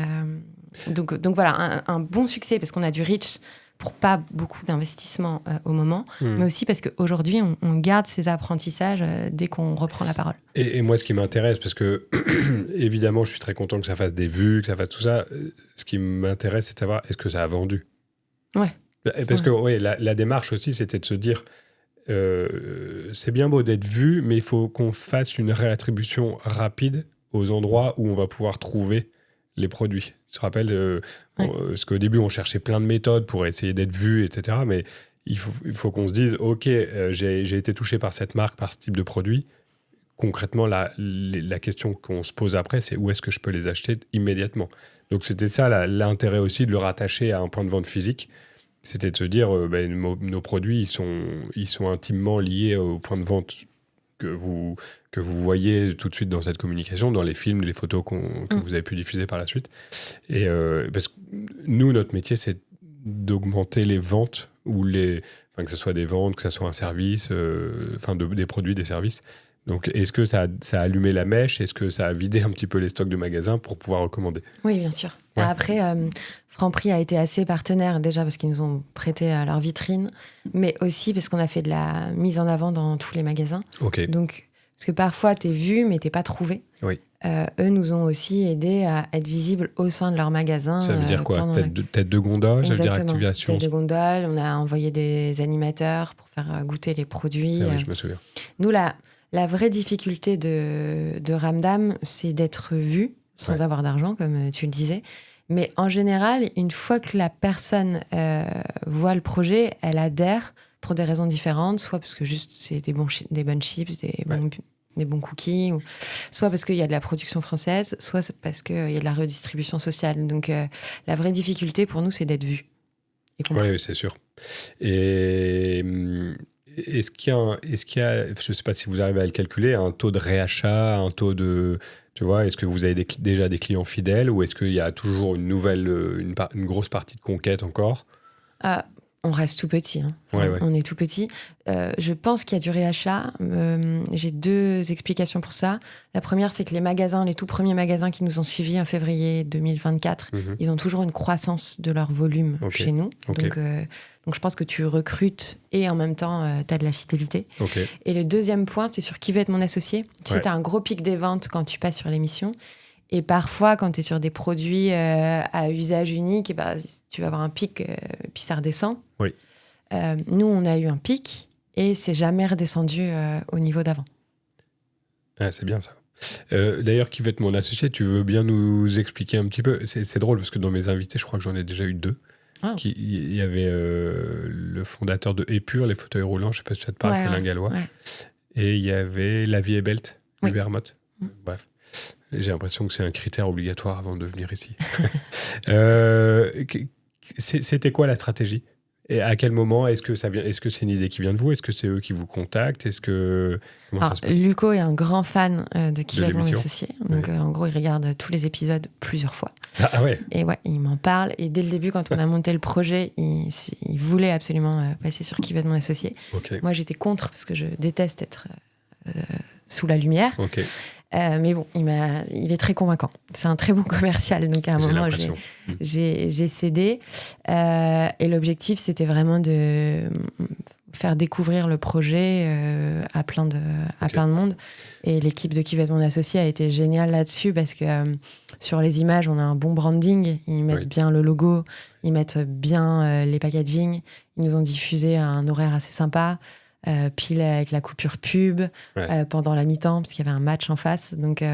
Donc voilà, un bon succès, parce qu'on a du reach pour pas beaucoup d'investissement au moment, mais aussi parce qu'aujourd'hui, on garde ces apprentissages dès qu'on reprend la parole. Et moi, ce qui m'intéresse, parce que évidemment, je suis très content que ça fasse des vues, que ça fasse tout ça. Ce qui m'intéresse, c'est de savoir, est-ce que ça a vendu? Ouais. Parce que la démarche aussi, c'était de se dire, c'est bien beau d'être vu, mais il faut qu'on fasse une réattribution rapide aux endroits où on va pouvoir trouver les produits. Tu te rappelles parce qu'au début, on cherchait plein de méthodes pour essayer d'être vu, etc. Mais il faut qu'on se dise, OK, j'ai été touché par cette marque, par ce type de produit. Concrètement, la question qu'on se pose après, c'est où est-ce que je peux les acheter immédiatement? Donc, c'était ça l'intérêt aussi de le rattacher à un point de vente physique. C'était de se dire, nos produits, ils sont intimement liés au point de vente que vous voyez tout de suite dans cette communication, dans les films, les photos que vous avez pu diffuser par la suite. Et parce que nous, notre métier, c'est d'augmenter les ventes, que ce soit des ventes, que ce soit un service, des produits, des services. Donc, est-ce que ça a allumé la mèche? Est-ce que ça a vidé un petit peu les stocks de magasins pour pouvoir recommander? Oui, bien sûr. Ouais. Après, Franprix a été assez partenaire, déjà parce qu'ils nous ont prêté à leur vitrine, mais aussi parce qu'on a fait de la mise en avant dans tous les magasins. Ok. Donc, parce que parfois, t'es vu, mais t'es pas trouvé. Oui. Eux nous ont aussi aidés à être visibles au sein de leur magasin. Ça veut dire quoi? Tête de gondole? Ça veut dire activation? Tête de gondole. On a envoyé des animateurs pour faire goûter les produits. Ah oui, je me souviens. Nous, la vraie difficulté de Ramdam, c'est d'être vu sans avoir d'argent, comme tu le disais. Mais en général, une fois que la personne voit le projet, elle adhère pour des raisons différentes, soit parce que juste c'est des bonnes chips, des bons cookies, ou soit parce qu'il y a de la production française, soit parce qu'il y a de la redistribution sociale. Donc la vraie difficulté pour nous, c'est d'être vu. Oui, c'est sûr. Et est-ce qu'il y a, je ne sais pas si vous arrivez à le calculer, un taux de réachat, un taux de... Tu vois, est-ce que vous avez déjà des clients fidèles ou est-ce qu'il y a toujours une grosse partie de conquête encore? On reste tout petit. Hein. Ouais. On est tout petit. Je pense qu'il y a du réachat. J'ai 2 explications pour ça. La première, c'est que les tout premiers magasins qui nous ont suivis en février 2024, ils ont toujours une croissance de leur volume chez nous. Donc, je pense que tu recrutes et en même temps, tu as de la fidélité. Et le deuxième point, c'est sur qui veut être mon associé. Tu sais, tu as un gros pic des ventes quand tu passes sur l'émission. Et parfois, quand tu es sur des produits à usage unique, tu vas avoir un pic, puis ça redescend. Oui. Nous, on a eu un pic et c'est jamais redescendu au niveau d'avant. Ah, c'est bien ça. D'ailleurs, qui veut être mon associé? Tu veux bien nous expliquer un petit peu? C'est drôle parce que dans mes invités, je crois que j'en ai déjà eu 2. Il y avait le fondateur de Épure, les fauteuils roulants, je ne sais pas si ça te parle, Colin Gallois. Ouais. Et il y avait La Vie est Belle, Hubert Motte. Bref. J'ai l'impression que c'est un critère obligatoire avant de venir ici. C'était quoi la stratégie? Et à quel moment est-ce que c'est une idée qui vient de vous? Est-ce que c'est eux qui vous contactent? Comment ça se passe? Luco est un grand fan de Qui va être mon l'émission. associé. Donc, en gros, il regarde tous les épisodes plusieurs fois. Ah ouais. Et ouais, il m'en parle. Et dès le début, quand on a monté le projet, il voulait absolument passer sur Qui va être mon associé. Ok. Moi, j'étais contre parce que je déteste être sous la lumière. Ok. Mais bon, il est très convaincant. C'est un très bon commercial. Donc, à un J'ai moment, l'impression. j'ai cédé. Et l'objectif, c'était vraiment de faire découvrir le projet à plein de monde. Et l'équipe de Qui va être mon associé a été géniale là-dessus parce que sur les images, on a un bon branding. Ils mettent bien le logo, ils mettent bien les packaging. Ils nous ont diffusé à un horaire assez sympa. Pile avec la coupure pub pendant la mi-temps parce qu'il y avait un match en face, donc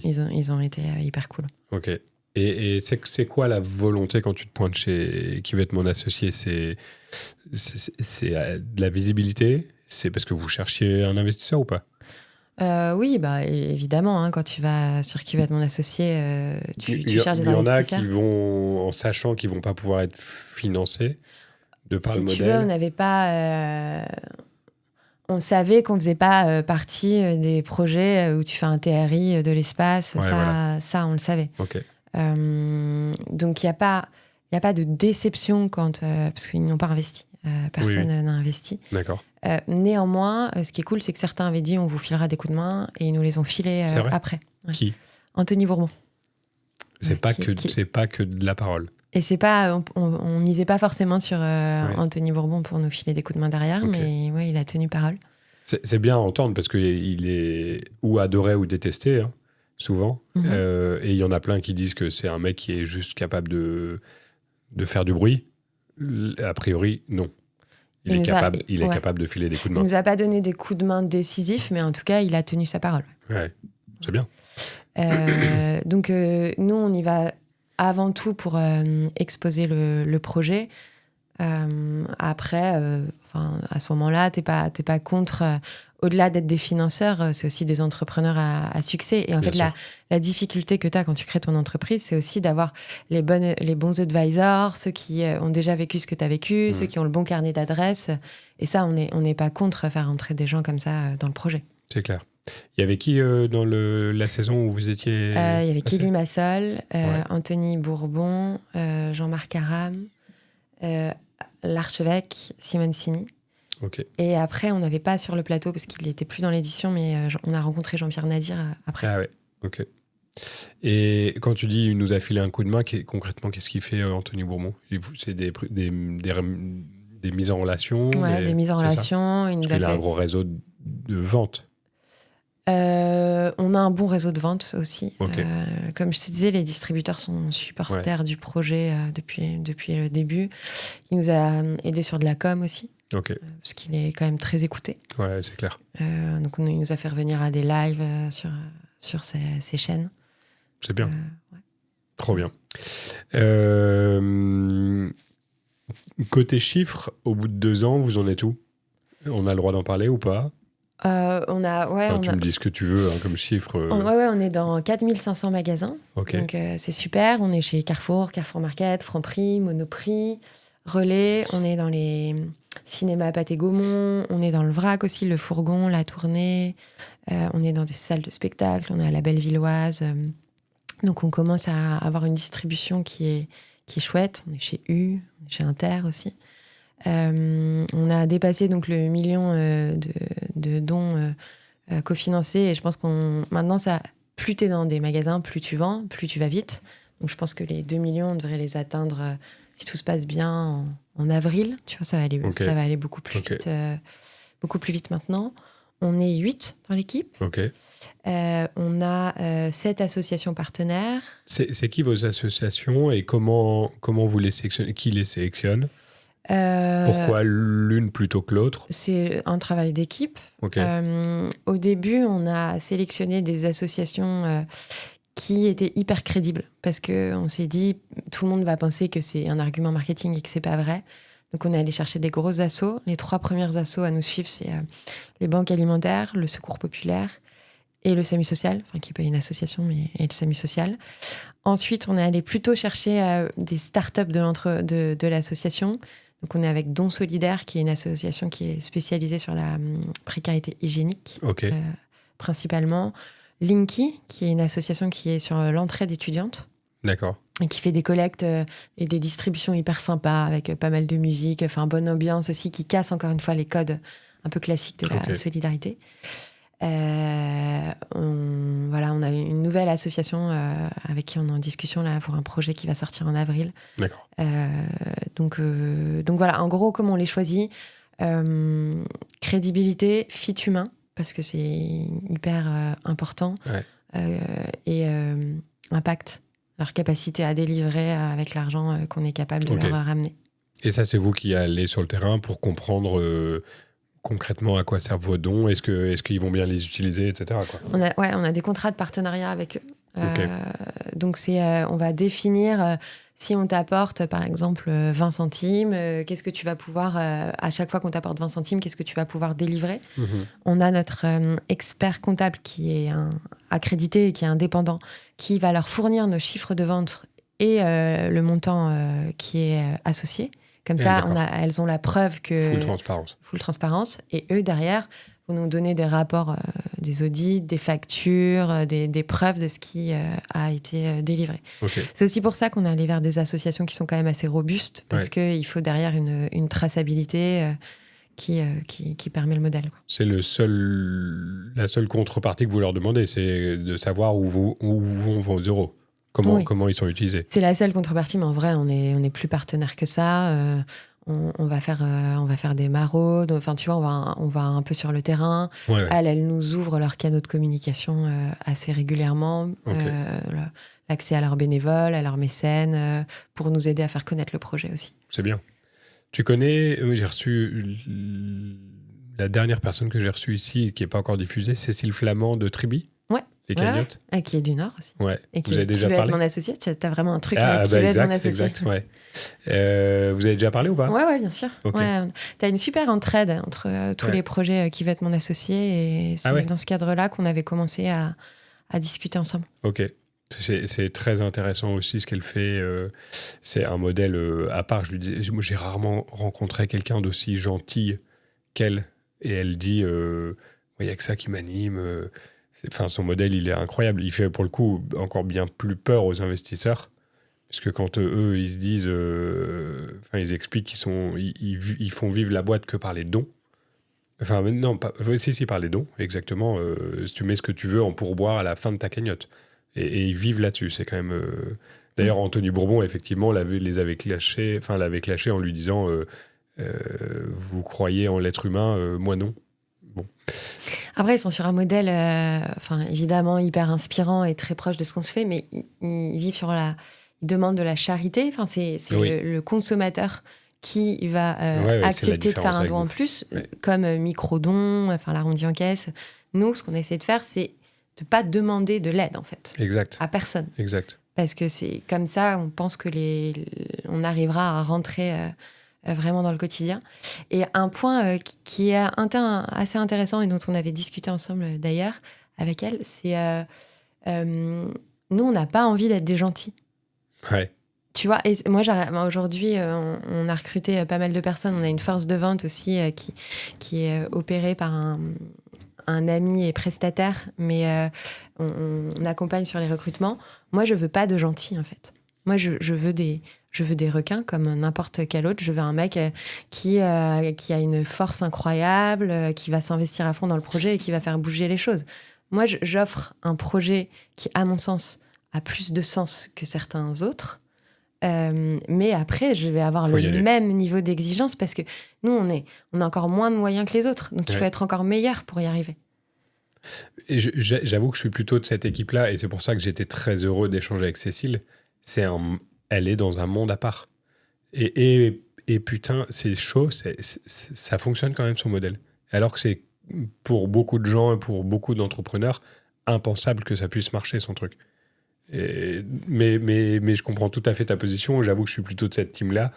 ils ont été hyper cool. Ok. Et c'est quoi la volonté quand tu te pointes chez Qui va être mon associé? C'est de la visibilité? C'est parce que vous cherchiez un investisseur ou pas? Oui, bah évidemment, hein, quand tu vas sur Qui va être mon associé, tu cherches des investisseurs. Il y en a qui vont en sachant qu'ils vont pas pouvoir être financés de par le modèle. Si tu veux, on n'avait pas. On savait qu'on faisait pas partie des projets où tu fais un TRI de l'espace. Ça, on le savait. Ok. Donc, il n'y a pas de déception parce qu'ils n'ont pas investi. Personne n'a investi. D'accord. Néanmoins, ce qui est cool, c'est que certains avaient dit on vous filera des coups de main et ils nous les ont filés après. Ouais. Qui? Anthony Bourbon. C'est pas que de la parole. Et c'est pas, on misait pas forcément sur Anthony Bourbon pour nous filer des coups de main derrière, mais ouais, il a tenu parole. C'est bien à entendre parce qu'il est ou adoré ou détesté, hein, souvent. Et il y en a plein qui disent que c'est un mec qui est juste capable de faire du bruit. A priori, non. Il est capable de filer des coups de main. Il nous a pas donné des coups de main décisifs, mais en tout cas, il a tenu sa parole. Ouais, c'est bien. Donc, nous, on y va avant tout pour exposer le projet. Après, à ce moment-là, t'es pas contre. Au-delà d'être des financeurs, c'est aussi des entrepreneurs à succès. Et en fait, la difficulté que tu as quand tu crées ton entreprise, c'est aussi d'avoir les bons advisors, ceux qui ont déjà vécu ce que tu as vécu, ceux qui ont le bon carnet d'adresses. Et ça, on n'est pas contre faire entrer des gens comme ça dans le projet. C'est clair. Il y avait qui dans la saison où vous étiez Il y avait Kelly Massol, Anthony Bourbon, Jean-Marc Aram, l'archevêque Simone Sini. Okay. Et après, on n'avait pas sur le plateau parce qu'il n'était plus dans l'édition, mais on a rencontré Jean-Pierre Nadir après. Ah ouais, ok. Et quand tu dis il nous a filé un coup de main, concrètement, qu'est-ce qu'il fait Anthony Bourbon? C'est des mises en relation? Ouais, des mises en relation. Il a un gros réseau de vente. On a un bon réseau de vente aussi. Okay. Comme je te disais, les distributeurs sont supporters du projet depuis le début. Il nous a aidé sur de la com aussi. Okay. Parce qu'il est quand même très écouté. Ouais, c'est clair. Donc il nous a fait revenir à des lives sur ses chaînes. C'est bien. Ouais. Trop bien. Côté chiffres, au bout de 2 ans, vous en êtes où? On a le droit d'en parler ou pas? Tu me dis ce que tu veux comme chiffre. On est dans 4500 magasins. Okay. Donc c'est super. On est chez Carrefour, Carrefour Market, Franprix, Monoprix, Relais. On est dans les cinémas Pathé-Gaumont. On est dans le Vrac aussi, le Fourgon, la Tournée. On est dans des salles de spectacle. On est à la Bellevilloise. Donc on commence à avoir une distribution qui est chouette. On est chez U, on est chez Inter aussi. On a dépassé donc le million de dons cofinancés et je pense maintenant plus t'es dans des magasins, plus tu vends, plus tu vas vite. Donc je pense que les 2 millions on devrait les atteindre si tout se passe bien en avril. Tu vois, ça va aller beaucoup plus vite maintenant. On est 8 dans l'équipe. Okay. On a 7 associations partenaires. C'est qui vos associations et comment vous les sélectionnez? Qui les sélectionne? Pourquoi l'une plutôt que l'autre? C'est un travail d'équipe. Okay. Au début, on a sélectionné des associations qui étaient hyper crédibles parce qu'on s'est dit tout le monde va penser que c'est un argument marketing et que c'est pas vrai. Donc on est allé chercher des gros assos. Les 3 premières assos à nous suivre, c'est les banques alimentaires, le Secours populaire et le SAMU social, qui n'est pas une association, mais le SAMU social. Ensuite, on est allé plutôt chercher des startups de l'association, Donc, on est avec Don Solidaire, qui est une association qui est spécialisée sur la précarité hygiénique, principalement. Linky, qui est une association qui est sur l'entraide étudiante. D'accord. Et qui fait des collectes et des distributions hyper sympas, avec pas mal de musique, enfin, bonne ambiance aussi, qui casse encore une fois les codes un peu classiques de la solidarité. On a une nouvelle association avec qui on est en discussion là, pour un projet qui va sortir en avril. D'accord. Donc voilà, en gros, comment on les choisit, crédibilité, fit humain, parce que c'est hyper important, et impact, leur capacité à délivrer avec l'argent qu'on est capable de leur ramener. Et ça, c'est vous qui allez sur le terrain pour comprendre concrètement à quoi servent vos dons, est-ce qu'ils vont bien les utiliser, etc. quoi. On a des contrats de partenariat avec eux. Donc, on va définir si on t'apporte, par exemple, 20 centimes, qu'est-ce que tu vas pouvoir, à chaque fois qu'on t'apporte 20 centimes, qu'est-ce que tu vas pouvoir délivrer. On a notre expert comptable qui est accrédité et qui est indépendant, qui va leur fournir nos chiffres de vente et le montant qui est associé. Comme ça, elles ont la preuve que... Full transparence. Et eux, derrière, vont nous donner des rapports, des audits, des factures, des preuves de ce qui a été délivré. C'est aussi pour ça qu'on est allé vers des associations qui sont quand même assez robustes, parce qu'il faut derrière une traçabilité qui permet le modèle. C'est la seule contrepartie que vous leur demandez, c'est de savoir où vont vos euros. Comment ils sont utilisés. C'est la seule contrepartie, mais en vrai, on est plus partenaire que ça. On va faire des maraudes. Enfin, tu vois, on va un peu sur le terrain. Elles nous ouvrent leurs canaux de communication assez régulièrement. L'accès à leurs bénévoles, à leurs mécènes, pour nous aider à faire connaître le projet aussi. C'est bien. Tu connais, j'ai reçu la dernière personne que j'ai reçue ici, qui n'est pas encore diffusée, Cécile Flamand de Tribi. Les cagnottes. Qui est du Nord aussi. Et vous avez déjà parlé. Être mon associé. Tu as vraiment un truc avec qui veut être mon associé. Exact. Vous avez déjà parlé ou pas? Ouais, bien sûr. Tu as une super entraide entre tous les projets qui veulent être mon associé. Et c'est dans ce cadre-là qu'on avait commencé à discuter ensemble. Ok. C'est très intéressant aussi ce qu'elle fait. C'est un modèle à part. J'ai rarement rencontré quelqu'un d'aussi gentil qu'elle. Et elle dit, il n'y a que ça qui m'anime. Son modèle, il est incroyable. Il fait, pour le coup, encore bien plus peur aux investisseurs. Parce que quand eux, ils se disent... ils expliquent qu'ils font vivre la boîte que par les dons. Enfin, non, pas... Si, par les dons, exactement. Si tu mets ce que tu veux en pourboire à la fin de ta cagnotte. Et ils vivent là-dessus. C'est quand même... D'ailleurs, Anthony Bourbon, effectivement, l'avait clashé en lui disant vous croyez en l'être humain, moi non. Bon. Après, ils sont sur un modèle, évidemment, hyper inspirant et très proche de ce qu'on se fait, mais ils vivent sur ils demandent de la charité. Enfin, c'est le consommateur qui va accepter de faire un don en plus, comme micro-don, l'arrondi en caisse. Nous, ce qu'on essaie de faire, c'est de ne pas demander de l'aide, en fait. Exact. À personne. Exact. Parce que c'est comme ça, on pense que on arrivera à rentrer... vraiment dans le quotidien. Et un point qui est assez intéressant et dont on avait discuté ensemble d'ailleurs avec elle, c'est nous, on n'a pas envie d'être des gentils. Tu vois, et moi, aujourd'hui, on a recruté pas mal de personnes. On a une force de vente aussi qui est opérée par un ami et prestataire, mais on accompagne sur les recrutements. Moi, je veux pas de gentils, en fait. Moi, je veux des requins comme n'importe quel autre. Je veux un mec qui a une force incroyable, qui va s'investir à fond dans le projet et qui va faire bouger les choses. Moi, j'offre un projet qui, à mon sens, a plus de sens que certains autres. Mais après, je vais avoir le même niveau d'exigence parce que nous, on a encore moins de moyens que les autres. Donc, il faut être encore meilleur pour y arriver. Et j'avoue que je suis plutôt de cette équipe-là et c'est pour ça que j'étais très heureux d'échanger avec Cécile. Elle est dans un monde à part. Et putain, c'est chaud, ça fonctionne quand même son modèle. Alors que c'est pour beaucoup de gens et pour beaucoup d'entrepreneurs impensable que ça puisse marcher son truc. Mais je comprends tout à fait ta position. J'avoue que je suis plutôt de cette team-là.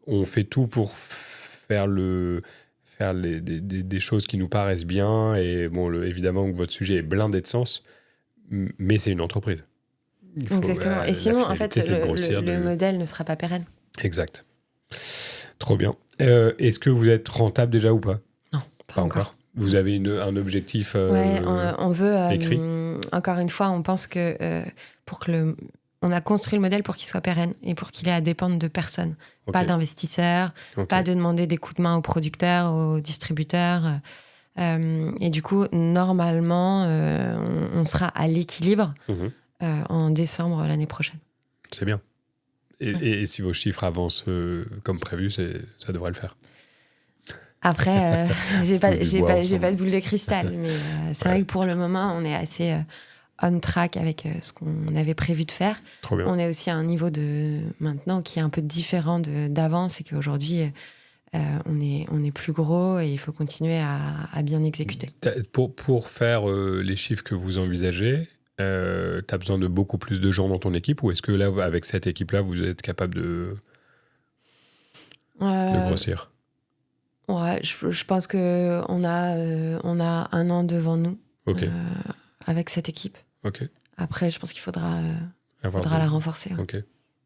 On fait tout pour faire des choses qui nous paraissent bien. Et bon, évidemment que votre sujet est blindé de sens, mais c'est une entreprise. Exactement. Et sinon, en fait, le modèle ne sera pas pérenne. Exact. Trop bien. Est-ce que vous êtes rentable déjà ou pas? Non, pas encore. Vous avez un objectif Ouais, on veut... écrit? Encore une fois, on pense que on a construit le modèle pour qu'il soit pérenne et pour qu'il ait à dépendre de personne. Okay. Pas d'investisseurs, pas de demander des coups de main aux producteurs, aux distributeurs. Et du coup, normalement, on sera à l'équilibre en décembre l'année prochaine. C'est bien. Et si vos chiffres avancent comme prévu, ça devrait le faire. Après, j'ai pas de boule de cristal, mais c'est vrai que pour le moment, on est assez on track avec ce qu'on avait prévu de faire. Trop bien. On est aussi à un niveau maintenant qui est un peu différent d'avant, c'est qu'aujourd'hui, on est plus gros et il faut continuer à bien exécuter. Pour faire les chiffres que vous envisagez, tu as besoin de beaucoup plus de gens dans ton équipe, ou est-ce que là, avec cette équipe-là, vous êtes capable de grossir? Ouais, je pense qu'on a 1 an devant nous avec cette équipe. Okay. Après, je pense qu'il faudra la renforcer. Ok.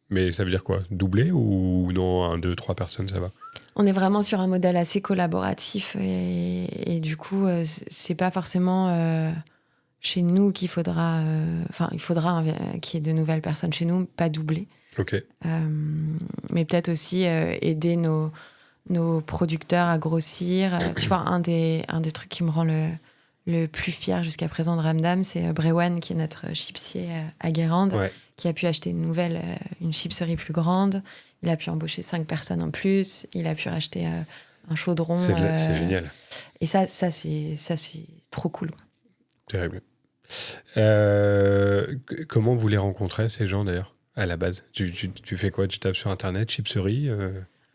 Mais ça veut dire quoi? Doubler ou non? 1, 2, 3 personnes, ça va? On est vraiment sur un modèle assez collaboratif et du coup, c'est pas forcément chez nous qu'il faudra... il faudra qu'il y ait de nouvelles personnes chez nous, pas doubler. Ok. Mais peut-être aussi aider nos producteurs à grossir. Tu vois, un des trucs qui me rend le plus fier jusqu'à présent de Ramdam, c'est Brewan, qui est notre chipsier à Guérande, qui a pu acheter une chipserie plus grande. Il a pu embaucher 5 personnes en plus. Il a pu racheter un chaudron. C'est génial. Et ça c'est trop cool. Terrible. Comment vous les rencontrez, ces gens, d'ailleurs, à la base? Tu fais quoi? Tu tapes sur Internet, chipserie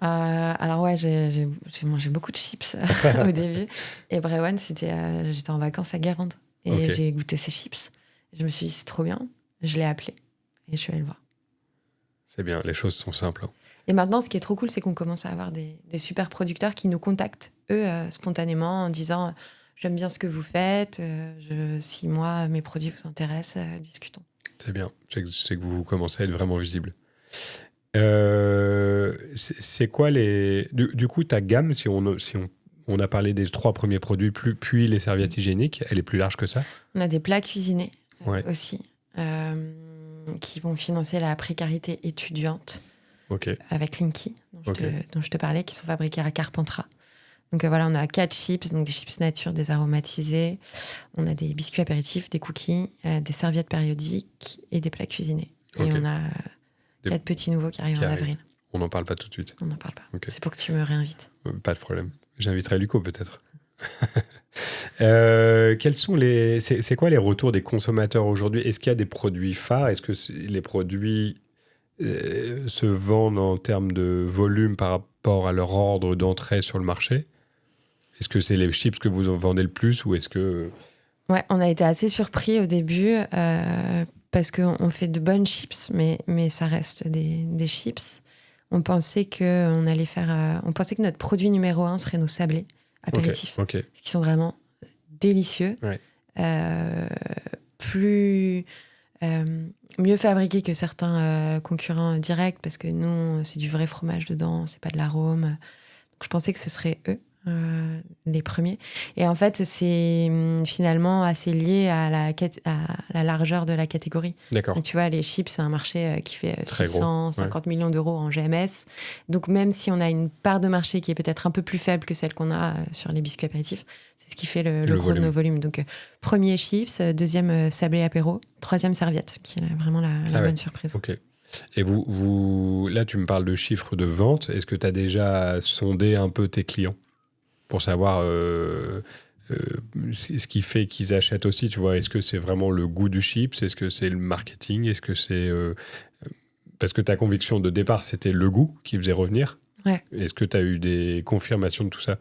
Alors ouais, j'ai mangé beaucoup de chips au début. Et Brewan, j'étais en vacances à Guérande. Et j'ai goûté ces chips. Je me suis dit, c'est trop bien. Je l'ai appelé. Et je suis allée le voir. C'est bien, les choses sont simples. Hein. Et maintenant, ce qui est trop cool, c'est qu'on commence à avoir des super producteurs qui nous contactent, eux, spontanément, en disant « J'aime bien ce que vous faites. Si moi, mes produits vous intéressent, discutons. » C'est bien. C'est que vous commencez à être vraiment visible. C'est quoi les... Du coup, ta gamme, si on a parlé des 3 premiers produits, puis les serviettes hygiéniques, elle est plus large que ça? On a des plats cuisinés aussi, qui vont financer la précarité étudiante avec Linky, dont je te parlais, qui sont fabriqués à Carpentras. Donc voilà, on a 4 chips, donc des chips nature, des aromatisés. On a des biscuits apéritifs, des cookies, des serviettes périodiques et des plats cuisinés. Et on a 4 petits nouveaux qui arrivent en avril. On n'en parle pas tout de suite. On n'en parle pas. C'est pour que tu me réinvites. Pas de problème. J'inviterai Luco peut-être. Quels sont c'est quoi les retours des consommateurs aujourd'hui? Est-ce qu'il y a des produits phares? Est-ce que les produits se vendent en termes de volume par rapport à leur ordre d'entrée sur le marché? Est-ce que c'est les chips que vous vendez le plus, ou est-ce que... Ouais, on a été assez surpris au début parce qu'on fait de bonnes chips, mais ça reste des chips. On pensait qu'on allait faire... on pensait que notre produit numéro 1 serait nos sablés apéritifs, qui sont vraiment délicieux, mieux fabriqués que certains concurrents directs, parce que nous, c'est du vrai fromage dedans, c'est pas de l'arôme. Donc je pensais que ce serait eux. Les premiers. Et en fait, c'est finalement assez lié à la largeur de la catégorie. D'accord. Donc, tu vois, les chips, c'est un marché qui fait 650 millions d'euros en GMS. Donc, même si on a une part de marché qui est peut-être un peu plus faible que celle qu'on a sur les biscuits apéritifs, c'est ce qui fait le gros de nos volumes. Donc, premier chips, deuxième sablé apéro, troisième serviette, qui est vraiment la bonne surprise. Ok. Et vous, là, tu me parles de chiffres de vente. Est-ce que tu as déjà sondé un peu tes clients pour savoir ce qui fait qu'ils achètent aussi, tu vois? Est-ce que c'est vraiment le goût du chips? Est-ce que c'est le marketing? Est-ce que c'est... parce que ta conviction de départ, c'était le goût qui faisait revenir. Ouais. Est-ce que tu as eu des confirmations de tout ça?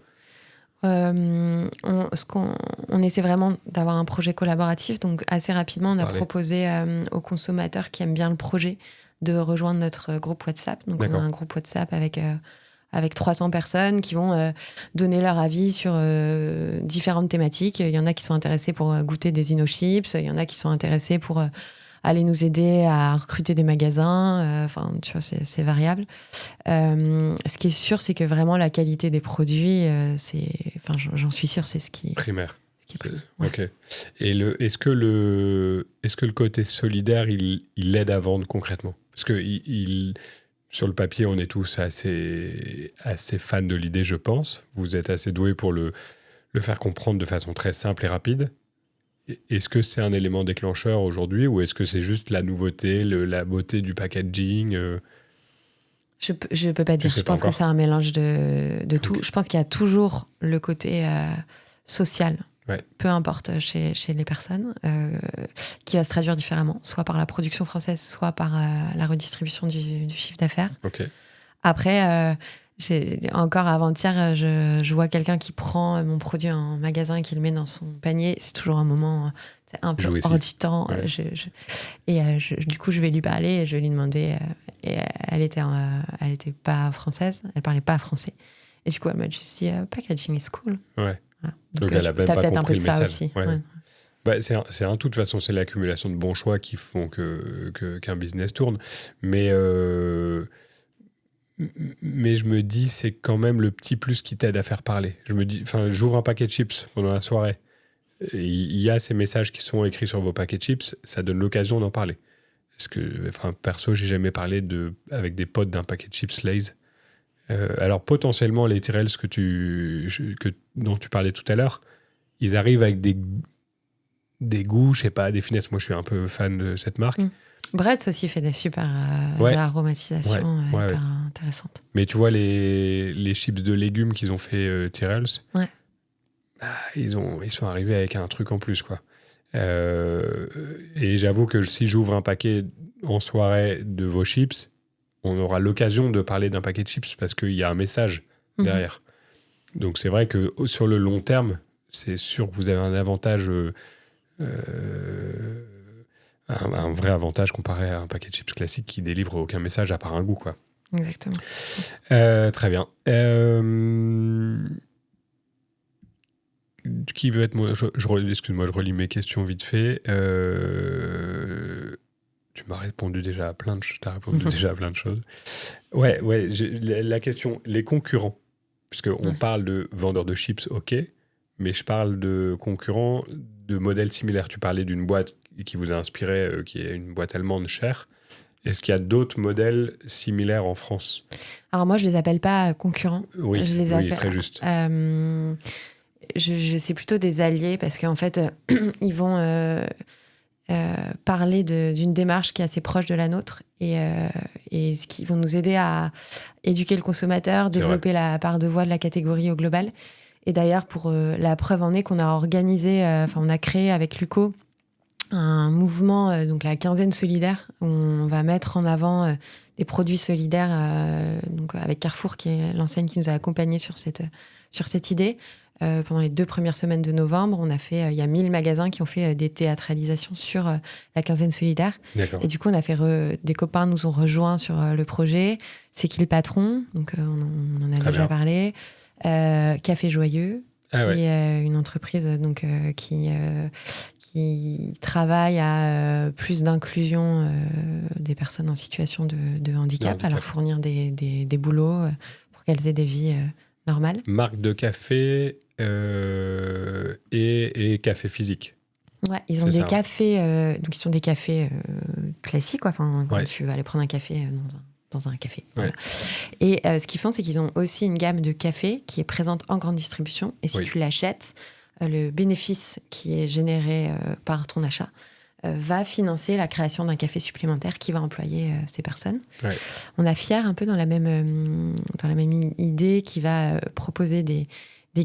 On essaie vraiment d'avoir un projet collaboratif. Donc, assez rapidement, on a proposé aux consommateurs qui aiment bien le projet de rejoindre notre groupe WhatsApp. Donc, on a un groupe WhatsApp avec 300 personnes qui vont donner leur avis sur différentes thématiques. Il y en a qui sont intéressés pour goûter des InnoChips, il y en a qui sont intéressés pour aller nous aider à recruter des magasins. Enfin, tu vois, c'est variable. Ce qui est sûr, c'est que vraiment la qualité des produits, j'en suis sûre, c'est ce qui Primaire. est primaire. Ok. Et est-ce que le côté solidaire, il aide à vendre concrètement? Parce que sur le papier, on est tous assez fans de l'idée, je pense. Vous êtes assez doués pour le faire comprendre de façon très simple et rapide. Est-ce que c'est un élément déclencheur aujourd'hui ou est-ce que c'est juste la nouveauté, la beauté du packaging Je peux pas dire. Je pense que c'est un mélange de tout. Okay. Je pense qu'il y a toujours le côté social, peu importe chez les personnes, qui va se traduire différemment, soit par la production française, soit par la redistribution du chiffre d'affaires. Okay. Après, encore avant-hier, je vois quelqu'un qui prend mon produit en magasin et qui le met dans son panier. C'est toujours un moment un peu hors du temps. Ouais. Du coup, je vais lui parler et je vais lui demander. Et elle était pas française, elle parlait pas français. Et du coup, elle m'a juste dit packaging is cool. Ouais. Voilà. Donc elle a même pas compris le message. Aussi. Ouais. Ouais. Bah, c'est de toute façon, c'est l'accumulation de bons choix qui font qu'un business tourne. Mais je me dis, c'est quand même le petit plus qui t'aide à faire parler. Je me dis, j'ouvre un paquet de chips pendant la soirée. Il y a ces messages qui sont écrits sur vos paquets de chips, ça donne l'occasion d'en parler. Parce que, perso, j'ai jamais parlé avec des potes d'un paquet de chips Lay's. Alors potentiellement, les Tyrells dont tu parlais tout à l'heure, ils arrivent avec des goûts, je sais pas, des finesses. Moi, je suis un peu fan de cette marque. Brett's aussi fait des super aromatisations hyper intéressantes. Mais tu vois, les chips de légumes qu'ils ont fait Tyrells, ils sont arrivés avec un truc en plus, quoi. Et j'avoue que si j'ouvre un paquet en soirée de vos chips, on aura l'occasion de parler d'un paquet de chips parce qu'il y a un message derrière. Donc c'est vrai que sur le long terme, c'est sûr que vous avez un avantage, un vrai avantage comparé à un paquet de chips classique qui délivre aucun message à part un goût, quoi. Exactement. Très bien. Qui veut être moi excuse-moi, je relis mes questions vite fait. Tu m'as répondu déjà à plein de choses. T'as répondu déjà à plein de choses. Ouais. La question, les concurrents, puisqu'on parle de vendeurs de chips, ok, mais je parle de concurrents de modèles similaires. Tu parlais d'une boîte qui vous a inspiré, qui est une boîte allemande chère. Est-ce qu'il y a d'autres modèles similaires en France? Alors moi, je les appelle pas concurrents. Oui, je les appelle, très juste. C'est plutôt des alliés parce qu'en fait, ils vont parler d'une démarche qui est assez proche de la nôtre et ce qui vont nous aider à éduquer le consommateur, développer la part de voix de la catégorie au global. Et d'ailleurs, pour la preuve en est qu'on a organisé, on a créé avec Luco un mouvement, donc la quinzaine solidaire, où on va mettre en avant des produits solidaires, donc avec Carrefour, qui est l'enseigne qui nous a accompagnés sur cette idée. Pendant les 2 premières semaines de novembre, il y a 1000 magasins qui ont fait des théâtralisations sur la quinzaine solidaire. D'accord. Et du coup, on a fait des copains nous ont rejoints sur le projet. C'est qui le patron? Donc, on en a déjà parlé. Café Joyeux, qui est une entreprise donc, qui travaille à plus d'inclusion des personnes en situation de handicap, à leur fournir des boulots pour qu'elles aient des vies normales. Marque de café et café physique. Ouais, ils ont des cafés, donc ils sont des cafés classiques, quoi. Quand tu vas aller prendre un café dans un café. Voilà. Et ce qu'ils font, c'est qu'ils ont aussi une gamme de café qui est présente en grande distribution. Et si tu l'achètes, le bénéfice qui est généré par ton achat va financer la création d'un café supplémentaire qui va employer ces personnes. Ouais. On a Fier un peu dans la même idée qui va proposer des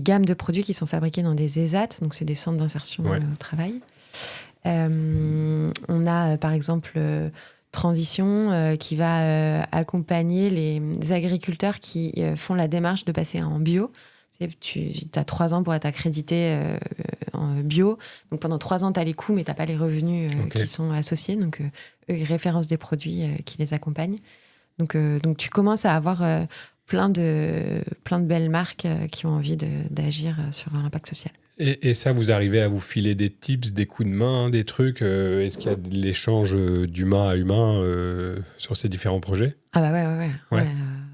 gammes de produits qui sont fabriqués dans des ESAT, donc c'est des centres d'insertion au travail. On a par exemple Transition qui va accompagner les agriculteurs qui font la démarche de passer en bio. Tu as 3 ans pour être accrédité en bio. Donc pendant 3 ans, tu as les coûts, mais tu n'as pas les revenus qui sont associés. Donc eux, ils référencent des produits qui les accompagnent. Donc tu commences à avoir plein de belles marques qui ont envie d'agir sur l'impact social. Et ça, vous arrivez à vous filer des tips, des coups de main, des trucs Est-ce qu'il y a de l'échange d'humain à humain sur ces différents projets? Ah bah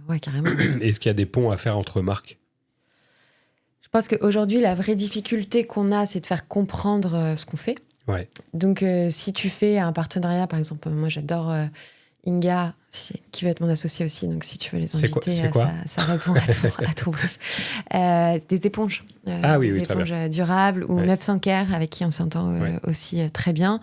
ouais, carrément. Est-ce qu'il y a des ponts à faire entre marques? Je pense qu'aujourd'hui, la vraie difficulté qu'on a, c'est de faire comprendre ce qu'on fait. Ouais. Donc, si tu fais un partenariat, par exemple, moi j'adore Inga, qui veut être mon associé aussi, donc si tu veux les inviter, ça répond à ton brief. Des éponges. Des éponges durables ou 900 Care, avec qui on s'entend aussi très bien.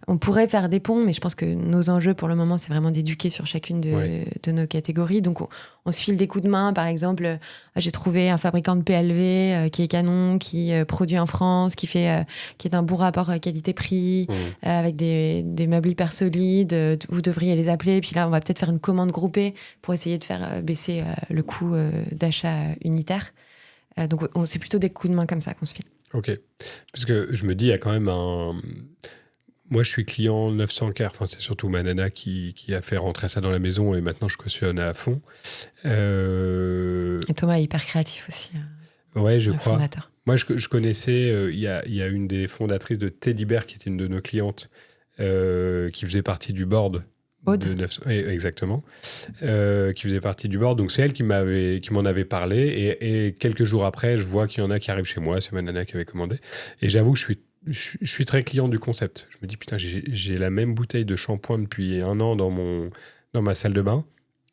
On pourrait faire des ponts, mais je pense que nos enjeux pour le moment, c'est vraiment d'éduquer sur chacune de nos catégories. Donc, on se file des coups de main. Par exemple, j'ai trouvé un fabricant de PLV qui est canon, qui produit en France, qui est d'un bon rapport qualité-prix, avec des meubles hyper solides. Vous devriez les appeler. Puis là, on va peut-être faire une commande groupée pour essayer de faire baisser le coût d'achat unitaire. Donc, c'est plutôt des coups de main comme ça qu'on se file. Ok. Parce que je me dis, il y a quand même un... Moi, je suis client 900 Care. Enfin, c'est surtout ma nana qui a fait rentrer ça dans la maison et maintenant, je cautionne à fond. Et Thomas est hyper créatif aussi. Ouais, je crois. Fondateur. Moi, je connaissais... Il y a une des fondatrices de Teddy Bear qui était une de nos clientes qui faisait partie du board. Aude. Exactement. Qui faisait partie du board. Donc, c'est elle qui m'en avait parlé. Et quelques jours après, je vois qu'il y en a qui arrivent chez moi. C'est ma nana qui avait commandé. Et j'avoue que je suis très client du concept. Je me dis, putain, j'ai la même bouteille de shampoing depuis 1 an dans ma salle de bain.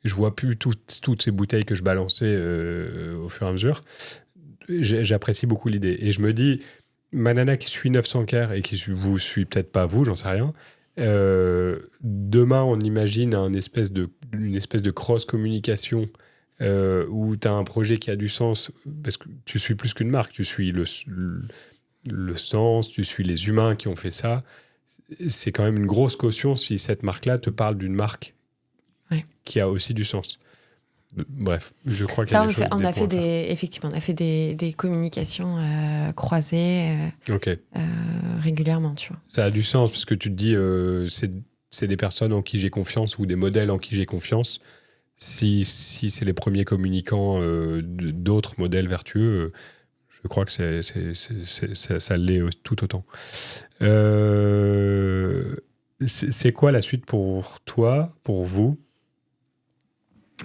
Je vois plus toutes ces bouteilles que je balançais au fur et à mesure. J'apprécie beaucoup l'idée. Et je me dis, ma nana qui suit 900 Care et qui vous suit peut-être pas vous, j'en sais rien. Demain, on imagine une espèce de cross-communication où tu as un projet qui a du sens, parce que tu suis plus qu'une marque, tu suis le sens, tu suis les humains qui ont fait ça. C'est quand même une grosse caution si cette marque-là te parle d'une marque qui a aussi du sens. Bref, je crois qu'il y a des choses. On a fait des communications croisées régulièrement, tu vois. Ça a du sens parce que tu te dis, c'est des personnes en qui j'ai confiance ou des modèles en qui j'ai confiance. Si c'est les premiers communicants d'autres modèles vertueux, je crois que ça l'est tout autant. C'est quoi la suite pour toi, pour vous?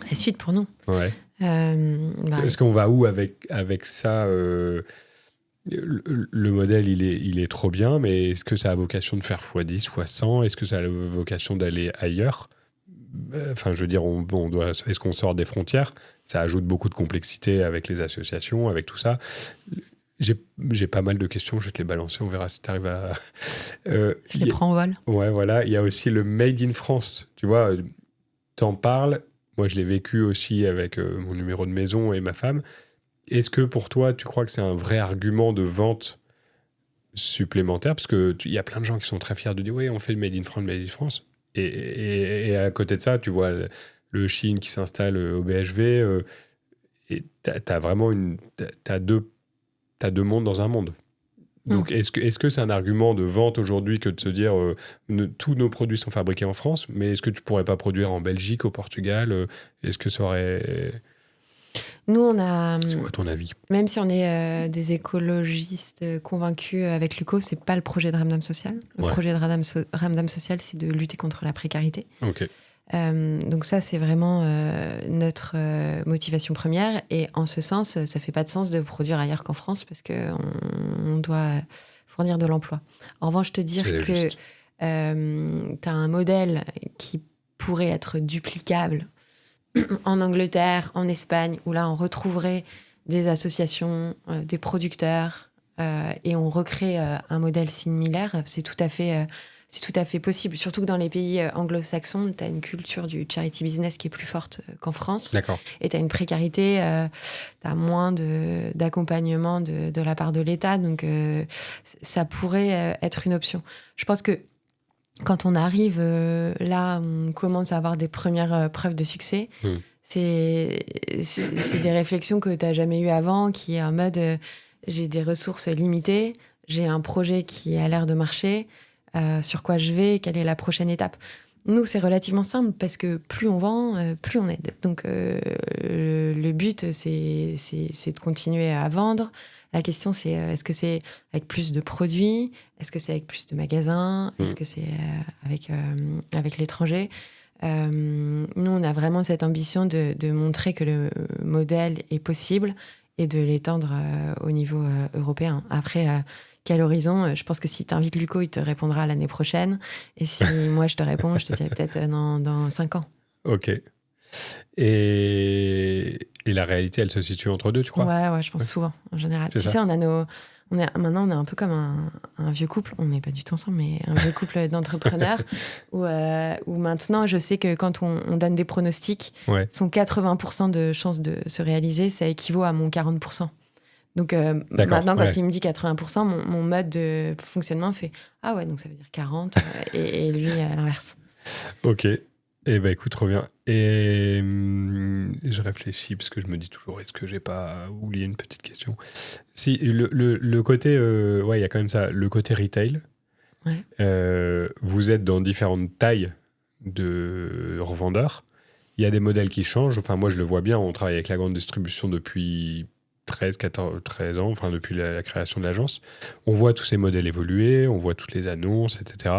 La suite pour nous. Ouais. Est-ce qu'on va où avec ça le modèle, il est trop bien, mais est-ce que ça a vocation de faire x10, x100? Est-ce que ça a vocation d'aller ailleurs? Enfin, je veux dire, est-ce qu'on sort des frontières? Ça ajoute beaucoup de complexité avec les associations, avec tout ça. J'ai pas mal de questions, je vais te les balancer, on verra si tu arrives à... je les prends au vol. Ouais, voilà. Il y a aussi le Made in France. Tu vois, t'en parles. Moi, je l'ai vécu aussi avec mon numéro de maison et ma femme. Est-ce que pour toi, tu crois que c'est un vrai argument de vente supplémentaire? Parce qu'il y a plein de gens qui sont très fiers de dire « Oui, on fait le Made in France. » Et à côté de ça, tu vois le Chine qui s'installe au BHV. Et t'as vraiment t'as deux mondes dans un monde. Donc, est-ce que c'est un argument de vente aujourd'hui que de se dire tous nos produits sont fabriqués en France, mais est-ce que tu pourrais pas produire en Belgique, au Portugal? Est-ce que ça aurait... Nous, on a... C'est quoi ton avis? Même si on est des écologistes convaincus avec Luco, c'est pas le projet de Ramdam Social. Le projet de Ramdam Social, c'est de lutter contre la précarité. Ok. Donc ça, c'est vraiment notre motivation première. Et en ce sens, ça fait pas de sens de produire ailleurs qu'en France parce qu'on doit fournir de l'emploi. En revanche, te dire que tu as un modèle qui pourrait être duplicable en Angleterre, en Espagne, où là, on retrouverait des associations, des producteurs, et on recrée un modèle similaire, c'est tout à fait possible. Surtout que dans les pays anglo-saxons, tu as une culture du charity business qui est plus forte qu'en France. D'accord. Et tu as une précarité, tu as moins d'accompagnement de la part de l'État. Donc, ça pourrait être une option. Je pense que quand on arrive là, on commence à avoir des premières preuves de succès. C'est des réflexions que tu n'as jamais eues avant, qui est en mode j'ai des ressources limitées, j'ai un projet qui a l'air de marcher, sur quoi je vais, quelle est la prochaine étape. Nous, c'est relativement simple parce que plus on vend, plus on aide. Donc, le but, c'est de continuer à vendre. La question, c'est est-ce que c'est avec plus de produits? Est-ce que c'est avec plus de magasins? Est-ce que c'est avec l'étranger? Nous, on a vraiment cette ambition de montrer que le modèle est possible et de l'étendre au niveau européen. Après, quel horizon? Je pense que si tu invites Luco, il te répondra l'année prochaine. Et si moi, je te réponds, je te dirai peut-être dans 5 ans. Ok. Et la réalité, elle se situe entre deux, tu crois? Ouais, je pense souvent, en général. C'est Tu ça. sais, maintenant, on est un peu comme un vieux couple. On n'est pas du tout ensemble, mais un vieux couple d'entrepreneurs où maintenant, je sais que quand on donne des pronostics, Ouais. son 80% de chances de se réaliser, ça équivaut à mon 40%. Donc maintenant, quand il me dit 80%, mon mode de fonctionnement fait « Ah ouais, donc ça veut dire 40 » et lui, à l'inverse. Ok. Eh ben écoute, trop bien. Et je réfléchis parce que je me dis toujours, est-ce que j'ai pas oublié une petite question? Si, le côté, ouais, il y a quand même ça, le côté retail. Ouais. Vous êtes dans différentes tailles de revendeurs. Il y a des modèles qui changent. Enfin, moi, je le vois bien. On travaille avec la grande distribution depuis 13, 14, 13 ans, enfin, depuis la création de l'agence. On voit tous ces modèles évoluer, on voit toutes les annonces, etc.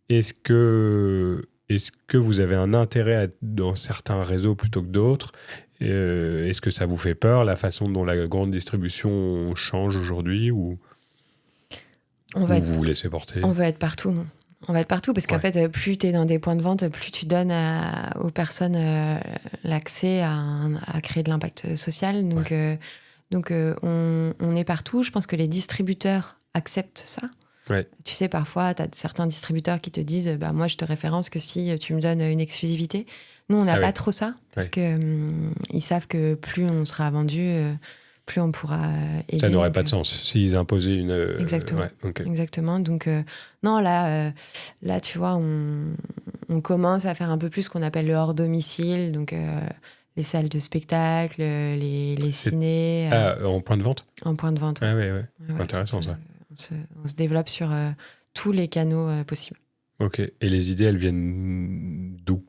Est-ce que vous avez un intérêt à être dans certains réseaux plutôt que d'autres? Est-ce que ça vous fait peur, la façon dont la grande distribution change aujourd'hui, ou vous vous laissez porter? On va être partout, non? On va être partout parce qu'en fait, plus tu es dans des points de vente, plus tu donnes aux personnes l'accès à créer de l'impact social. Donc, on est partout. Je pense que les distributeurs acceptent ça. Ouais. Tu sais, parfois, tu as certains distributeurs qui te disent bah, moi, je te référence que si tu me donnes une exclusivité. Nous, on n'a pas trop ça parce qu'ils savent que plus on sera vendu, plus on pourra aider. Ça n'aurait pas de sens s'ils imposaient une... Exactement. Okay. Exactement. Donc, non, là, tu vois, on commence à faire un peu plus ce qu'on appelle le hors domicile. Donc, les salles de spectacle, les cinés. En point de vente? En point de vente. Ah ouais. Intéressant, ça. On se développe sur tous les canaux possibles. Ok. Et les idées, elles viennent d'où?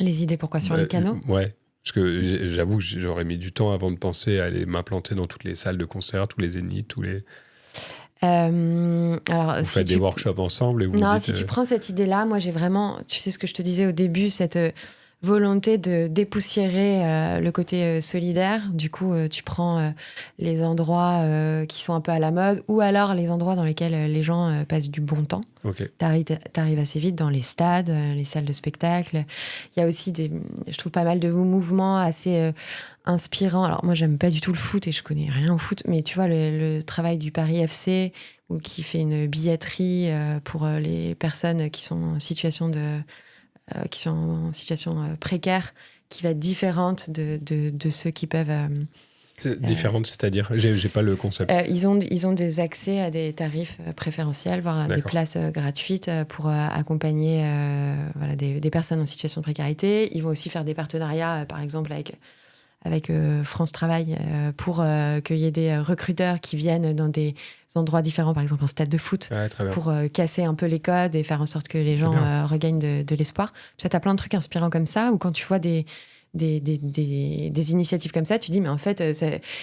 Les idées, pourquoi? Sur les canaux? Ouais. Parce que j'avoue, j'aurais mis du temps avant de penser à aller m'implanter dans toutes les salles de concert, tous les zéniths, tous les... Alors, vous faites des workshops ensemble et vous Non, dites, si tu prends cette idée-là, moi j'ai vraiment, tu sais ce que je te disais au début, cette volonté de dépoussiérer le côté solidaire. Du coup, tu prends les endroits qui sont un peu à la mode ou alors les endroits dans lesquels les gens passent du bon temps. Okay. T'arrives assez vite dans les stades, les salles de spectacle. Il y a aussi je trouve pas mal de mouvements assez inspirants. Alors moi, j'aime pas du tout le foot et je connais rien au foot, mais tu vois, le travail du Paris FC ou qui fait une billetterie pour les personnes qui sont en situation précaire, qui va être différente de ceux qui peuvent... différente, c'est-à-dire? J'ai pas le concept. Ils ont des accès à des tarifs préférentiels, voire des places gratuites pour accompagner des personnes en situation de précarité. Ils vont aussi faire des partenariats, par exemple, avec France Travail pour qu'il y ait des recruteurs qui viennent dans des endroits différents, par exemple un stade de foot, pour casser un peu les codes et faire en sorte que les gens regagnent de l'espoir. Tu vois, t'as plein de trucs inspirants comme ça, ou quand tu vois des initiatives comme ça, tu dis mais en fait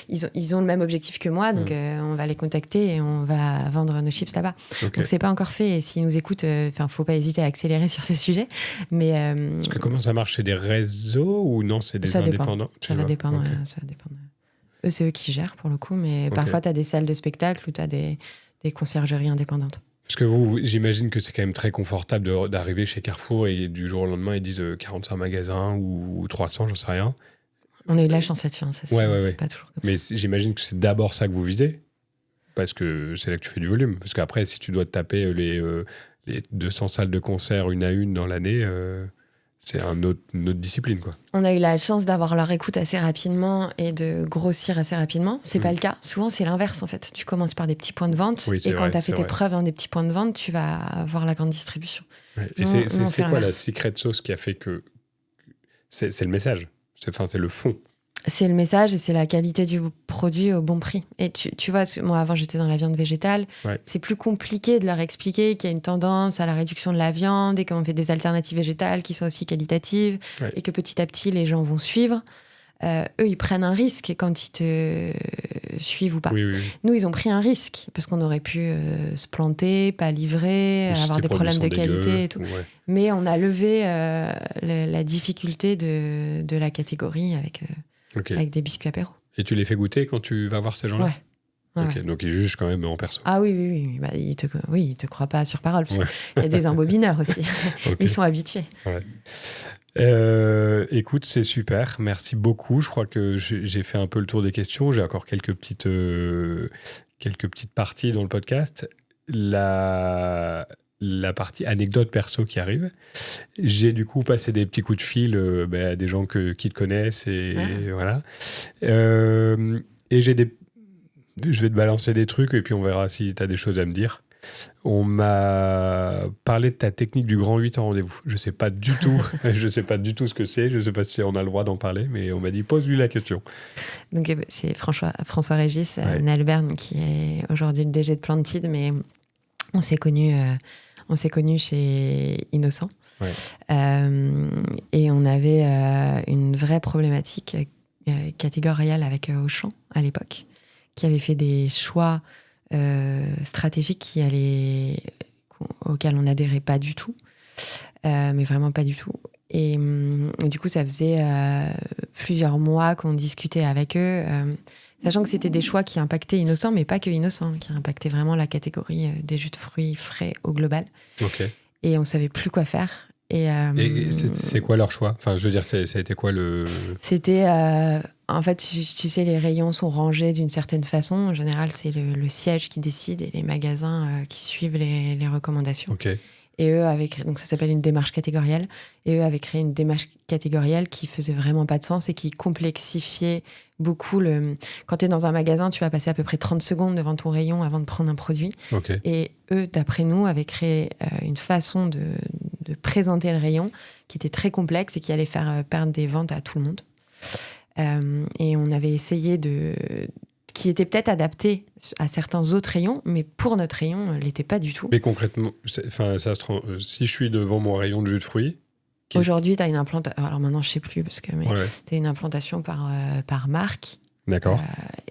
ils ont le même objectif que moi, donc on va les contacter et on va vendre nos chips là-bas. Donc c'est pas encore fait, et s'ils nous écoutent, faut pas hésiter à accélérer sur ce sujet. Mais parce que comment ça marche? C'est des réseaux ou non, c'est des indépendants? Ça va dépendre. Eux, c'est eux qui gèrent pour le coup, mais parfois tu as des salles de spectacle ou tu as des conciergeries indépendantes. Parce que vous, j'imagine que c'est quand même très confortable d'arriver chez Carrefour et du jour au lendemain, ils disent 45 magasins ou 300, j'en sais rien. On a eu de la chance là-dessus, c'est pas toujours comme ça. Mais j'imagine que c'est d'abord ça que vous visez, parce que c'est là que tu fais du volume. Parce qu'après, si tu dois te taper les 200 salles de concert une à une dans l'année, c'est une autre discipline, quoi. On a eu la chance d'avoir leur écoute assez rapidement et de grossir assez rapidement. C'est pas le cas. Souvent, c'est l'inverse, en fait. Tu commences par des petits points de vente, et quand tu as fait tes preuves dans des petits points de vente, tu vas avoir la grande distribution. Ouais. Et c'est quoi la secret sauce qui a fait que... C'est le message, c'est le fond. C'est le message et c'est la qualité du produit au bon prix. Et tu vois, moi avant j'étais dans la viande végétale, c'est plus compliqué de leur expliquer qu'il y a une tendance à la réduction de la viande et qu'on fait des alternatives végétales qui sont aussi qualitatives et que petit à petit les gens vont suivre. Eux, ils prennent un risque quand ils te suivent ou pas. Oui. Nous, ils ont pris un risque parce qu'on aurait pu se planter, pas livrer, avoir des problèmes de qualité et tout. Ouais. Mais on a levé la difficulté de la catégorie avec des biscuits apéro. Et tu les fais goûter quand tu vas voir ces gens-là ? Ouais. Donc ils jugent quand même en perso. Ah oui. Bah, ils te croient pas sur parole parce qu'il y a des embobineurs aussi. Ils sont habitués. Ouais. Écoute, c'est super. Merci beaucoup. Je crois que j'ai fait un peu le tour des questions. J'ai encore quelques petites parties dans le podcast. La partie anecdote perso qui arrive. J'ai du coup passé des petits coups de fil à des gens qui te connaissent et voilà. Et je vais te balancer des trucs et puis on verra si tu as des choses à me dire. On m'a parlé de ta technique du grand 8 en rendez-vous. Je sais pas du tout ce que c'est. Je sais pas si on a le droit d'en parler, mais on m'a dit pose-lui la question. Donc c'est François Régis Nalbert qui est aujourd'hui le DG de Plantid, mais on s'est connus chez Innocent. Et on avait une vraie problématique catégoriale avec Auchan à l'époque, qui avait fait des choix stratégiques auxquels on n'adhérait pas du tout, mais vraiment pas du tout. Et du coup, ça faisait plusieurs mois qu'on discutait avec eux, sachant que c'était des choix qui impactaient Innocent, mais pas que Innocent, qui impactaient vraiment la catégorie des jus de fruits frais au global. Et on ne savait plus quoi faire. Et c'est quoi leur choix ? Enfin, je veux dire, ça a été quoi le... C'était... en fait, tu sais, les rayons sont rangés d'une certaine façon. En général, c'est le siège qui décide et les magasins qui suivent les recommandations. Et eux donc ça s'appelle une démarche catégorielle. Et eux avaient créé une démarche catégorielle qui faisait vraiment pas de sens et qui complexifiait beaucoup Quand tu es dans un magasin, tu vas passer à peu près 30 secondes devant ton rayon avant de prendre un produit. Et eux, d'après nous, avaient créé une façon de présenter le rayon qui était très complexe et qui allait faire perdre des ventes à tout le monde. Et on avait essayé qui était peut-être adapté à certains autres rayons, mais pour notre rayon, ne l'était pas du tout. Mais concrètement, si je suis devant mon rayon de jus de fruits... Aujourd'hui, tu as une implantation... Alors maintenant, je ne sais plus, parce que tu as une implantation par marque. D'accord.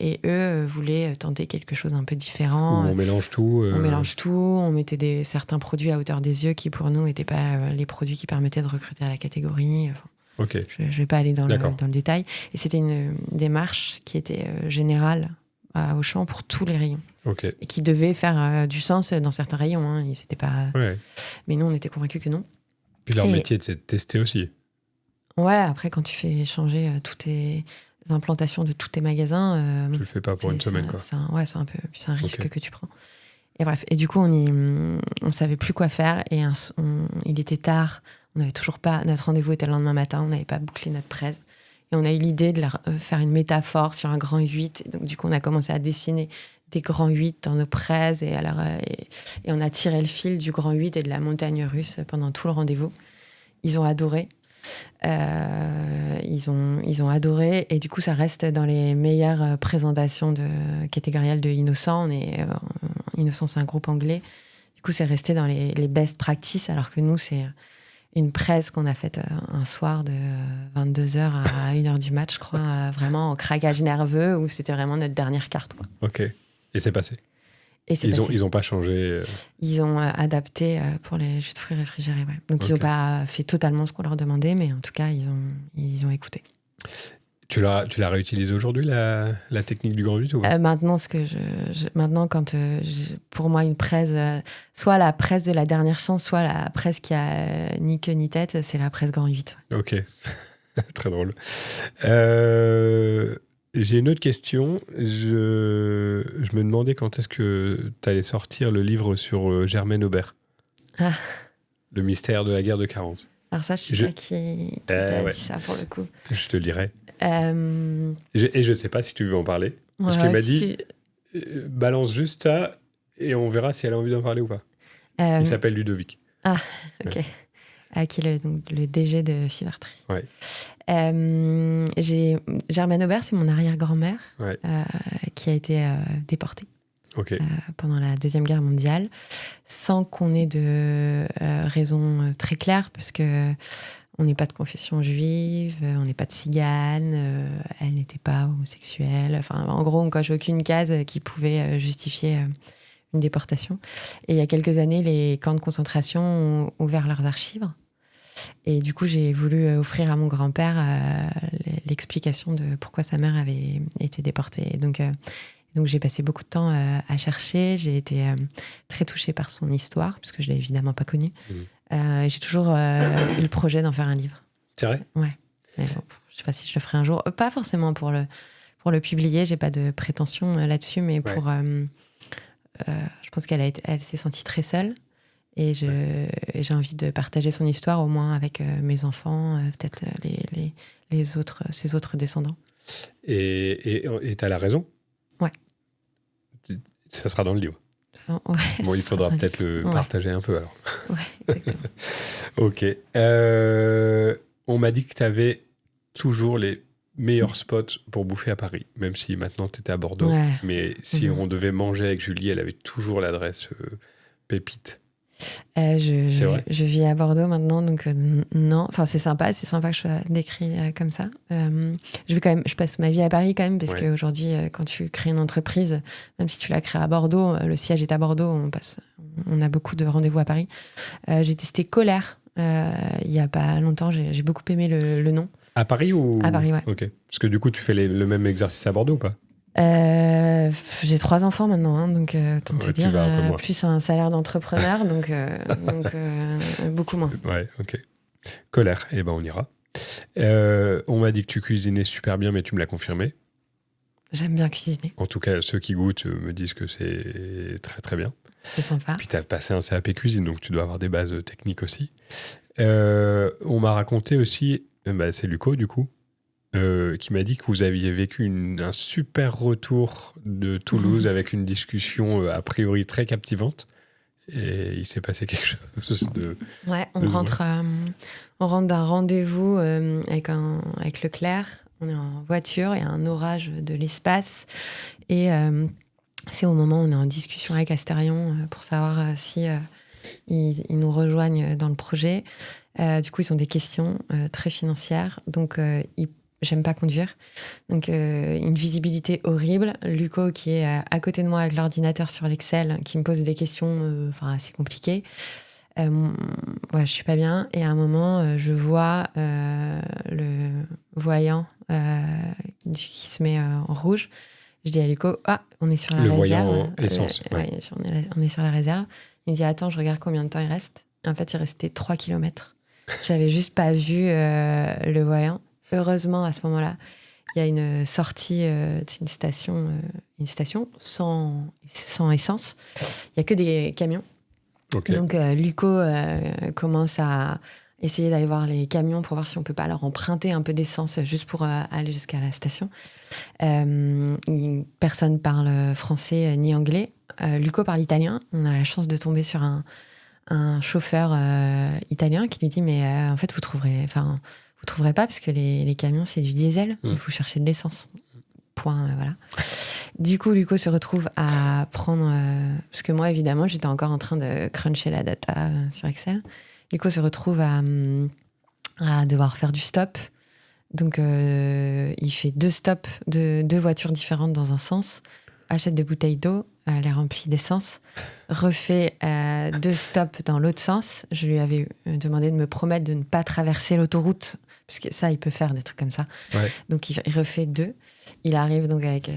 Et eux voulaient tenter quelque chose un peu différent. Où on mélange tout. On mélange tout, on mettait certains produits à hauteur des yeux qui, pour nous, n'étaient pas les produits qui permettaient de recruter à la catégorie. Je ne vais pas aller dans le détail. Et c'était une démarche qui était générale à Auchan pour tous les rayons. Et qui devait faire du sens dans certains rayons. Hein. Ils étaient pas... Mais nous, on était convaincus que non. Puis leur métier, c'est de tester aussi. Ouais, après, quand tu fais changer toutes tes implantations de tous tes magasins... tu le fais pas pour une semaine, quoi. C'est un risque que tu prends. Et bref, et du coup, on savait plus quoi faire. Et il était tard. On n'avait toujours pas... Notre rendez-vous était le lendemain matin. On n'avait pas bouclé notre presse. Et on a eu l'idée de faire une métaphore sur un grand 8. Et donc, du coup, on a commencé à dessiner des grands 8 dans nos praises. Et on a tiré le fil du grand 8 et de la montagne russe pendant tout le rendez-vous. Ils ont adoré. Ils ont adoré. Et du coup, ça reste dans les meilleures présentations catégoriales de Innocent. Innocent, c'est un groupe anglais. Du coup, c'est resté dans les best practices, alors que nous, c'est une presse qu'on a faite un soir de 22h à 1h du match, je crois, vraiment en craquage nerveux, où c'était vraiment notre dernière carte, quoi. Et c'est passé. Ils ont pas changé. Ils ont adapté pour les jus de fruits réfrigérés. Donc ils n'ont pas fait totalement ce qu'on leur demandait, mais en tout cas, ils ont écouté. Tu l'as réutilisé aujourd'hui, la technique du grand 8 ou pas ? Maintenant, quand pour moi, une presse, soit la presse de la dernière chance, soit la presse qui a ni queue ni tête, c'est la presse grand 8. Ok, très drôle. J'ai une autre question. Je me demandais quand est-ce que tu allais sortir le livre sur Germaine Aubert. Le mystère de la guerre de 40. Alors ça, je sais pas qui t'a dit ça pour le coup. Je te le dirai. Et je sais pas si tu veux en parler. Parce qu'elle m'a dit, balance juste ça et on verra si elle a envie d'en parler ou pas. Il s'appelle Ludovic. Ah, ok. qui est le DG de Fivertree. Ouais. Germaine Aubert, c'est mon arrière-grand-mère qui a été déportée pendant la Deuxième Guerre mondiale, sans qu'on ait de raison très claire, puisque on n'est pas de confession juive, on n'est pas de cigane, elle n'était pas homosexuelle. Enfin, en gros, on coche aucune case qui pouvait justifier une déportation. Et il y a quelques années, les camps de concentration ont ouvert leurs archives. Et du coup, j'ai voulu offrir à mon grand-père l'explication de pourquoi sa mère avait été déportée. Donc, j'ai passé beaucoup de temps à chercher. J'ai été très touchée par son histoire, puisque je ne l'ai évidemment pas connue. J'ai toujours eu le projet d'en faire un livre. C'est vrai ? Ouais. Mais bon, je ne sais pas si je le ferai un jour. Pas forcément pour le publier, je n'ai pas de prétention là-dessus, mais pour... je pense elle s'est sentie très seule. Et j'ai envie de partager son histoire, au moins avec mes enfants, peut-être ses autres descendants. Et tu as la raison ? Ouais. Ça sera dans le livre. Ouais, bon, il faudra peut-être le partager un peu alors. Ouais, exactement. Ok. On m'a dit que tu avais toujours les meilleurs spots pour bouffer à Paris, même si maintenant tu étais à Bordeaux. Ouais. Mais si on devait manger avec Julie, elle avait toujours l'adresse pépite. C'est vrai. Je vis à Bordeaux maintenant, donc non. Enfin, c'est sympa que je sois décrit comme ça. Je passe ma vie à Paris quand même, parce qu'aujourd'hui, quand tu crées une entreprise, même si tu la crées à Bordeaux, le siège est à Bordeaux, on a beaucoup de rendez-vous à Paris. J'ai testé Colère il y a pas longtemps. J'ai beaucoup aimé le nom. À Paris ou... À Paris, ouais. Ok. Parce que du coup, tu fais le même exercice à Bordeaux ou pas ? J'ai 3 enfants maintenant, hein, donc autant te dire, plus un salaire d'entrepreneur, donc beaucoup moins. Ouais, ok. Colère, eh ben on ira. On m'a dit que tu cuisinais super bien, mais tu me l'as confirmé. J'aime bien cuisiner. En tout cas, ceux qui goûtent me disent que c'est très très bien. C'est sympa. Puis tu as passé un CAP cuisine, donc tu dois avoir des bases techniques aussi. On m'a raconté aussi, c'est Luco du coup, qui m'a dit que vous aviez vécu un super retour de Toulouse avec une discussion a priori très captivante. Et il s'est passé quelque chose de... Ouais, on rentre d'un rendez-vous avec Leclerc. On est en voiture, il y a un orage de l'espace. Et c'est au moment où on est en discussion avec Astérion pour savoir si ils nous rejoignent dans le projet. Du coup, ils ont des questions très financières. Donc, j'aime pas conduire. Donc, une visibilité horrible. Luco, qui est à côté de moi avec l'ordinateur sur l'Excel, qui me pose des questions assez compliquées. Je suis pas bien. Et à un moment, je vois le voyant qui se met en rouge. Je dis à Luco, on est sur la réserve. Le voyant essence. On est sur la réserve. Il me dit, attends, je regarde combien de temps il reste. Et en fait, il restait 3 kilomètres. J'avais juste pas vu le voyant. Heureusement, à ce moment-là, il y a une sortie, une station sans essence. Il n'y a que des camions. Okay. Donc, Luco commence à essayer d'aller voir les camions pour voir si on ne peut pas leur emprunter un peu d'essence juste pour aller jusqu'à la station. Personne parle français ni anglais. Luco parle italien. On a la chance de tomber sur un chauffeur italien qui lui dit « Mais en fait, vous trouverez pas parce que les camions, c'est du diesel. Il faut chercher de l'essence. » Point, voilà. Du coup, Luco se retrouve à prendre... parce que moi, évidemment, j'étais encore en train de cruncher la data sur Excel. Luco se retrouve à devoir faire du stop. Donc, il fait 2 stops de 2 voitures différentes dans un sens, achète des bouteilles d'eau, les remplit d'essence, refait 2 stops dans l'autre sens. Je lui avais demandé de me promettre de ne pas traverser l'autoroute, parce que ça, il peut faire des trucs comme ça. Ouais. Donc, il refait 2. Il arrive donc avec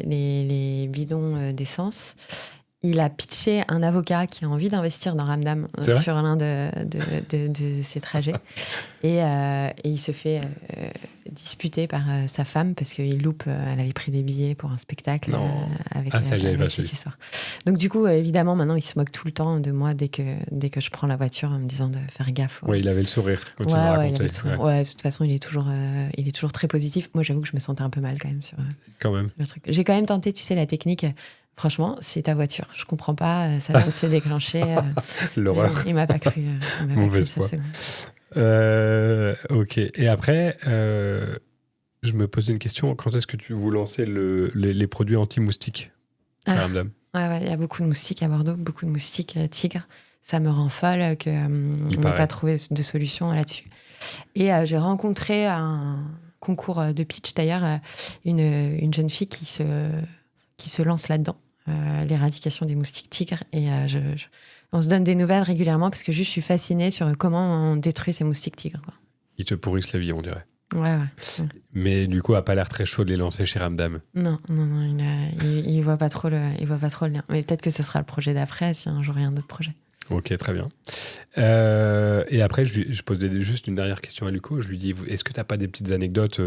les bidons d'essence. Il a pitché un avocat qui a envie d'investir dans Ramdam sur l'un de ses trajets. Et il se fait disputer par sa femme parce qu'il loupe. Elle avait pris des billets pour un spectacle avec cette histoire. Donc du coup, évidemment, maintenant, il se moque tout le temps de moi dès que je prends la voiture en me disant de faire gaffe. Ouais, il avait le sourire quand tu me racontais. Il avait le sourire. Ouais, de toute façon, il est toujours très positif. Moi, j'avoue que je me sentais un peu mal quand même sur le truc. J'ai quand même tenté, tu sais, la technique... Franchement, c'est ta voiture. Je comprends pas. Ça vient de se déclencher. L'horreur. Il m'a pas cru. Mauvaise foi. Ok. Et après, je me posais une question. Quand est-ce que vous lancez les produits anti-moustiques chez Ramdam? Ouais, il y a beaucoup de moustiques à Bordeaux, beaucoup de moustiques tigres. Ça me rend folle qu'on n'ait pas trouvé de solution là-dessus. Et j'ai rencontré à un concours de pitch, d'ailleurs, une jeune fille qui se lance là-dedans, l'éradication des moustiques tigres. Et on se donne des nouvelles régulièrement parce que juste je suis fascinée sur comment on détruit ces moustiques tigres, quoi. Ils te pourrissent la vie, on dirait. Ouais. Mais du coup, il n'a pas l'air très chaud de les lancer chez Ramdam. Non, il voit pas trop le lien. Mais peut-être que ce sera le projet d'après, si un jour il y a un autre projet. Ok, très bien. Et après, je posais juste une dernière question à Luco. Je lui dis, est-ce que tu n'as pas des petites anecdotes,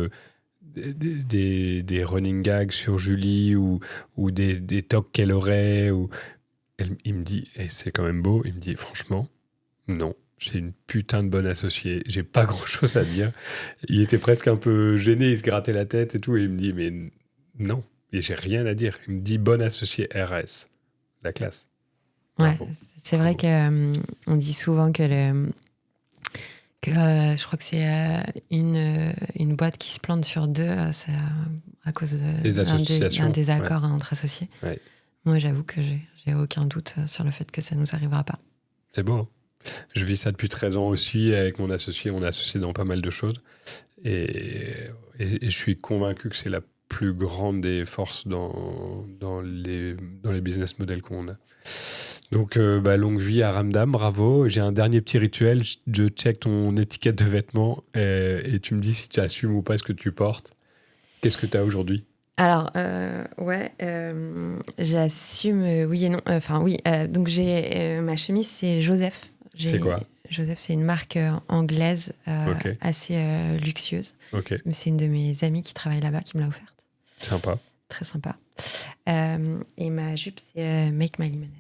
des running gags sur Julie ou des talks qu'elle aurait il me dit, et c'est quand même beau, il me dit, franchement, non. C'est une putain de bonne associée. J'ai pas grand-chose à dire. Il était presque un peu gêné, il se grattait la tête et tout. Et il me dit, mais non, et j'ai rien à dire. Il me dit, bonne associée RS. La classe. Ouais, c'est vrai qu'on dit souvent que je crois que c'est une boîte qui se plante sur deux, c'est à cause d'un désaccord entre associés. Ouais. Moi, j'avoue que j'ai aucun doute sur le fait que ça nous arrivera pas. C'est beau, hein. Je vis ça depuis 13 ans aussi avec mon associé. On est associé dans pas mal de choses. Et je suis convaincu que c'est la plus grande des forces dans les business models qu'on a. Donc, longue vie à Ramdam, bravo. J'ai un dernier petit rituel. Je check ton étiquette de vêtements et tu me dis si tu assumes ou pas ce que tu portes. Qu'est-ce que tu as aujourd'hui ? Alors, j'assume oui et non. Oui. Donc, j'ai ma chemise, c'est Joseph. C'est quoi ? Joseph, c'est une marque anglaise assez luxueuse. Okay. Mais c'est une de mes amies qui travaille là-bas qui me l'a offerte. Sympa. Très sympa. Et ma jupe, c'est Make My Lemonade.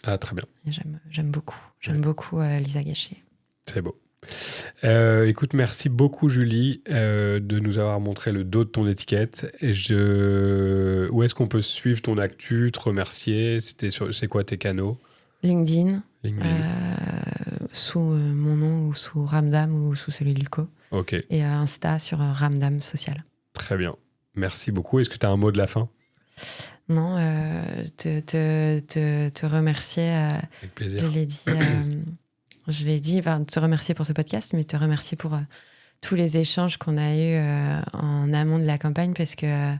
Ah, très bien. Et j'aime beaucoup. J'aime beaucoup Lisa Gachet. C'est beau. Écoute, merci beaucoup Julie de nous avoir montré le dos de ton étiquette. Où est-ce qu'on peut suivre ton actu, te remercier ? C'est quoi tes canaux ? LinkedIn. Sous mon nom ou sous Ramdam ou sous celui de Luco. Ok. Et Insta sur Ramdam Social. Très bien. Merci beaucoup. Est-ce que tu as un mot de la fin ? Non, te remercier. Avec plaisir. Je l'ai dit, te remercier pour ce podcast, mais te remercier pour tous les échanges qu'on a eus en amont de la campagne, parce que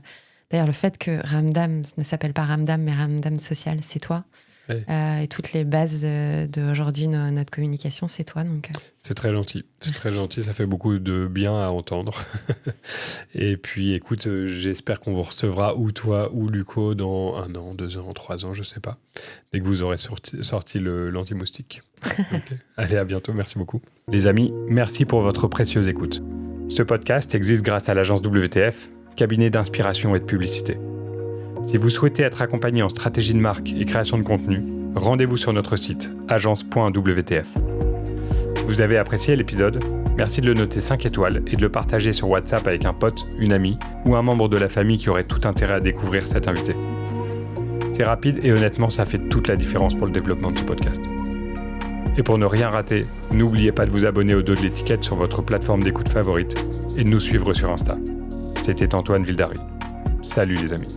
d'ailleurs, le fait que Ramdam ne s'appelle pas Ramdam, mais Ramdam Social, c'est toi. Oui. Et toutes les bases d'aujourd'hui, notre communication, c'est toi. Donc, c'est très gentil. C'est très gentil. Ça fait beaucoup de bien à entendre. Et puis, écoute, j'espère qu'on vous recevra, ou toi, ou Luco, dans 1 an, 2 ans, 3 ans, je ne sais pas. Dès que vous aurez sorti l'anti-moustique. Okay. Allez, à bientôt. Merci beaucoup. Les amis, merci pour votre précieuse écoute. Ce podcast existe grâce à l'agence WTF, cabinet d'inspiration et de publicité. Si vous souhaitez être accompagné en stratégie de marque et création de contenu, rendez-vous sur notre site agence.wtf. Si vous avez apprécié l'épisode, merci de le noter 5 étoiles et de le partager sur WhatsApp avec un pote, une amie ou un membre de la famille qui aurait tout intérêt à découvrir cet invité. C'est rapide et honnêtement, ça fait toute la différence pour le développement de ce podcast. Et pour ne rien rater, n'oubliez pas de vous abonner au dos de l'étiquette sur votre plateforme d'écoute favorite et de nous suivre sur Insta. C'était Antoine Vildary. Salut les amis.